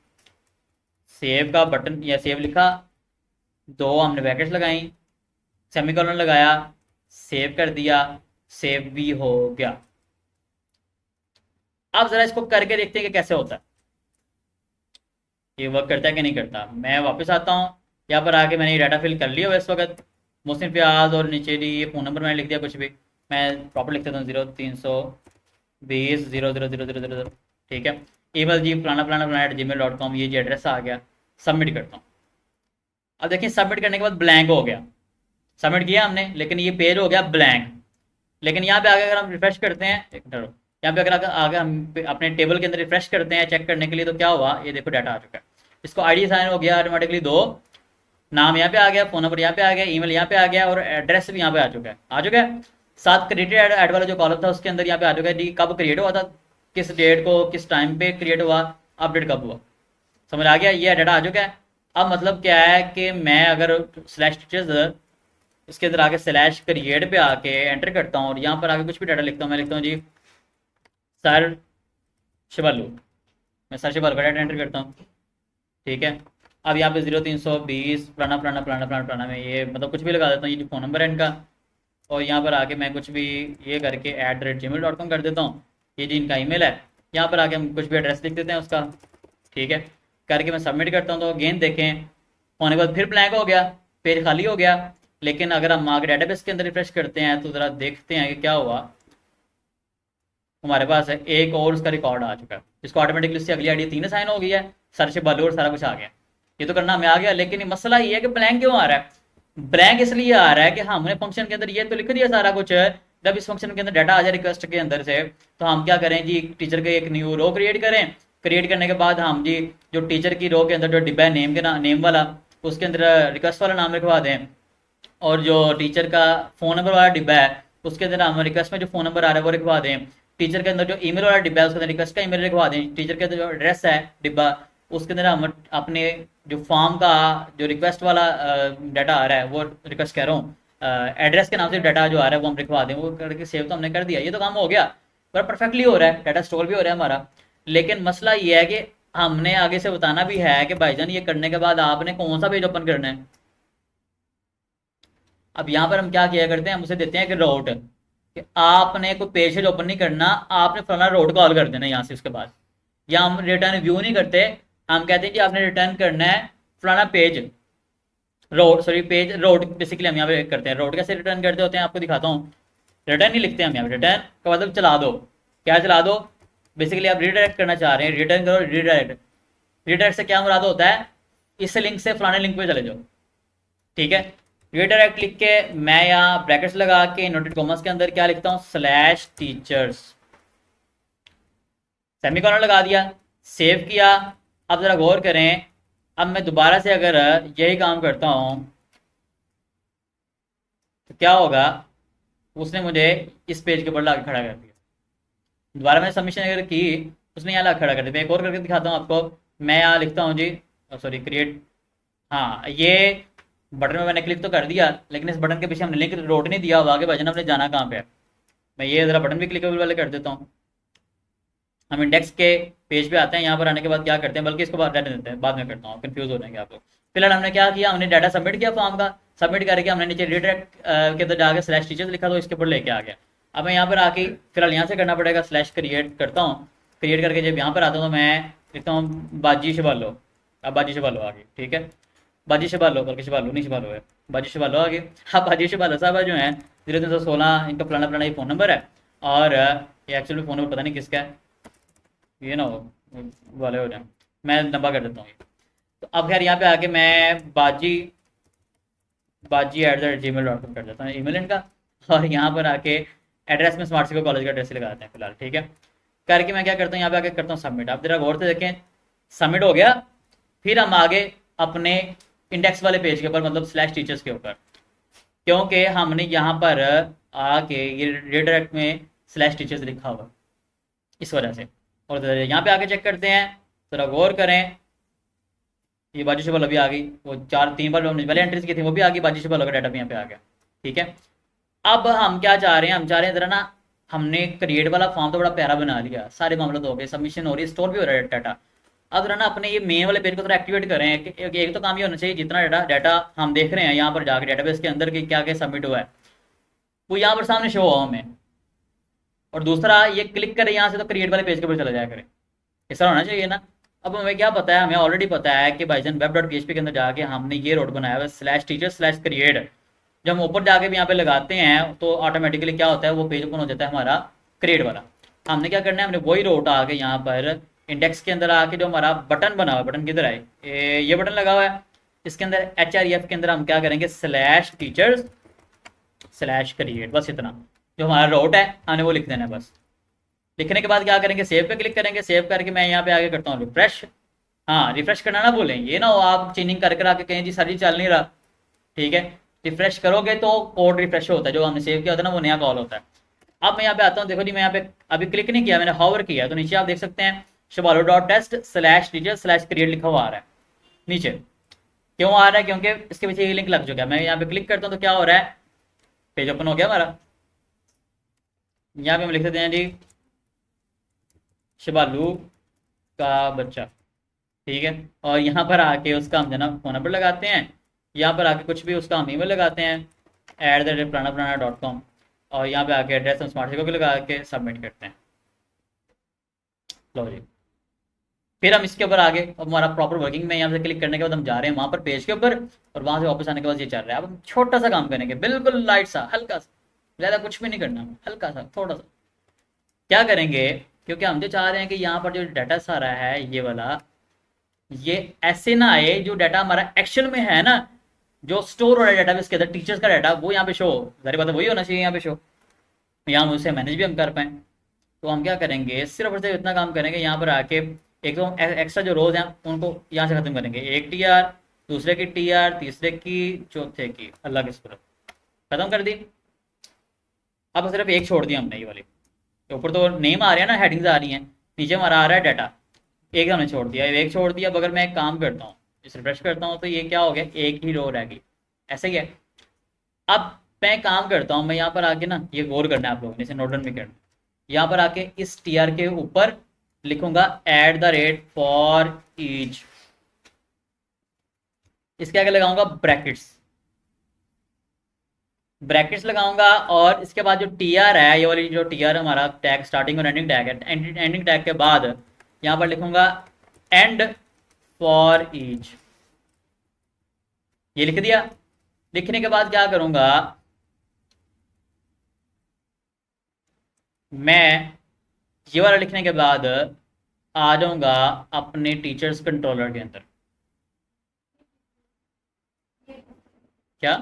सेव का बटन या सेव लिखा, दो हमने ब्रैकेट्स लगाई, सेमीकोलन लगाया, सेव कर दिया, सेव भी हो गया। अब जरा इसको करके देखते हैं कि कैसे होता है, ये वर्क करता है कि नहीं करता। मैं वापस आता हूँ, यहाँ पर आके मैंने ये डाटा फिल कर लिया हुआ इस वक्त, मोहसिन फयाज, और नीचे जी ये फ़ोन नंबर मैंने लिख दिया, कुछ भी मैं प्रॉपर लिख देता हूँ 0320 00000, ठीक है। ईमेल जी flana@gmail.com, ये जी एड्रेस आ गया। सबमिट करता हूँ। अब देखिए सबमिट करने के बाद ब्लैंक हो गया, सबमिट किया हमने लेकिन ये पेज हो गया ब्लैंक। लेकिन यहाँ पे आगे अगर हम रिफ्रेश करते हैं, एक मिनट, यहाँ पे अगर आगे हम अपने टेबल के अंदर रिफ्रेश करते हैं चेक करने के लिए, तो क्या हुआ, ये देखो डाटा आ चुका है। इसको आईडी साइन हो गया ऑटोमेटिकली, दो नाम यहाँ पे आ गया, फोन नंबर यहाँ पे आ गया, ईमेल यहाँ पे आ गया, और एड्रेस भी यहाँ पे आ चुका है। साथ क्रिएटेड ऐड वाला जो कॉलम था उसके अंदर यहाँ पे आ चुका है, कब क्रिएट हुआ था, किस डेट को, किस टाइम पे क्रिएट हुआ, अपडेट कब हुआ, समझ आ गया, ये डाटा आ चुका है। अब मतलब क्या है कि मैं अगर स्लैश टीचर्स इसके अंदर आके स्लैश क्रिएट पे आके एंटर करता हूँ और यहाँ पर आके कुछ भी डाटा लिखता हूँ, मैं लिखता हूँ जी सर शिवालू, मैं सर शिवालू का डाटा एंटर करता हूँ, ठीक है। अब यहाँ पे 0320 फलाना फलाना फलाना फलाना फलाना में ये मतलब कुछ भी लगा देता हूँ, ये फ़ोन नंबर है इनका, और यहाँ पर आके मैं कुछ भी ये करके @gmail.com कर देता हूँ, ये जी इनका ईमेल है। यहाँ पर आके हम कुछ भी एड्रेस लिख देते हैं उसका, ठीक है। करके मैं सबमिट करता हूँ, तो अगेन देखें होने के बाद फिर ब्लैंक हो गया, पेज खाली हो गया। लेकिन अगर हम आगे डेटाबेस के अंदर रिफ्रेश करते हैं तो ज़रा देखते हैं कि क्या हुआ। हमारे पास है एक और उसका रिकॉर्ड आ चुका है, जिसको ऑटोमेटिकली उससे अगली आईडी 3 साइन हो गई है, सर्च बालू और सारा कुछ आ गया। ये तो करना हमें आ गया, लेकिन मसला ये है कि ब्लैंक क्यों आ रहा है। ब्लैंक इसलिए आ रहा है कि हमने फंक्शन के अंदर ये तो लिख दिया सारा कुछ, जब इस फंक्शन के अंदर डाटा आ जाए रिक्वेस्ट के अंदर से, तो हम क्या करें जी, टीचर के एक न्यू रो क्रिएट करें। क्रिएट करने के बाद हम जी जो टीचर की रो के अंदर जो डिब्बा है नेम के नेम वाला, उसके अंदर रिक्वेस्ट वाला नाम लिखवा दें, और जो टीचर का फ़ोन नंबर वाला डिब्बा है उसके अंदर हम रिक्वेस्ट में जो फ़ोन नंबर आ रहा है वो लिखवा दें। टीचर के अंदर जो ईमेल वाला डिब्बा है उसके अंदर रिक्वेस्ट का ईमेल लिखवा दें। टीचर के अंदर जो एड्रेस है डिब्बा, उसके अंदर हम अपने जो फॉर्म का जो रिक्वेस्ट वाला डाटा आ रहा है, वो रिक्वेस्ट कह रहा हूँ एड्रेस के नाम से डाटा जो आ रहा है वो हम लिखवा दें। वो करके सेव तो हमने कर दिया, ये तो काम हो गया, पर परफेक्टली हो रहा है, डाटा स्टोर भी हो रहा है हमारा। लेकिन मसला ये है कि हमने आगे से बताना भी है कि भाईजान ये करने के बाद आपने कौन सा पेज ओपन करना है। अब यहाँ पर हम क्या किया करते हैं, हम उसे देते हैं कि रोट, कि आपने कोई पेज ओपन नहीं करना, आपने फलाना रोट कॉल कर देना यहाँ से। उसके बाद या हम रिटर्न व्यू नहीं करते, हम कहते हैं कि आपने रिटर्न करना है फलाना page road, sorry page road, basically हम यहाँ पे करते हैं। रोड कैसे रिटर्न करते होते हैं आपको दिखाता हूँ। रिटर्न नहीं लिखते हम यहाँ पे, रिटर्न का मतलब चला दो। क्या चला दो, बेसिकली आप रिडायरेक्ट करना चाह रहे हैं, रिटर्न करो रिडायरेक्ट। रिडायरेक्ट से क्या मुराद होता है, इस लिंक से फलाने लिंक पे चले जाओ, ठीक है। रिडायरेक्ट लिख के मैं यहाँ ब्रैकेट्स लगा के इन्वर्टेड कॉमर्स के अंदर क्या लिखता हूँ, स्लैश टीचर्स, सेमीकोलन लगा दिया, सेव किया। अब जरा गौर करें, अब मैं दोबारा से अगर यही काम करता हूँ तो क्या होगा, उसने मुझे इस पेज के ऊपर ला के खड़ा कर दिया। दोबारा मैंने सबमिशन अगर की, उसने यहाँ ला खड़ा कर दिया। मैं एक और करके दिखाता हूँ आपको। मैं यहाँ लिखता हूँ जी, सॉरी क्रिएट, हाँ ये बटन में मैंने क्लिक तो कर दिया, लेकिन इस बटन के पीछे हमने लिंक रोड नहीं दिया हुआ, आगे भजन हमने जाना कहाँ पे है। मैं ये ज़रा बटन भी क्लिकेबल वाले कर देता हूँ। हम इंडेक्स के पेज पे आते हैं, यहाँ पर आने के बाद क्या करते हैं, बल्कि इसको बाद रहने देते हैं, बाद में करता हूँ, कंफ्यूज हो जाएंगे आप लोग। फिलहाल हमने क्या किया, हमने डाटा सबमिट किया फॉर्म का, सबमिट करके हमने नीचे रिडायरेक्ट के अंदर जाकर स्लैश टीचर्स लिखा, तो इसके ऊपर लेके आ गया। अब मैं यहाँ पर आके फिलहाल यहाँ से करना पड़ेगा, स्लैश क्रिएट करता हूँ। क्रिएट करके जब यहाँ पर आता हूँ तो मैं लिखता हूँ बाजी शबालो। अब बाजी शबालो आ गई, ठीक है, बाजी शबालो, बल्कि शबालो नहीं शबालो है, बाजी शबालो आ गई। हाँ बाजी शबालो साहब जो है 0316, इनका फलाना फलाना ये फ़ोन नंबर है, और ये एक्चुअली फ़ोन नंबर पता नहीं किसका है, ये ना हो वाले हो जाए, मैं लंबा कर देता हूँ ये। तो अब खैर यहाँ पे आके मैं बाजी @gmail.com कर देता हूँ ईमेल इनका, और यहाँ पर आके एड्रेस में स्मार्ट सिटी कॉलेज का एड्रेस लगाते हैं फिलहाल, ठीक है। करके मैं क्या करता हूँ, यहाँ पे आके करता हूँ सबमिट। आप जरा गौर से देखें, सबमिट हो गया। फिर हम आगे अपने इंडेक्स वाले पेज के ऊपर, मतलब स्लैश टीचर्स के ऊपर, क्योंकि हमने यहाँ पर आके ये रिडायरेक्ट में स्लैश टीचर्स लिखा हुआ, इस वजह से। और यहाँ पे आके चेक करते हैं, जरा गौर करें, ये बाजी शबल अभी आ गई, वो 4 3 बार हमने पहले एंट्रीज की थी वो भी आ गई, बाजी शबल का डाटा भी यहाँ पे आ गया। ठीक है, अब हम क्या चाह रहे हैं, हम चाह रहे हैं जरा ना, हमने क्रिएट वाला फॉर्म तो बड़ा प्यारा बना लिया, सारे मामले तो हो गए, सबमिशन हो रही है, स्टोर भी हो रहा है डाटा। अब जरा ना अपने ये मेन वाले पेज को थोड़ा एक्टिवेट करें। एक तो काम ये होना चाहिए, जितना डाटा डाटा हम देख रहे हैं यहाँ पर जाकर डेटाबेस के अंदर की क्या क्या सबमिट हुआ है वो यहाँ पर सामने शो हो हमें, और दूसरा ये क्लिक करें यहाँ से तो क्रिएट वाले पेज के ऊपर चला जाया करें, ऐसा होना चाहिए ना। अब हमें क्या पता है, हमें ऑलरेडी पता है कि भाईजान वेब डॉट पी के अंदर जाके हमने ये रोड बनाया हुआ है स्लैश टीचर स्लैश क्रिएट। जब हम ऊपर जाके भी यहाँ पे लगाते हैं तो ऑटोमेटिकली क्या होता है, वो पेज ओपन हो जाता है हमारा क्रिएट वाला। हमने क्या करना है, हमने वही रोड आके यहाँ पर इंडेक्स के अंदर आके जो हमारा बटन बना हुआ है, बटन किधर है, ये बटन लगा हुआ है, इसके अंदर HREF के अंदर हम क्या करेंगे, स्लैश टीचर्स स्लैश क्रिएट, बस इतना जो हमारा रोड है हमने वो लिख देना है बस। लिखने के बाद क्या करेंगे, सेव पे क्लिक करेंगे, सेव करके मैं यहाँ पे आगे करता हूँ रिफ्रेश। हाँ, रिफ्रेश करना ना भूलें, ये ना हो आप चेंजिंग कर कर आके कहीं जी सारी चल नहीं रहा। ठीक है, रिफ्रेश करोगे तो कोड रिफ्रेश होता है, जो हमने सेव किया होता है ना वो नया कॉल होता है। अब मैं यहाँ पे आता हूँ, देखो जी मैं यहाँ पे अभी क्लिक नहीं किया, मैंने हॉवर किया, तो नीचे आप देख सकते हैं शबालो dot test slash teacher slash create लिखा हुआ आ रहा है नीचे। क्यों आ रहा है, क्योंकि इसके पीछे ये लिंक लग चुका है। मैं यहाँ पे क्लिक करता हूँ तो क्या हो रहा है, पेज ओपन हो गया हमारा। यहाँ पे हम लिख देते हैं जी शबालू का बच्चा। ठीक है, और यहाँ पर आके उसका हम जना फोन नंबर लगाते हैं, यहाँ पर आके कुछ भी उसका हम ईमेल लगाते हैं @pranapranana.com, और यहाँ पे आके एड्रेस हम स्मार्ट सिटी को लगा के सबमिट करते हैं। लो जी, फिर हम इसके ऊपर आगे, अब हमारा प्रॉपर वर्किंग में यहाँ से क्लिक करने के बाद हम जा रहे हैं वहाँ पर पेज के ऊपर, और वहाँ से वापस आने के बाद ये चल रहा है। अब हम छोटा सा काम करेंगे, बिल्कुल लाइट सा, हल्का सा, ज़्यादा कुछ भी नहीं करना, हल्का सा थोड़ा सा क्या करेंगे, क्योंकि हम जो चाह रहे हैं कि यहाँ पर जो डाटा सारा है ये वाला, ये ऐसे ना आए जो डाटा हमारा एक्चुअल में है ना, जो स्टोर हो रहा है डाटा इसके अंदर टीचर्स का डाटा, वो यहाँ पे शो, जारी बात है वही होना चाहिए यहाँ पे शो, यहाँ उसे मैनेज भी हम कर पाएँ। तो हम क्या करेंगे, सिर्फ और सिर्फ इतना काम करेंगे, यहाँ पर आके एक तो एक्स्ट्रा जो रोज हैं उनको यहाँ से खत्म करेंगे, एक TR, दूसरे की TR, तीसरे की, चौथे की, अल्लाह की सूरत, खत्म कर दी। अब सिर्फ एक छोड़ दी हमने, ये वाली ऊपर तो नेम आ रहे हैं ना, हेडिंग्स आ रही हैं, नीचे हमारा आ रहा है डाटा, एक हमने छोड़ दिया, एक छोड़ दिया। अब अगर मैं एक काम करता हूँ, इस रिफ्रेश करता हूँ तो ये क्या हो गया, एक ही रो रह गई, ऐसे ही है। अब मैं काम करता हूँ, मैं यहाँ पर आके ना, ये गौर करना है आप लोगों ने, इसे नोट डाउन भी करना, यहाँ पर आके इस TR के ऊपर लिखूंगा @for each, इसके आगे लगाऊंगा ब्रैकेट्स, ब्रैकेट्स लगाऊंगा, और इसके बाद जो TR है, ये वाली जो TR हमारा टैग स्टार्टिंग और एंडिंग टैग है, एंडिंग टैग के बाद यहाँ पर लिखूंगा एंड फॉर ईच, ये लिख दिया। लिखने के बाद क्या करूंगा, मैं ये वाला लिखने के बाद आ जाऊंगा अपने टीचर्स कंट्रोलर के अंदर। क्या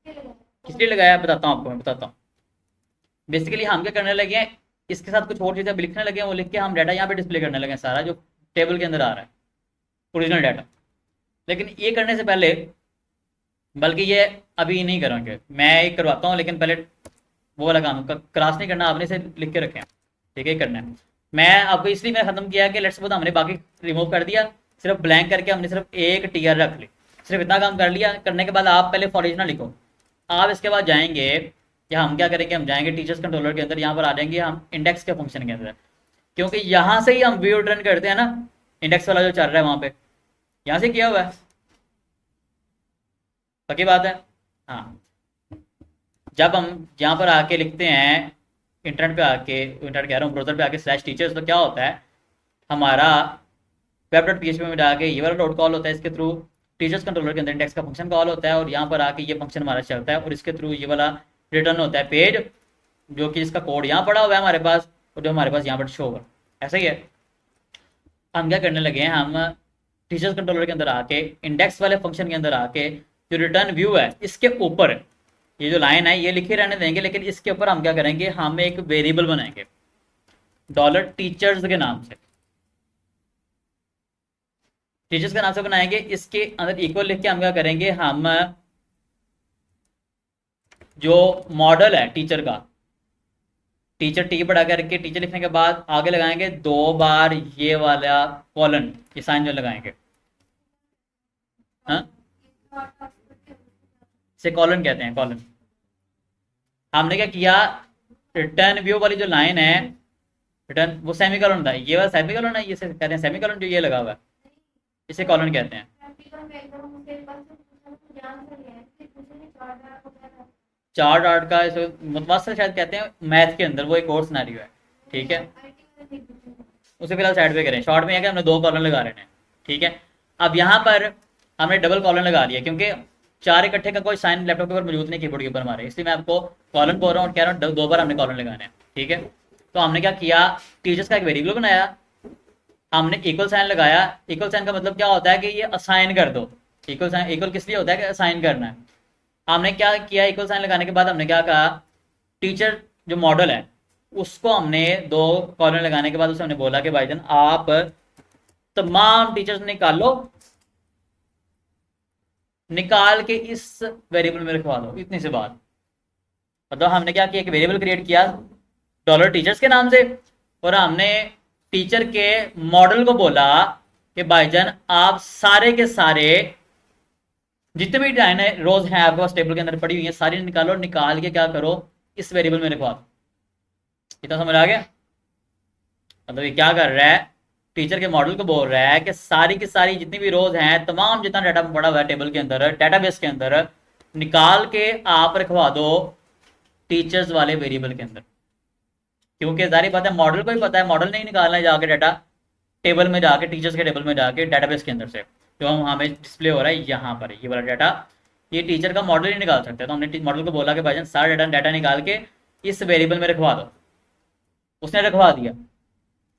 किस लिए लगाया बताता हूँ आपको, मैं बताता हूँ। बेसिकली हम क्या करने लगे हैं, इसके साथ कुछ और चीज़ें भी लिखने लगे हैं, वो लिख के हम डाटा यहाँ पे डिस्प्ले करने लगे हैं, सारा जो टेबल के अंदर आ रहा है ओरिजिनल डाटा। लेकिन ये करने से पहले, बल्कि ये अभी नहीं करेंगे, मैं एक करवाता हूँ, लेकिन पहले वो वाला काम क्लास नहीं करना, आपने से लिख के रखें, ठीक है, करना है। मैं आपको इसलिए मैंने खत्म किया कि लेट्स सपोज हमने बाकी रिमूव कर दिया, सिर्फ ब्लैंक करके हमने सिर्फ एक TR रख ली, सिर्फ इतना काम कर लिया। करने के बाद आप पहले फॉर ईच ना लिखो, आप इसके बाद जाएंगे, या हम क्या करेंगे, हम जाएंगे टीचर्स कंट्रोलर के अंदर, यहाँ पर आ जाएंगे हम इंडेक्स के फंक्शन के अंदर, क्योंकि यहाँ से ही हम व्यू रिटर्न करते हैं ना, इंडेक्स वाला जो चल रहा है वहाँ पे, यहाँ से किया हुआ है, पक्की बात है। हाँ, जब हम यहाँ पर आके लिखते हैं, इंटरनेट पे आके, इंटरनेट कह रहा हूँ, ब्राउजर पे आके स्लैश टीचर्स, तो क्या होता है, हमारा web.php में जाके ये वाला डॉट कॉल होता है, इसके थ्रू टीचर्स कंट्रोलर के अंदर इंडेक्स का फंक्शन कॉल होता है, और यहाँ पर आके ये फंक्शन हमारा चलता है, और इसके थ्रू ये वाला रिटर्न होता है पेज, जो कि इसका कोड यहाँ पड़ा हुआ है हमारे पास, और जो हमारे पास यहाँ पर शो होगा, ऐसा ही है। हम क्या करने लगे हैं, हम टीचर्स कंट्रोलर के अंदर आके इंडेक्स वाले फंक्शन के अंदर आके जो रिटर्न व्यू है, इसके ऊपर ये जो लाइन है ये लिखे रहने देंगे, लेकिन इसके ऊपर हम क्या करेंगे, हम एक वेरिएबल बनाएंगे $टीचर्स के नाम से, टीचर्स के नाम से बनाएंगे। इसके अंदर इक्वल लिख के हम क्या करेंगे, हम जो मॉडल है टीचर का, टीचर टी बढ़ा करके टीचर लिखने के बाद आगे लगाएंगे 2 बार ये वाला कॉलन, ये साइन जो लगाएंगे, हाँ इसे कॉलन कहते हैं, कॉलन। हमने क्या किया, रिटर्न व्यू वाली जो लाइन है, रिटर्न वो सेमीकोलन था, ये वाला सेमीकोलन है, ये से कहते हैं सेमीकोलन जो ये लगा हुआ है, इसे कॉलन कहते हैं। चार डॉट का इसे मुतवासिल शायद कहते हैं मैथ के अंदर, वो एक और सिनेरियो है, ठीक है, उसे फिलहाल साइड पे करें। शॉर्ट में है कि हमने 2 कॉलन लगा रहे हैं, ठीक है। अब यहाँ पर हमने डबल कॉलन लगा दिया, क्योंकि 4 इकट्ठे का कोई साइन लैपटॉप के ऊपर मौजूद नहीं, कीबोर्ड के ऊपर हमारे, इसलिए मैं आपको कॉलन बोल रहा हूँ और कह रहा हूँ 2 बार हमने कॉलन लगाने हैं, ठीक है। तो हमने क्या किया, टीचर्स का एक वेरिएबल बनाया, हमने इक्वल साइन लगाया। इक्वल साइन का मतलब क्या होता है कि ये असाइन कर दो, इक्वल साइन, इक्वल किस लिए होता है कि असाइन करना है। हमने क्या किया, इक्वल साइन लगाने के बाद हमने क्या कहा, टीचर जो मॉडल है उसको हमने 2 कॉलन लगाने के बाद उसे हमने बोला कि भाईजान आप तमाम टीचर्स निकालो, निकाल के इस वेरिएबल में रखवा दो, इतनी सी बात। मतलब हमने क्या किया, एक वेरिएबल क्रिएट किया डॉलर टीचर्स के नाम से, और हमने टीचर के मॉडल को बोला कि भाईजान आप सारे के सारे जितने भी लाइन है रोज हैं आपके पास टेबल के अंदर पड़ी हुई है, सारी निकालो, निकाल के क्या करो, इस वेरिएबल में रखवा दो। इतना समझ आ गया। मतलब ये क्या कर रहा है, टीचर के मॉडल को बोल रहा है कि सारी की सारी जितनी भी रोज हैं, तमाम जितना डाटा पड़ा हुआ है टेबल के अंदर, डाटाबेस के अंदर, निकाल के आप रखवा दो टीचर्स वाले वेरिएबल के अंदर। क्योंकि जारी बात है मॉडल को ही पता है, मॉडल नहीं निकालना है जाके डाटा टेबल में जाके, टीचर्स के टेबल में जाके डाटाबेस के अंदर से, जो हम हमें डिस्प्ले हो रहा है यहाँ पर, ये वाला डाटा, ये टीचर का मॉडल ही निकाल सकते हैं। तो हमने मॉडल को बोला कि भाईजान सारा डाटा निकाल के इस वेरिएबल में रखवा दो, उसने रखवा दिया।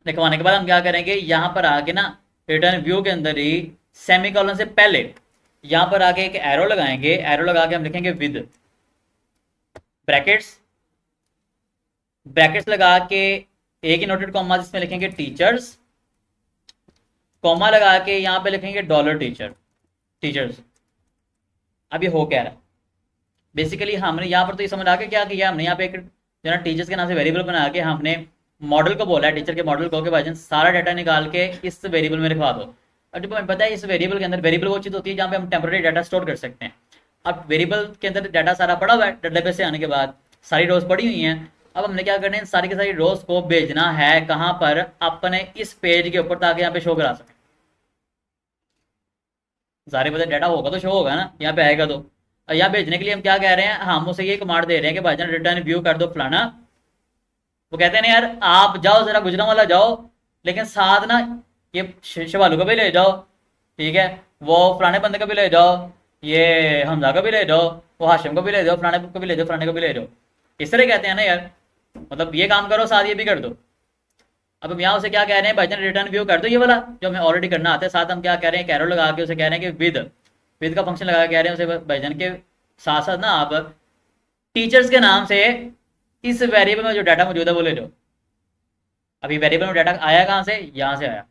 रखवाने के बाद हम क्या करेंगे, यहाँ पर आके ना रिटर्न व्यू के अंदर ही सेमीकोलन से पहले यहाँ पर आके एक एरो लगाएंगे, एरो लगा के हम लिखेंगे विद ब्रैकेट्स, ब्रैकेट्स लगा के एक इनवर्टेड कॉमा जिसमें लिखेंगे टीचर्स, कॉमा लगा के यहाँ पे लिखेंगे डॉलर टीचर, टीचर्स। अब ये हो क्या रहा है, बेसिकली हमने यहाँ पर तो ये समझ आ के क्या किया, हमने यहाँ पे एक जो ना टीचर्स के नाम से वेरिएबल बना के हमने मॉडल को बोला है, टीचर के मॉडल को, कि भाईजान सारा डाटा निकाल के इस वेरिएबल में रखवा दो। अब जब हमें पता है इस वेरिएबल के अंदर, वेरिएबल वो चीज़ होती है जहाँ पे हम टेम्पोररी डाटा स्टोर कर सकते हैं। अब वेरिएबल के अंदर डाटा सारा पड़ा हुआ है, डेटाबेस से आने के बाद सारी रोज पड़ी हुई हैं। अब हमने क्या करना है, सारी की सारी रोज को भेजना है कहाँ पर, अपने इस पेज के ऊपर, ताकि यहाँ पे शो करा सके। सारे बता डाटा होगा तो शो होगा ना, यहाँ पे आएगा तो। यहाँ भेजने के लिए हम क्या कह रहे हैं, हम उसे ये कमांड दे रहे हैं कि भाईजान रिटर्न व्यू कर दो फलाना। वो कहते हैं ना यार आप जाओ जरा गुजरांवाला जाओ, लेकिन साथ ना ये शिवालू का भी ले जाओ, ठीक है, वो फलाने बंदे का भी ले जाओ, ये हमजा का भी ले जाओ, वो हाशिम को भी ले जाओ, फलाने को भी ले जाओ, फलाने को भी ले जाओ। इस तरह कहते हैं ना यार, मतलब ये काम करो साथ ये भी कर दो। अब हम यहाँ उसे क्या कह रहे हैं, भाईजान रिटर्न व्यू कर दो ये वाला जो हमें ऑलरेडी करना आता है। साथ हम क्या कह रहे हैं, कैरो लगा के उसे कह रहे हैं कि विद का फंक्शन लगा के कह रहे हैं उसे भाईजान के साथ साथ ना आप टीचर्स के नाम से इस वेरिएबल में जो डाटा मौजूद है वो ले लो। अभी वेरिएबल में डाटा आया कहाँ से, यहाँ से आया।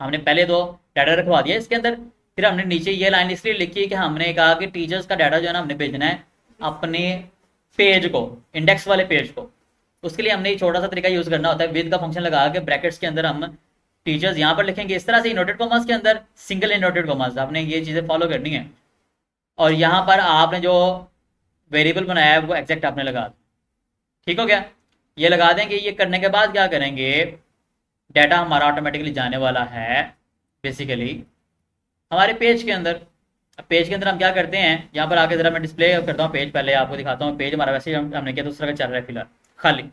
हमने पहले तो डाटा रखवा दिया इसके अंदर, फिर हमने नीचे ये लाइन इसलिए लिखी कि हमने कहा कि टीचर्स का डाटा जो है ना हमने भेजना है अपने पेज को, इंडेक्स वाले पेज को। उसके लिए हमने एक छोटा सा तरीका यूज करना होता है, विद का फंक्शन लगा के ब्रैकेट्स के अंदर हम टीचर्स यहाँ पर लिखेंगे इस तरह से, इनवर्टेड कॉमास के अंदर सिंगल इनवर्टेड कॉमास, आपने ये चीज़ें फॉलो करनी है। और यहाँ पर आपने जो वेरिएबल बनाया है वो एग्जैक्ट आपने लगा दिया, ठीक हो गया। ये लगा देंगे, ये करने के बाद क्या करेंगे, डाटा हमारा ऑटोमेटिकली जाने वाला है बेसिकली हमारे पेज के अंदर। अब पेज के अंदर हम क्या करते हैं, यहाँ पर आके जरा मैं डिस्प्ले करता हूँ पेज, पहले आपको दिखाता हूँ पेज हमारा। वैसे हमने किया दूसरा का चल रहा है फिलहाल, खाली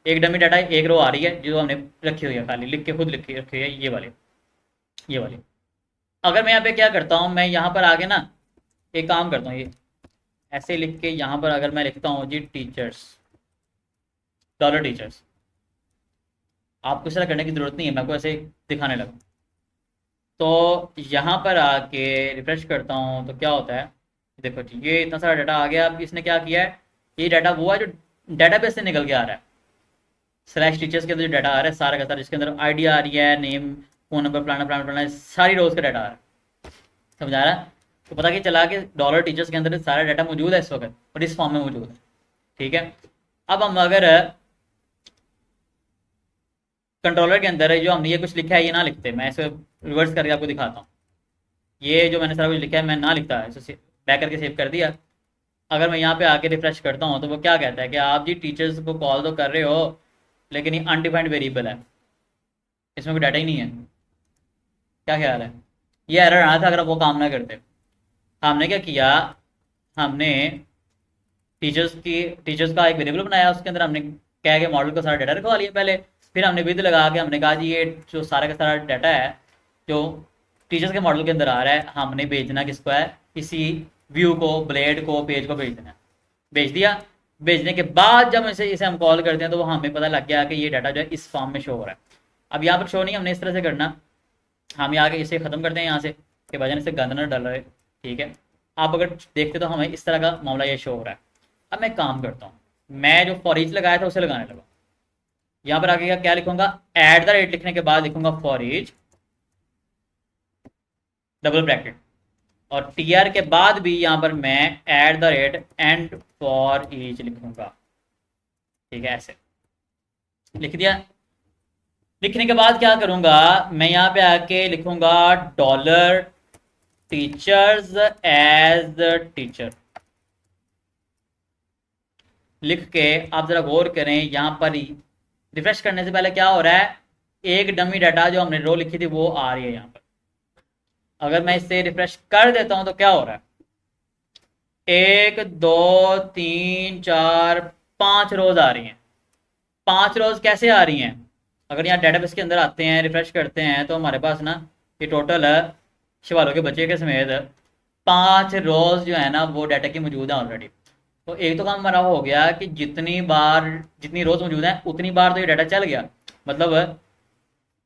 एक डमी डाटा एक रो आ रही है जो हमने रखी हुई है, खाली लिख के खुद लिखी रखी हुई है, ये वाली। अगर मैं यहाँ पे क्या करता हूँ, मैं यहाँ पर आगे ना एक काम करता हूँ, ये ऐसे लिख के यहाँ पर अगर मैं लिखता हूँ जी टीचर्स, डॉलर टीचर्स, आपको इस तरह करने की जरूरत नहीं है, मैं आपको ऐसे दिखाने लगा। तो यहाँ पर आके रिफ्रेश करता हूँ तो क्या होता है, देखो जी ये इतना सारा डाटा आ गया। अब इसने क्या किया है, ये डाटा वो है जो डाटाबेस से निकल के आ रहा है, स्लैश टीचर्स के अंदर जो डाटा आ रहा है सारा का सारा, जिसके अंदर आईडी आ रही है, नेम, फोन नंबर, फलाना फलाना फलाना, सारी रोज का डाटा आ रहा है, समझ आ रहा है। तो पता कि चला कि डॉलर टीचर्स के अंदर सारा डाटा मौजूद है इस वक्त और इस फॉर्म में मौजूद है। ठीक है, अब हम अगर कंट्रोलर के अंदर जो हमने ये कुछ लिखा है ये ना लिखते, मैं इसे रिवर्स करके आपको दिखाता हूँ। ये जो मैंने सारा कुछ लिखा है मैं ना लिखता है, इसे बैक करके सेव कर दिया। अगर मैं यहाँ पे आके रिफ्रेश करता हूँ तो वो क्या कहता है कि आप जी टीचर्स को कॉल तो कर रहे हो लेकिन ये अनडिफाइंड वेरिएबल है, इसमें कोई डाटा ही नहीं है। क्या ख्याल है? ये एरर आना था अगर आप वो काम ना करते। हमने क्या किया, हमने टीचर्स का एक वेरिएबल बनाया, उसके अंदर हमने क्या है मॉडल का सारा डाटा रखवा लिया पहले। फिर हमने विद लगा के हमने कहा जी ये जो सारा का सारा डाटा है जो टीचर्स के मॉडल के अंदर आ रहा है हमने भेजना किसको है, इसी व्यू को, ब्लेड को, पेज को भेजना है। भेज दिया। भेजने के बाद जब इसे हम कॉल करते हैं तो वो हमें पता लग गया कि ये डाटा जो है इस फॉर्म में शो हो रहा है। अब यहाँ पर शो नहीं हमने इस तरह से करना, हम यहाँ के इसे ख़त्म करते हैं यहाँ से कि वजन इसे गंद ना डल रहे। ठीक है, आप अगर देखते तो हमें इस तरह का मामला ये शो हो रहा है। अब मैं काम करता हूँ, मैं जो फॉर ईच लगाया था उसे लगाने लगा। यहाँ पर आगे क्या लिखूंगा, एट द रेट लिखने के बाद लिखूंगा फॉर ईच डबल ब्रैकेट, और टीआर के बाद भी यहाँ पर मैं at the rate and for each लिखूंगा। ठीक है, ऐसे लिख दिया। लिखने के बाद क्या करूंगा, मैं यहाँ पे आके लिखूंगा डॉलर टीचर्स एज टीचर। लिख के आप जरा गौर करें, यहाँ पर ही रिफ्रेश करने से पहले क्या हो रहा है, एक डमी डाटा जो हमने रो लिखी थी वो आ रही है यहाँ पर। अगर मैं इसे रिफ्रेश कर देता हूं तो क्या हो रहा है, 1 2 3 4 5 रोज आ रही हैं। 5 रोज कैसे आ रही हैं, अगर यहाँ डेटाबेस के अंदर आते हैं, रिफ्रेश करते हैं तो हमारे पास ना ये टोटल शिवालों के बच्चे के समेत 5 रोज जो है ना वो डाटा की मौजूद है ऑलरेडी। तो एक तो काम हमारा हो गया कि जितनी रोज मौजूद है उतनी बार तो ये डाटा चल गया। मतलब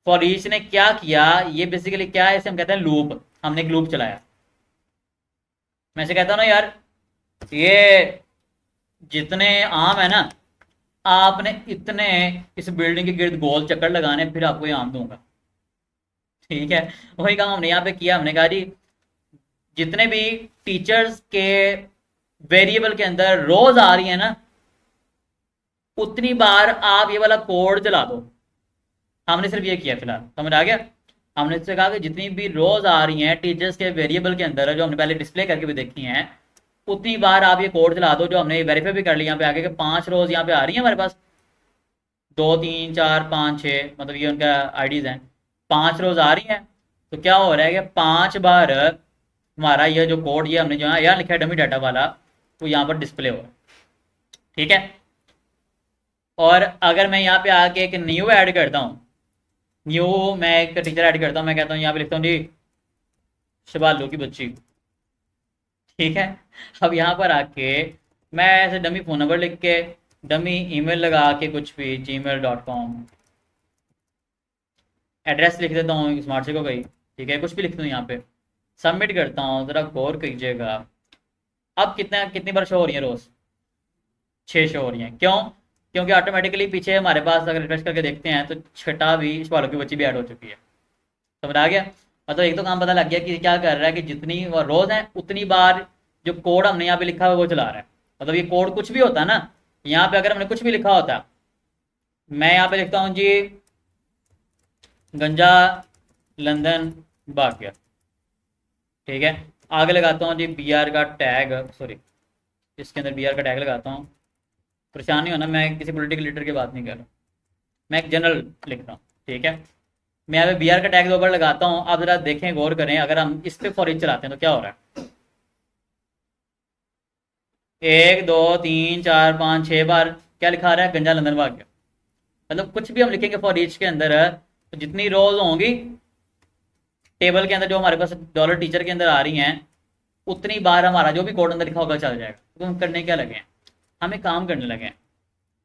फॉर ईच ने क्या किया, ये बेसिकली क्या है, इसे हम कहते हैं लूप। हमने एक लूप चलाया। मैं इसे कहता हूँ ना यार, ये जितने आम है ना, आपने इतने इस बिल्डिंग के गिर्द गोल चक्कर लगाने, फिर आपको ये आम दूंगा। ठीक है, वही काम हमने यहाँ पे किया। हमने कहा जी जितने भी टीचर्स के वेरिएबल के अंदर रोज आ रही है ना, उतनी बार आप ये वाला कोड चला दो। हमने सिर्फ ये किया, फिलहाल समझ आ गया। हमने इससे कहा कि जितनी भी रोज आ रही हैं टीचर्स के वेरिएबल के अंदर जो हमने पहले डिस्प्ले करके भी देखी हैं, उतनी बार आप ये कोड चला दो, जो हमने वेरीफाई भी कर लिया यहाँ पे आगे कि 5 रोज यहाँ पे आ रही है हमारे पास, 2 3 4 5 6, मतलब ये उनका आईडीज हैं। 5 रोज आ रही हैं, तो क्या हो रहा है कि 5 बार हमारा ये जो कोड ये हमने जो है यहाँ लिखा है डमी डाटा वाला, वो यहाँ पर डिस्प्ले हो रहा है। ठीक है, और अगर मैं यहाँ पे आके एक न्यू ऐड करता हूँ, न्यू मैं एक टीचर ऐड करता हूँ, मैं कहता हूँ यहाँ पे लिखता हूँ जी शिवालू की बच्ची। ठीक है, अब यहाँ पर आके मैं ऐसे डमी फ़ोन नंबर लिख के, डमी ईमेल लगा के, कुछ भी gmail.com एड्रेस लिख देता हूँ स्मार्ट सिटी को गई। ठीक है, कुछ भी लिखता हूँ यहाँ पे, सबमिट करता हूँ। ज़रा गौर कीजिएगा, अब कितनी बार शो हो रही है रोज़, 6 शो हो रही हैं। क्यों? क्योंकि ऑटोमेटिकली पीछे हमारे पास अगर रिफ्रेश करके देखते हैं तो 6 भी शिवालू की बच्ची भी ऐड हो चुकी है। समझ आ गया? मतलब एक तो काम पता लग गया कि क्या कर रहा है कि जितनी रोज है उतनी बार जो कोड हमने यहाँ पे लिखा है वो चला रहा है। मतलब ये कोड कुछ भी होता है ना, यहाँ पे अगर हमने कुछ भी लिखा होता, मैं यहाँ पे लिखता हूँ जी गंजा लंदन भाग्य। ठीक है, आगे लगाता हूँ जी BR का टैग, सॉरी इसके अंदर BR का टैग लगाता हूँ। परेशान नहीं होना, मैं किसी पॉलिटिकल लीडर की बात नहीं कर रहा, मैं एक जनरल लिख रहा हूँ। ठीक है, मैं यहाँ पे BR का टैग 2 बार लगाता हूँ। आप जरा देखें, गौर करें, अगर हम इस पे फॉर ईच चलाते हैं तो क्या हो रहा है, 1 2 3 4 5 6 बार क्या लिखा रहा है, गंजा लंदन भाग्य। मतलब कुछ भी हम लिखेंगे फॉर ईच के अंदर तो जितनी रोज होंगी टेबल के अंदर जो हमारे पास डॉलर टीचर के अंदर आ रही हैं, उतनी बार हमारा जो भी कोड अंदर लिखा होगा चल जाएगा। तो हम करने क्या लगे हैं, हमें काम करने लगे हैं।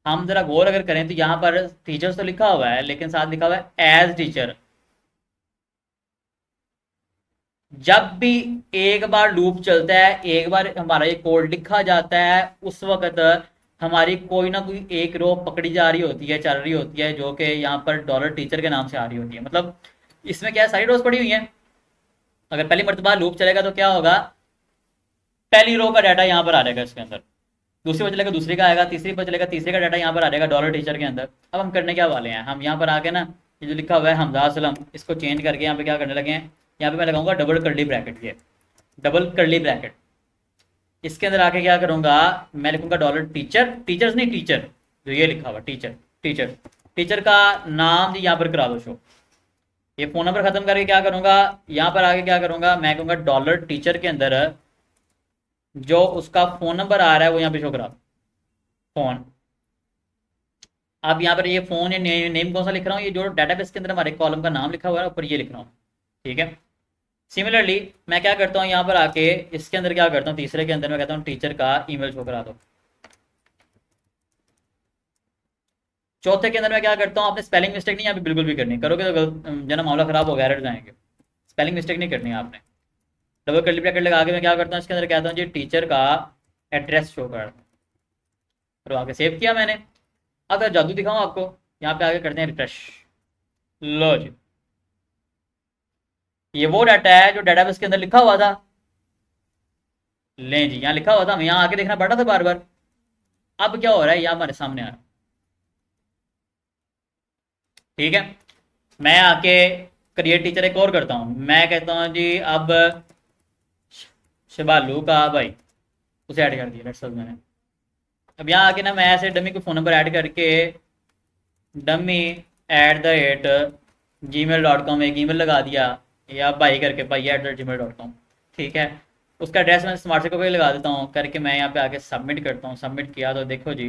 हम जरा गौर अगर करें तो यहाँ पर टीचर्स तो लिखा हुआ है लेकिन साथ लिखा हुआ है एज टीचर। जब भी एक बार लूप चलता है, एक बार हमारा ये कोड लिखा जाता है, उस वक्त हमारी कोई ना कोई एक रो पकड़ी जा रही होती है, चल रही होती है, जो कि यहाँ पर डॉलर टीचर के नाम से आ रही होती है। मतलब इसमें क्या है, सारी रोज पड़ी हुई है। अगर पहली मरतबा लूप चलेगा तो क्या होगा, पहली रो का डाटा यहाँ पर आ जाएगा इसके अंदर, दूसरी पर चलेगा दूसरी का आएगा, तीसरी पर चलेगा तीसरे का डाटा यहाँ पर आ जाएगा डॉलर टीचर के अंदर। अब हम करने क्या वाले हैं, हम यहाँ पर आके ना ये जो लिखा हुआ है हमजा सलम, इसको चेंज करके यहाँ पे क्या करने लगे हैं, यहाँ पे मैं लगाऊंगा डबल कर्ली ब्रैकेट, ये डबल कर्ली ब्रैकेट। इसके अंदर आके क्या करूंगा, मैं लिखूंगा डॉलर टीचर, टीचर्स नहीं टीचर, जो ये लिखा हुआ टीचर, टीचर टीचर का नाम जी यहाँ पर करा दो शो। ये फोन नंबर खत्म करके क्या करूंगा, यहाँ पर आके क्या करूंगा, मैं कहूंगा डॉलर टीचर के अंदर जो उसका फोन नंबर आ रहा है वो यहाँ पे शो करा दो, फोन। अब यहाँ पर ये फोन या नेम कौन सा लिख रहा हूँ, ये जो डाटाबेस के अंदर हमारे कॉलम का नाम लिखा हुआ है ऊपर ये लिख रहा हूँ, ठीक है। सिमिलरली मैं क्या करता हूँ, यहाँ पर आके इसके अंदर क्या करता हूँ, तीसरे के अंदर मैं कहता हूँ टीचर का ईमेल शो करा दो। चौथे के अंदर मैं क्या करता हूँ, आपने स्पेलिंग मिस्टेक नहीं यहाँ पे बिल्कुल भी करनी, करोगे तो जना मामला खराब हो गया, एरर जाएंगे। स्पेलिंग मिस्टेक नहीं करनी है आपने। डबल कर्ली ब्रैकेट लगा के मैं क्या करता हूँ, इसके अंदर कहता हूँ जी टीचर का एड्रेस शो कर दो, और आगे सेव किया मैंने। अगर जादू दिखाऊँ आपको, यहाँ पे आगे करते हैं रिफ्रेश, लो जी ये वो डाटा है जो डाटाबेस के अंदर लिखा हुआ था, लें जी यहाँ लिखा हुआ था, हमें यहाँ आके देखना पड़ा था बार बार। अब क्या हो रहा है, यहाँ हमारे सामने आ रहा है, ठीक है। मैं आके क्रिएट टीचर एक और करता हूँ, मैं कहता हूँ जी अब शिबालू का भाई, उसे ऐड कर दिया लेट्स सपोज मैंने। अब यहाँ आके ना मैं ऐसे डमी को फ़ोन नंबर ऐड करके dummy@gmail.com एक ईमेल लगा दिया, या भाई करके भाई@gmail.com, ठीक है। उसका एड्रेस मैं स्मार्ट सिटी को लगा देता हूँ करके, मैं यहाँ पे आके सबमिट करता हूँ। सबमिट किया तो देखो जी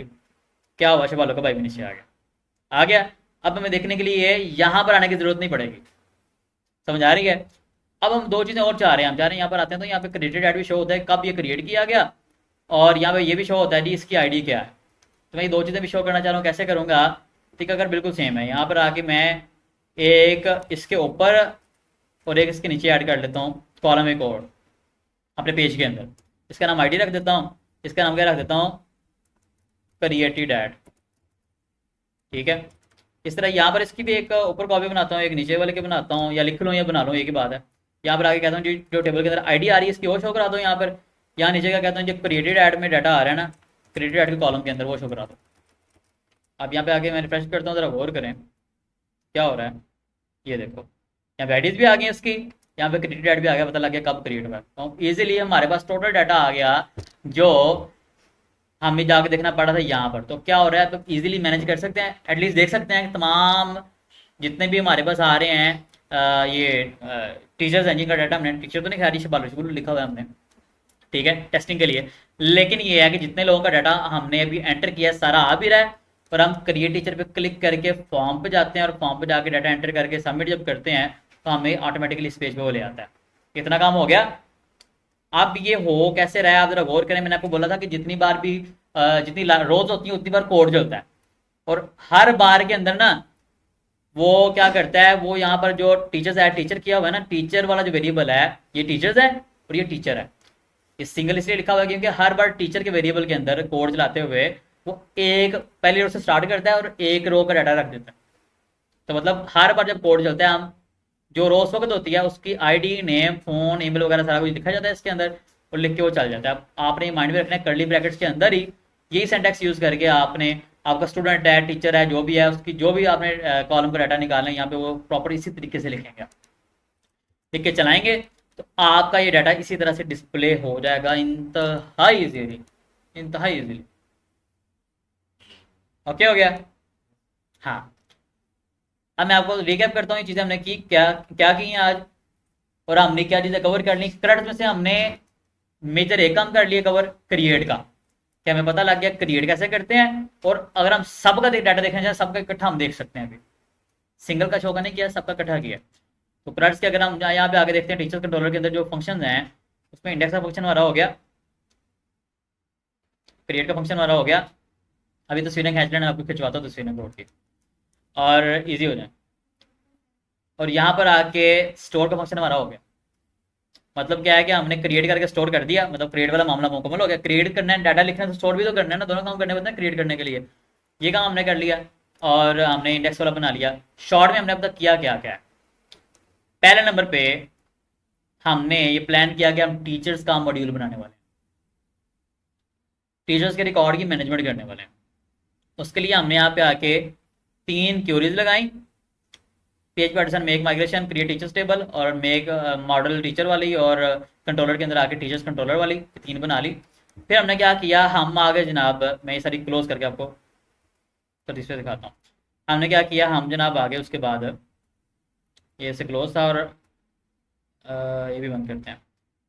क्या हुआ, शिबालू का भाई भी नीचे आ गया, आ गया। अब हमें देखने के लिए यहाँ पर आने की जरूरत नहीं पड़ेगी, समझ आ रही है। अब हम दो चीज़ें और चाह रहे हैं, हम चाह रहे हैं यहाँ पर आते हैं तो यहाँ पे क्रिएटेड ऐड भी शो होता है कब ये क्रिएट किया गया, और यहाँ पे ये भी शो होता है जी इसकी आईडी क्या है। तो मैं ये दो चीज़ें भी शो करना चाह रहा हूँ, कैसे करूँगा, ठीक है। अगर बिल्कुल सेम है, यहाँ पर आके मैं एक इसके ऊपर और एक इसके नीचे ऐड कर लेता हूँ कॉलम एक और अपने पेज के अंदर। इसका नाम आईडी रख देता हूँ, इसका नाम क्या रख देता हूँ, क्रिएटेड ऐड, ठीक है। इस तरह यहाँ पर इसकी भी एक ऊपर कॉपी बनाता हूँ, एक नीचे वाले के बनाता हूँ, या लिख लूँ या बना लूँ एक ही बात है। यहाँ पर आगे कहता हूँ जी जो टेबल के अंदर आईडी आ रही है इसकी वो शो करा दो यहाँ पर। यहाँ नीचे का कहता हूँ जो क्रिएटेड ऐड में डाटा आ रहा है ना, क्रिएटेड ऐड के कॉलम के अंदर वो शो करा दो। अब यहाँ पे आगे मैं रिफ्रेश करता हूँ, जरा गौर करें क्या हो रहा है, ये देखो यहाँ पे आईडीज भी आ गई इसकी, यहाँ पे क्रिएटेड ऐड भी आ गया, पता लग गया कब क्रिएट हुआ। तो ईजिली हमारे पास टोटल डाटा आ गया जो हमें जाके देखना पड़ा था यहाँ पर। तो क्या हो रहा है, तो इजीली मैनेज कर सकते हैं, एटलीस्ट देख सकते हैं तमाम जितने भी हमारे पास आ रहे हैं ये टीचर्स हैं जिनका डाटा हमने, टीचर तो नहीं खा रही बालू लिखा हुआ है हमने, ठीक है, टेस्टिंग के लिए। लेकिन ये है कि जितने लोगों का डाटा हमने अभी एंटर किया सारा आ भी रहा है, और हम क्रिएट टीचर पे क्लिक करके फॉर्म पे जाते हैं और फॉर्म पे जाके डाटा एंटर करके सबमिट जब करते हैं तो हमें ऑटोमेटिकली इस पेज पे वो ले आता है। इतना काम हो गया। अब ये हो कैसे रहा है आप जरा गौर करें। मैंने आपको बोला था कि जितनी बार भी जितनी रोज होती है उतनी बार कोड चलता है, और हर बार के अंदर ना वो क्या करता है, वो यहाँ पर जो टीचर्स है टीचर किया हुआ है ना, टीचर वाला जो वेरिएबल है ये टीचर्स है और ये टीचर है। ये सिंगल इसलिए लिखा हुआ है क्योंकि हर बार टीचर के वेरिएबल के अंदर कोड चलाते हुए वो एक पहली रो से स्टार्ट करता है और एक रो का डाटा रख देता है। तो मतलब हर बार जब कोड चलता है, हम जो रो उस वक्त होती है उसकी आईडी, नेम, फोन, ईमेल वगैरह सारा कुछ लिखा जाता है इसके अंदर और लिख के वो चल जाता है। अब आपने ये माइंड में रखना है कर्ली ब्रैकेट्स के अंदर ही यही सिंटैक्स यूज करके आपने, आपका स्टूडेंट है, टीचर है, जो भी है, उसकी जो भी आपने कॉलम का डाटा निकालना है यहाँ पे वो प्रॉपर इसी तरीके से लिखेंगे, लिख के चलाएंगे तो आपका ये डाटा इसी तरह से डिस्प्ले हो जाएगा इंतहाई इजीली, इंतहाई इजीली। ओके हो गया। हाँ, अब मैं आपको रिकैप करता हूँ ये चीज़ें हमने की क्या क्या की हैं आज, और हमने क्या चीज़ें कवर कर ली। करंट में से हमने मेजर एक काम कर लिया कवर, क्रिएट का, कि हमें पता लग गया क्रिएट कैसे करते हैं। और अगर हम सबका डाटा देखना चाहें सबका इकट्ठा हम देख सकते हैं, अभी सिंगल का शो का नहीं किया, सबका इकट्ठा किया। तो करंट्स के अगर हम यहाँ पे आगे देखते हैं टीचर कंट्रोलर के अंदर जो फंक्शन हैं उसमें इंडेक्स का फंक्शन हमारा हो गया, क्रिएट का फंक्शन हमारा हो गया। अभी तस्वीरें खींच लेना, आपको खिंचवाता हूँ तस्वीरें कोड की और इजी हो जाए। और यहाँ पर आके स्टोर का फंक्शन हमारा हो गया। मतलब क्या है कि हमने क्रिएट करके स्टोर कर दिया, मतलब क्रिएट वाला मामला मुकम्मल हो गया। क्रिएट करना है, डाटा लिखना है, तो स्टोर भी तो करना है ना, दोनों काम करने पड़ते हैं क्रिएट करने के लिए। ये काम हमने कर लिया और हमने इंडेक्स वाला बना लिया। शॉर्ट में हमने अब तक किया क्या क्या है। पहले नंबर पे हमने ये प्लान किया कि हम टीचर्स का मॉड्यूल बनाने वाले हैं। टीचर्स के रिकॉर्ड की मैनेजमेंट करने वाले हैं। उसके लिए हमने यहाँ पे आके 3 क्यूरीज लगाई, page pattern, make migration, create teachers table और मेक मॉडल टीचर वाली, और कंट्रोलर के अंदर आके टीचर्स कंट्रोलर वाली, 3 बना ली। फिर हमने क्या किया, हम आगे जनाब, मैं ये सारी क्लोज करके आपको तीसरे दिखाता हूँ। हमने क्या किया, हम जनाब आगे उसके बाद ये से क्लोज था, और ये भी बंद करते हैं।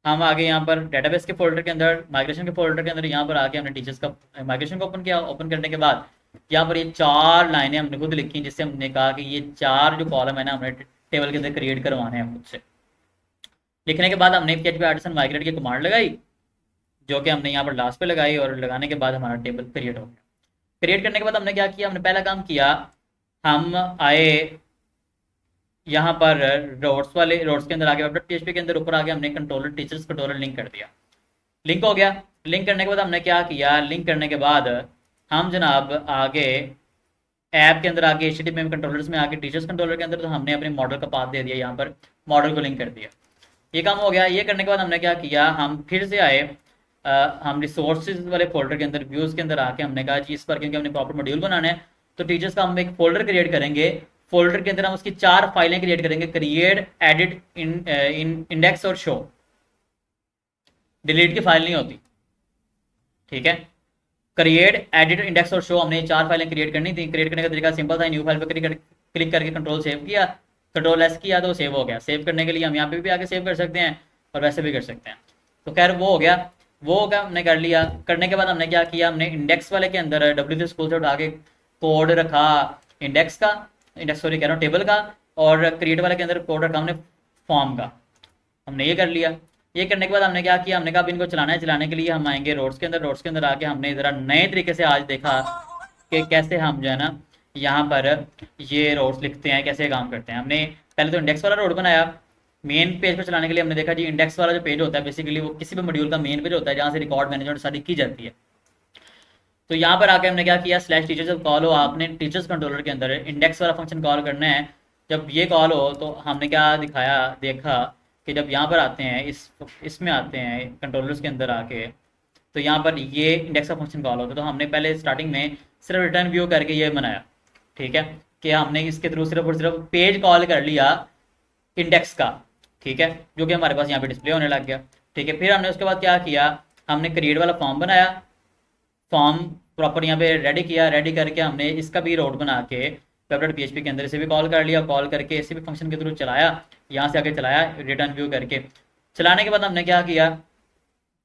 हम आगे यहाँ पर डेटाबेस के फोल्डर के अंदर, माइग्रेशन के फोल्डर के अंदर यहाँ पर आके हमने टीचर्स का माइग्रेशन को ओपन किया। ओपन करने के बाद यहाँ पर ये 4 लाइनें हमने खुद लिखी, जिससे हमने कहा कि ये 4 जो कॉलम है ना, हमने टेबल के अंदर क्रिएट करवाने हैं खुद से। लिखने के बाद हमने PHP आर्टिसन माइग्रेट की कमांड लगाई, जो कि हमने यहाँ पर लास्ट पे लगाई, और लगाने के बाद हमारा टेबल क्रिएट हो गया। क्रिएट करने के बाद हमने क्या किया, हमने पहला काम किया, हम आए यहाँ पर रोड्स के अंदर आगे PHP के अंदर ऊपर आगे हमने कंट्रोलर टीचर्स कंट्रोलर लिंक कर दिया। लिंक हो गया। लिंक करने के बाद हमने क्या किया, लिंक करने के बाद हम जनाब आगे ऐप के अंदर आगे HTML कंट्रोलर्स में आके टीचर्स कंट्रोलर के अंदर तो हमने अपने मॉडल का पाथ दे दिया, यहाँ पर मॉडल को लिंक कर दिया। ये काम हो गया। ये करने के बाद हमने क्या किया, हम फिर से आए, हम रिसोर्सेज वाले फोल्डर के अंदर व्यूज़ के अंदर आके हमने कहा जी इस पर क्योंकि हमने प्रॉपर मॉड्यूल बनाना है, तो टीचर्स का हम एक फोल्डर क्रिएट करेंगे। फोल्डर के अंदर हम उसकी 4 फाइलें क्रिएट करेंगे, क्रिएट, एडिट, इंडेक्स और शो। डिलीट की फाइल नहीं होती, ठीक है। क्रिएट, एडिट, इंडेक्स और शो, हमने 4 फाइलें क्रिएट करनी थी। क्रिएट करने का तरीका सिंपल था, न्यू फाइल पर क्लिक करके कंट्रोल सेव किया, कंट्रोल एस किया तो सेव हो गया। सेव करने के लिए हम यहाँ पे भी आके सेव कर सकते हैं और वैसे भी कर सकते हैं। तो खैर वो हो गया, हमने कर लिया। करने के बाद हमने क्या किया, हमने इंडेक्स वाले के अंदर W3 स्कूल से उठा के कोड रखा इंडेक्स का, सॉरी कह रहा हूँ टेबल का, और क्रिएट वाले के अंदर कोड रखा हमने फॉर्म का। हमने ये कर लिया। ये करने के बाद हमने क्या किया, हमने कहा इनको चलाना है। चलाने के लिए हम आएंगे रोड्स के अंदर आके हमने ज़रा नए तरीके से आज देखा कि कैसे हम जो है ना यहाँ पर ये रोड्स लिखते हैं, कैसे काम करते हैं। हमने पहले तो इंडेक्स वाला रोड बनाया। मेन पेज पर चलाने के लिए हमने देखा जी इंडेक्स वाला जो पेज होता है बेसिकली वो किसी भी मॉड्यूल का मेन पेज होता है, जहाँ से रिकॉर्ड मैनेजमेंट सारी की जाती है। तो यहाँ पर आके हमने क्या किया, स्लैश टीचर जब कॉल हो, आपने टीचर्स कंट्रोलर के अंदर इंडेक्स वाला फंक्शन कॉल करना है। जब ये कॉल हो तो हमने क्या देखा कि जब यहाँ पर आते हैं, इसमें आते हैं कंट्रोलर्स के अंदर आके, तो यहाँ पर ये इंडेक्स का फंक्शन कॉल होता है। तो हमने पहले स्टार्टिंग में सिर्फ रिटर्न व्यू करके ये बनाया, ठीक है, कि हमने इसके थ्रू सिर्फ और सिर्फ पेज कॉल कर लिया इंडेक्स का, ठीक है, जो कि हमारे पास यहाँ पे डिस्प्ले होने लग गया, ठीक है। फिर हमने उसके बाद क्या किया, हमने क्रिएट वाला फॉर्म बनाया, फॉर्म प्रॉपर यहाँ पे रेडी किया। रेडी करके हमने इसका भी रोड बना के web.php के अंदर इसे भी कॉल कर लिया। कॉल करके इसे भी फंक्शन के थ्रू चलाया, यहाँ से आगे चलाया रिटर्न व्यू करके। चलाने के बाद हमने क्या किया,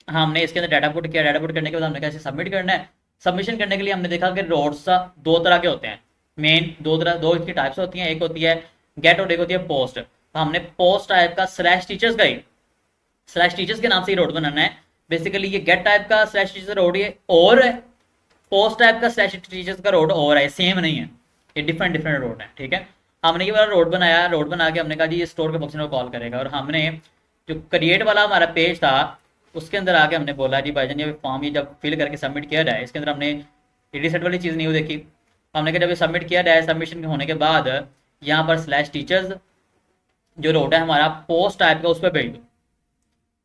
हमने इसके अंदर डाटा पुट किया। डाटा पुट करने के बाद हमने कैसे सबमिट करना है। सबमिशन करने के लिए हमने देखा कि रोड्स 2 तरह के होते हैं, मेन 2 इसकी टाइप्स होती हैं, एक होती है गेट और एक होती है पोस्ट। तो हमने पोस्ट टाइप का स्लैश टीचर्स का ही, स्लैश टीचर्स के नाम से ही रोड बनाना है। बेसिकली ये गेट टाइप का स्लैश टीचर्स रोड ये और है, पोस्ट टाइप का स्लैश टीचर्स का रोड और है, सेम नहीं है, ये डिफरेंट रोड है, ठीक है। हमने ये वाला रोड बनाया। रोड बना के हमने कहा जी ये स्टोर के फंक्शन को कॉल करेगा। और हमने जो क्रिएट वाला हमारा पेज था उसके अंदर आके हमने बोला जी भाईजान ये फॉर्म ये जब फिल करके सबमिट किया जाए, इसके अंदर हमने रिसेट वाली चीज़ नहीं देखी। हमने कहा जब ये सबमिट किया जाए, सबमिशन होने के बाद यहाँ पर स्लैश टीचर्स जो रोड है हमारा पोस्ट टाइप का, उस पर भेज दो।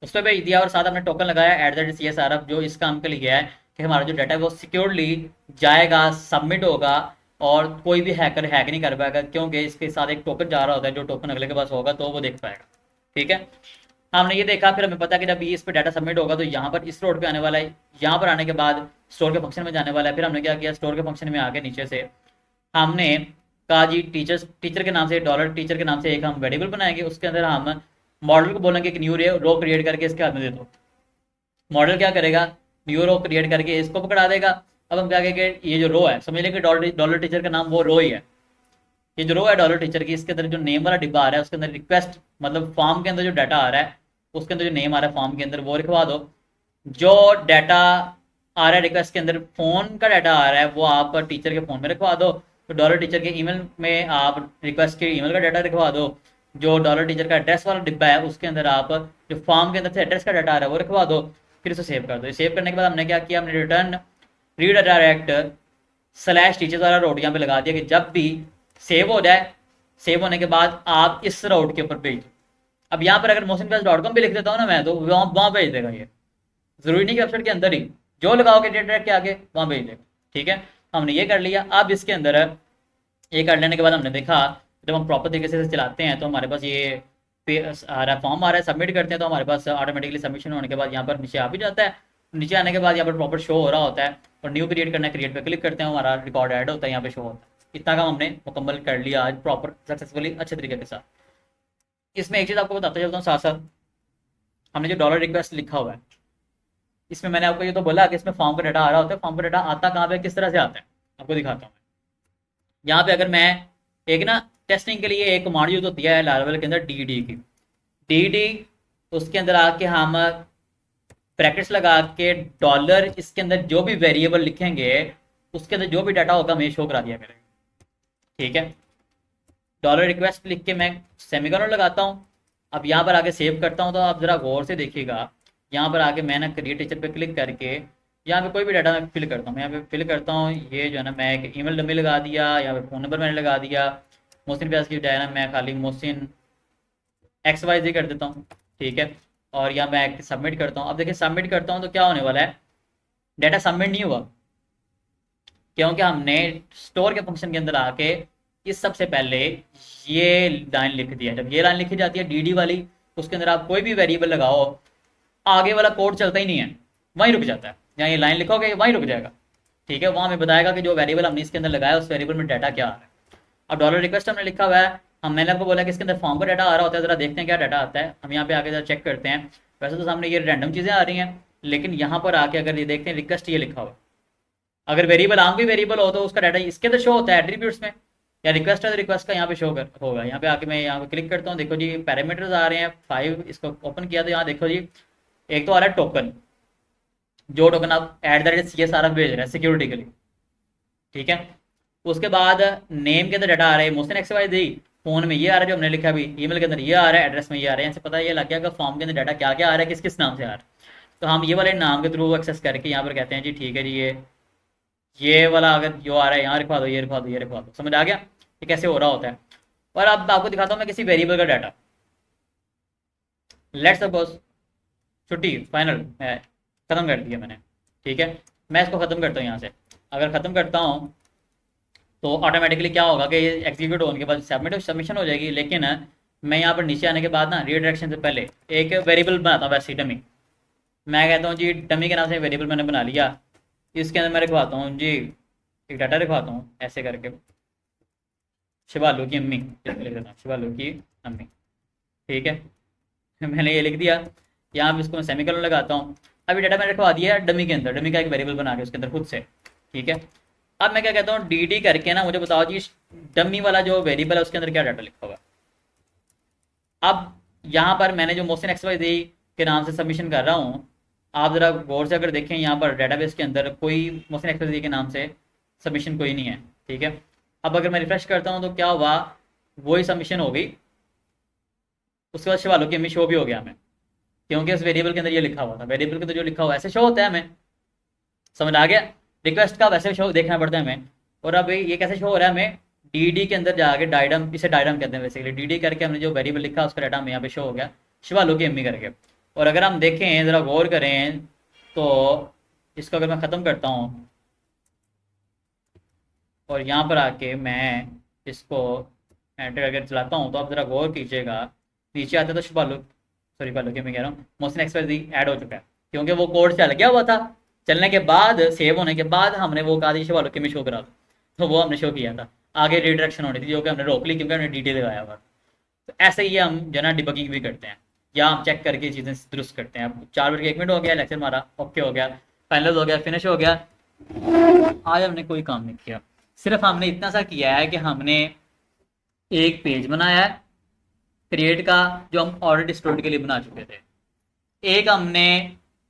उस पर भेज दिया और साथ हमने टोकन लगाया @CSRF, जो इस काम के लिए है कि हमारा जो डाटा है वो सिक्योरली जाएगा, सबमिट होगा और कोई भी हैकर हैक नहीं कर पाएगा, क्योंकि इसके साथ एक टोकन जा रहा होता है, जो टोकन अगले के पास होगा तो वो देख पाएगा, ठीक है। हमने ये देखा, फिर हमें पता कि जब ये इस पर डाटा सबमिट होगा तो यहाँ पर इस रोड पे आने वाला है। यहाँ पर आने के बाद स्टोर के फंक्शन में जाने वाला है। फिर हमने क्या किया, स्टोर के फंक्शन में आके नीचे से हमने कहा जी टीचर के नाम से $टीचर के नाम से एक हम वेरिएबल बनाएंगे। उसके अंदर हम मॉडल को बोलेंगे कि न्यू रो क्रिएट करके इसके हाथ में दे दो। मॉडल क्या करेगा, न्यू रो क्रिएट करके इसको पकड़ा देगा। अब हम क्या कहेंगे, ये जो रो है समझ लें कि $टीचर का नाम वो रो ही है। ये जो रो है $टीचर की, इसके अंदर जो नेम वाला डिब्बा आ रहा है उसके अंदर रिक्वेस्ट मतलब फॉर्म के अंदर जो डाटा आ रहा है उसके अंदर जो नेम आ रहा है फॉर्म के अंदर वो लिखवा दो। जो डाटा आ रहा है रिक्वेस्ट के अंदर फोन का डाटा आ रहा है वो आप टीचर के फोन में रखवा दो। तो $टीचर के ईमेल में आप रिक्वेस्ट के ईमेल का डाटा रखवा दो। जो $टीचर का एड्रेस वाला डिब्बा है उसके अंदर आप जो फॉर्म के अंदर से एड्रेस का डाटा आ रहा है वो रखवा दो। फिर उसे सेव कर दो। सेव करने के बाद हमने क्या किया, हमने रिटर्न रीडायरेक्ट स्लैश टीचर्स वाला रोड यहाँ पे लगा दिया कि जब भी सेव हो जाए, सेव होने के बाद आप इस रोड के ऊपर भेज दो। अब यहाँ पर अगर motionclass.com भी लिख देता हूँ ना मैं, तो वहाँ भेज देगा। ये जरूरी नहीं कि वेबसाइट के अंदर ही, जो लगाओगे डायरेक्ट के आगे वहां भेज देगा। ठीक है, हमने ये कर लिया। अब इसके अंदर ये कर लेने के बाद हमने देखा जब हम प्रॉपर तरीके से चलाते हैं तो हमारे पास ये आ रहा है, फॉर्म आ रहा है, सबमिट करते हैं तो हमारे पास ऑटोमेटिकली सबमिशन होने के बाद यहाँ पर नीचे आ भी जाता है। नीचे आने के बाद यहाँ पर प्रॉपर शो हो रहा होता है और न्यू क्रिएट करना है, क्रिएट पे क्लिक करते हैं, हमारा रिकॉर्ड ऐड होता है, यहाँ पे शो होता है। इतना काम हमने मुकम्मल कर लिया आज प्रॉपर सक्सेसफुली अच्छे तरीके के साथ। इसमें एक चीज़ आपको बताता चलता हूँ साथ साथ, हमने जो डॉलर रिक्वेस्ट लिखा हुआ है इसमें मैंने आपको ये तो बोला कि इसमें फॉर्म का डाटा आ रहा होता है। फॉर्म का डाटा आता कहाँ पे, किस तरह से आता है, आपको दिखाता हूँ। यहाँ पे अगर मैं एक ना टेस्टिंग के लिए एक कमांड यूज होती है लारावेल के अंदर डी की, डी उसके अंदर आके हम ब्रैकेट्स लगा के डॉलर इसके अंदर जो भी वेरिएबल लिखेंगे उसके अंदर जो भी डाटा होगा हमें शो करा दिया करेगा। ठीक है, डॉलर रिक्वेस्ट लिख के मैं सेमीकोलन लगाता हूँ। अब यहाँ पर आके सेव करता हूँ तो आप ज़रा गौर से देखिएगा, यहाँ पर आके मैं ना क्रिएट टीचर पे क्लिक करके यहाँ पे कोई भी डाटा मैं फिल करता हूँ। यहाँ पे फिल करता हूँ, ये जो है ना मैं एक ईमेल डमी लगा दिया, यहाँ पे फ़ोन नंबर मैंने लगा दिया। मोहसिन व्यास की बजाय ना मैं खाली मोहसिन XYZ कर देता हूँ। ठीक है, और यहाँ मैं सबमिट करता हूँ। अब देखिए सबमिट करता हूँ तो क्या होने वाला है, डाटा सबमिट नहीं हुआ क्योंकि हमने स्टोर के फंक्शन के अंदर आके इस सबसे पहले ये लाइन लिख दिया। जब ये लाइन लिखी जाती है डी वाली, उसके अंदर आप कोई भी वेरिएबल लगाओ आगे वाला कोड चलता ही नहीं है, वहीं रुक जाता है। जहाँ ये लाइन लिखोगे वहीं रुक जाएगा। ठीक है, वहाँ हमें बताएगा कि जो वेरिएबल हमने इसके अंदर लगाया उस वेरिएबल में डाटा क्या आ रहा है। अब डॉलर रिक्वेस्ट हमने लिखा हुआ है, मैंने आपको बोला कि इसके अंदर फॉर्म का डाटा आ रहा होता है, जरा देखते हैं क्या डाटा आता है। हम यहाँ पे आके जरा चेक करते हैं। वैसे तो सामने ये रैंडम चीज़ें आ रही हैं, लेकिन यहाँ पर आके अगर ये देखते हैं रिक्वेस्ट ये लिखा हुआ, अगर वेरिएबल आम भी वेरिएबल हो तो उसका डाटा इसके अंदर शो होता है एट्रीब्यूट्स में, या रिक्वेस्ट है तो रिक्वेस्ट का यहाँ पे शो होगा। यहाँ पे आके मैं यहाँ पे क्लिक करता हूँ, देखो जी पैरामीटर्स आ रहे हैं 5। इसको ओपन किया तो यहाँ देखो जी एक तो आ रहा है टोकन, जो टोकन आप @CSRF भेज रहे हैं सिक्योरिटी के लिए। ठीक है, उसके बाद नेम के अंदर डाटा आ रहा है मोहसिन XYZ, फोन में ये आ रहा है जो हमने लिखा अभी, ईमेल के अंदर ये आ रहा है, एड्रेस में ये आ रहा है। यहाँ से पता ये लग गया कि फॉर्म के अंदर डाटा क्या क्या आ रहा है, किस किस नाम से आ रहा है। तो हम ये वाले नाम के थ्रू एक्सेस करके यहाँ पर कहते हैं जी ठीक है जी ये वाला अगर जो आ रहा है यहाँ लिखवा दो, ये लिखवा दो, ये लिखवा दो। समझ आ गया ये कैसे हो रहा होता है। और अब आपको दिखाता हूँ मैं किसी वेरिएबल का डाटा। लेट्स सपोज छुट्टी फाइनल ख़त्म कर दिया मैंने। ठीक है, मैं इसको ख़त्म करता हूँ यहाँ से। अगर ख़त्म करता हूँ तो ऑटोमेटिकली क्या होगा कि ये एग्जीक्यूट होने के बाद सबमिशन हो जाएगी। लेकिन मैं यहाँ पर नीचे आने के बाद ना रीडायरेक्शन से पहले एक वेरिएबल बनाता हूँ वैसे डमी। मैं कहता हूँ जी डमी के नाम से वेरिएबल मैंने बना लिया, इसके अंदर मैं लिखवाता हूँ जी एक डाटा लिखवाता हूँ ऐसे करके, शिवालू की अम्मी लिख देता हूँ, शिवालू की अम्मी। ठीक है, मैंने ये लिख दिया। यहाँ पे इसको मैं सेमीकोलन लगाता हूँ। अभी डाटा मैंने रखवा दिया डमी के अंदर, डमी का एक वेरिएबल बना के उसके अंदर खुद से। ठीक है, अब मैं क्या कहता हूँ डी करके ना मुझे बताओ जी डमी वाला जो वेरिएबल है उसके अंदर क्या डाटा लिखा होगा। अब यहाँ पर मैंने जो मोहसिन XYZ के नाम से सबमिशन कर रहा हूँ, आप ज़रा गौर से अगर देखें यहाँ पर डेटाबेस के अंदर कोई मोहसिन XYZ के नाम से सबमिशन कोई नहीं है। ठीक है, अब अगर मैं रिफ्रेश करता हूँ तो क्या हुआ, वही सबमिशन हो गई। उसके बाद शिवालू की अम्मी शो भी हो गया हमें, क्योंकि उस वेरिएबल के अंदर ये लिखा हुआ था। वेरिएबल के अंदर जो लिखा हुआ ऐसे शो होता है हमें। समझ आ गया, रिक्वेस्ट का वैसे शो देखना पड़ता है हमें। और अब ये कैसे शो हो रहा है हमें, डी के अंदर जाके डायडम, इसे डायडम कहते हैं बेसिकली। डी करके हमने जो वेरिएबल लिखा उसका डाटा हमें यहाँ पे शो हो गया शिवालू की अम्मी करके। और अगर हम देखें ज़रा गौर करें तो इसको अगर मैं ख़त्म करता हूँ और यहाँ पर आके मैं इसको एंटर करके चलाता हूँ तो आप ज़रा गौर कीजिएगा, नीचे आते तो शिवालू बालू की मैं कह रहा हूँ मोहसिन XYZ ऐड हो चुका है, क्योंकि वो कोड चल गया हुआ था। चलने के बाद सेव होने के बाद हमने वो कहा शिवालू की में शो करा दो, तो वो हमने शो किया था। आगे रिडायरेक्शन होनी थी जो कि हमने रोक ली क्योंकि हमने DD लगाया हुआ। तो ऐसे ही हम जो ना डिबगिंग भी करते हैं, या हम चेक करके चीज़ें दुरुस्त करते हैं। अब 4:01 हो गया, लेक्चर हमारा ओके हो गया, फाइनल हो गया, फिनिश हो गया। आज हमने कोई काम नहीं किया, सिर्फ हमने इतना सा किया है कि हमने एक पेज बनाया है क्रिएट का जो हम ऑलरेडी स्टूडेंट के लिए बना चुके थे। एक हमने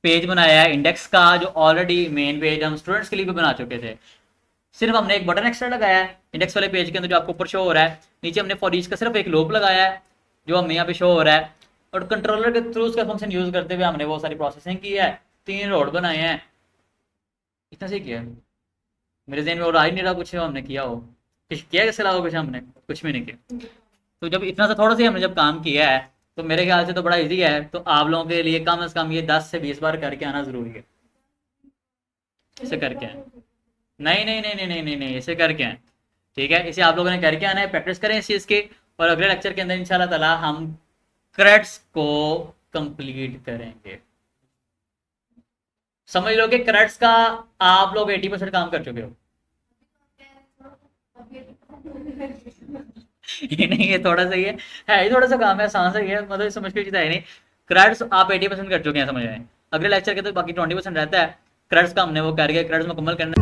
पेज बनाया है इंडेक्स का जो ऑलरेडी मेन पेज हम स्टूडेंट्स के लिए भी बना चुके थे। सिर्फ हमने एक बटन एक्स्ट्रा लगाया है इंडेक्स वाले पेज के अंदर जो आपको ऊपर शो हो रहा है। नीचे हमने फॉर ईच का सिर्फ एक लूप लगाया है जो हमें यहाँ पे शो हो रहा है। और कंट्रोलर के थ्रू उसका फंक्शन यूज करते हुए हमने बहुत सारी प्रोसेसिंग की है, 3 रोड बनाए हैं। इतना से किया है, मेरे जहन में और आ ही नहीं रहा कुछ हमने किया हो। कुछ किया इसके अलावा कुछ हमने कुछ भी नहीं किया। तो जब इतना सा थोड़ा सा हमने जब काम किया है तो मेरे ख्याल से तो बड़ा इजी है। तो आप लोगों के लिए कम से कम ये 10 से 20 बार करके आना ज़रूरी है। इसे करके आए। नहीं नहीं नहीं नहीं नहीं नहीं नहीं, इसे करके आए। ठीक है, इसे आप लोगों ने करके आना है, प्रैक्टिस करें इस चीज़ की। और अगले लेक्चर के अंदर इंशाल्लाह ताला हम क्रेड्स को कंप्लीट करेंगे। समझ लो कि क्रेड्स का आप लोग 80% काम कर चुके हो। ये नहीं, ये थोड़ा सा ही है ही थोड़ा सा काम है, आसान सा ही है, मतलब इससे मुश्किल चीज़ है नहीं। क्रेड्स आप 80% कर चुके हैं, समझ रहे हैं। अगले लेक्चर के तो बाकी 20% रहता है। क्रेड्स का हमने वो करके क्रेड्स मुकम्मल करना।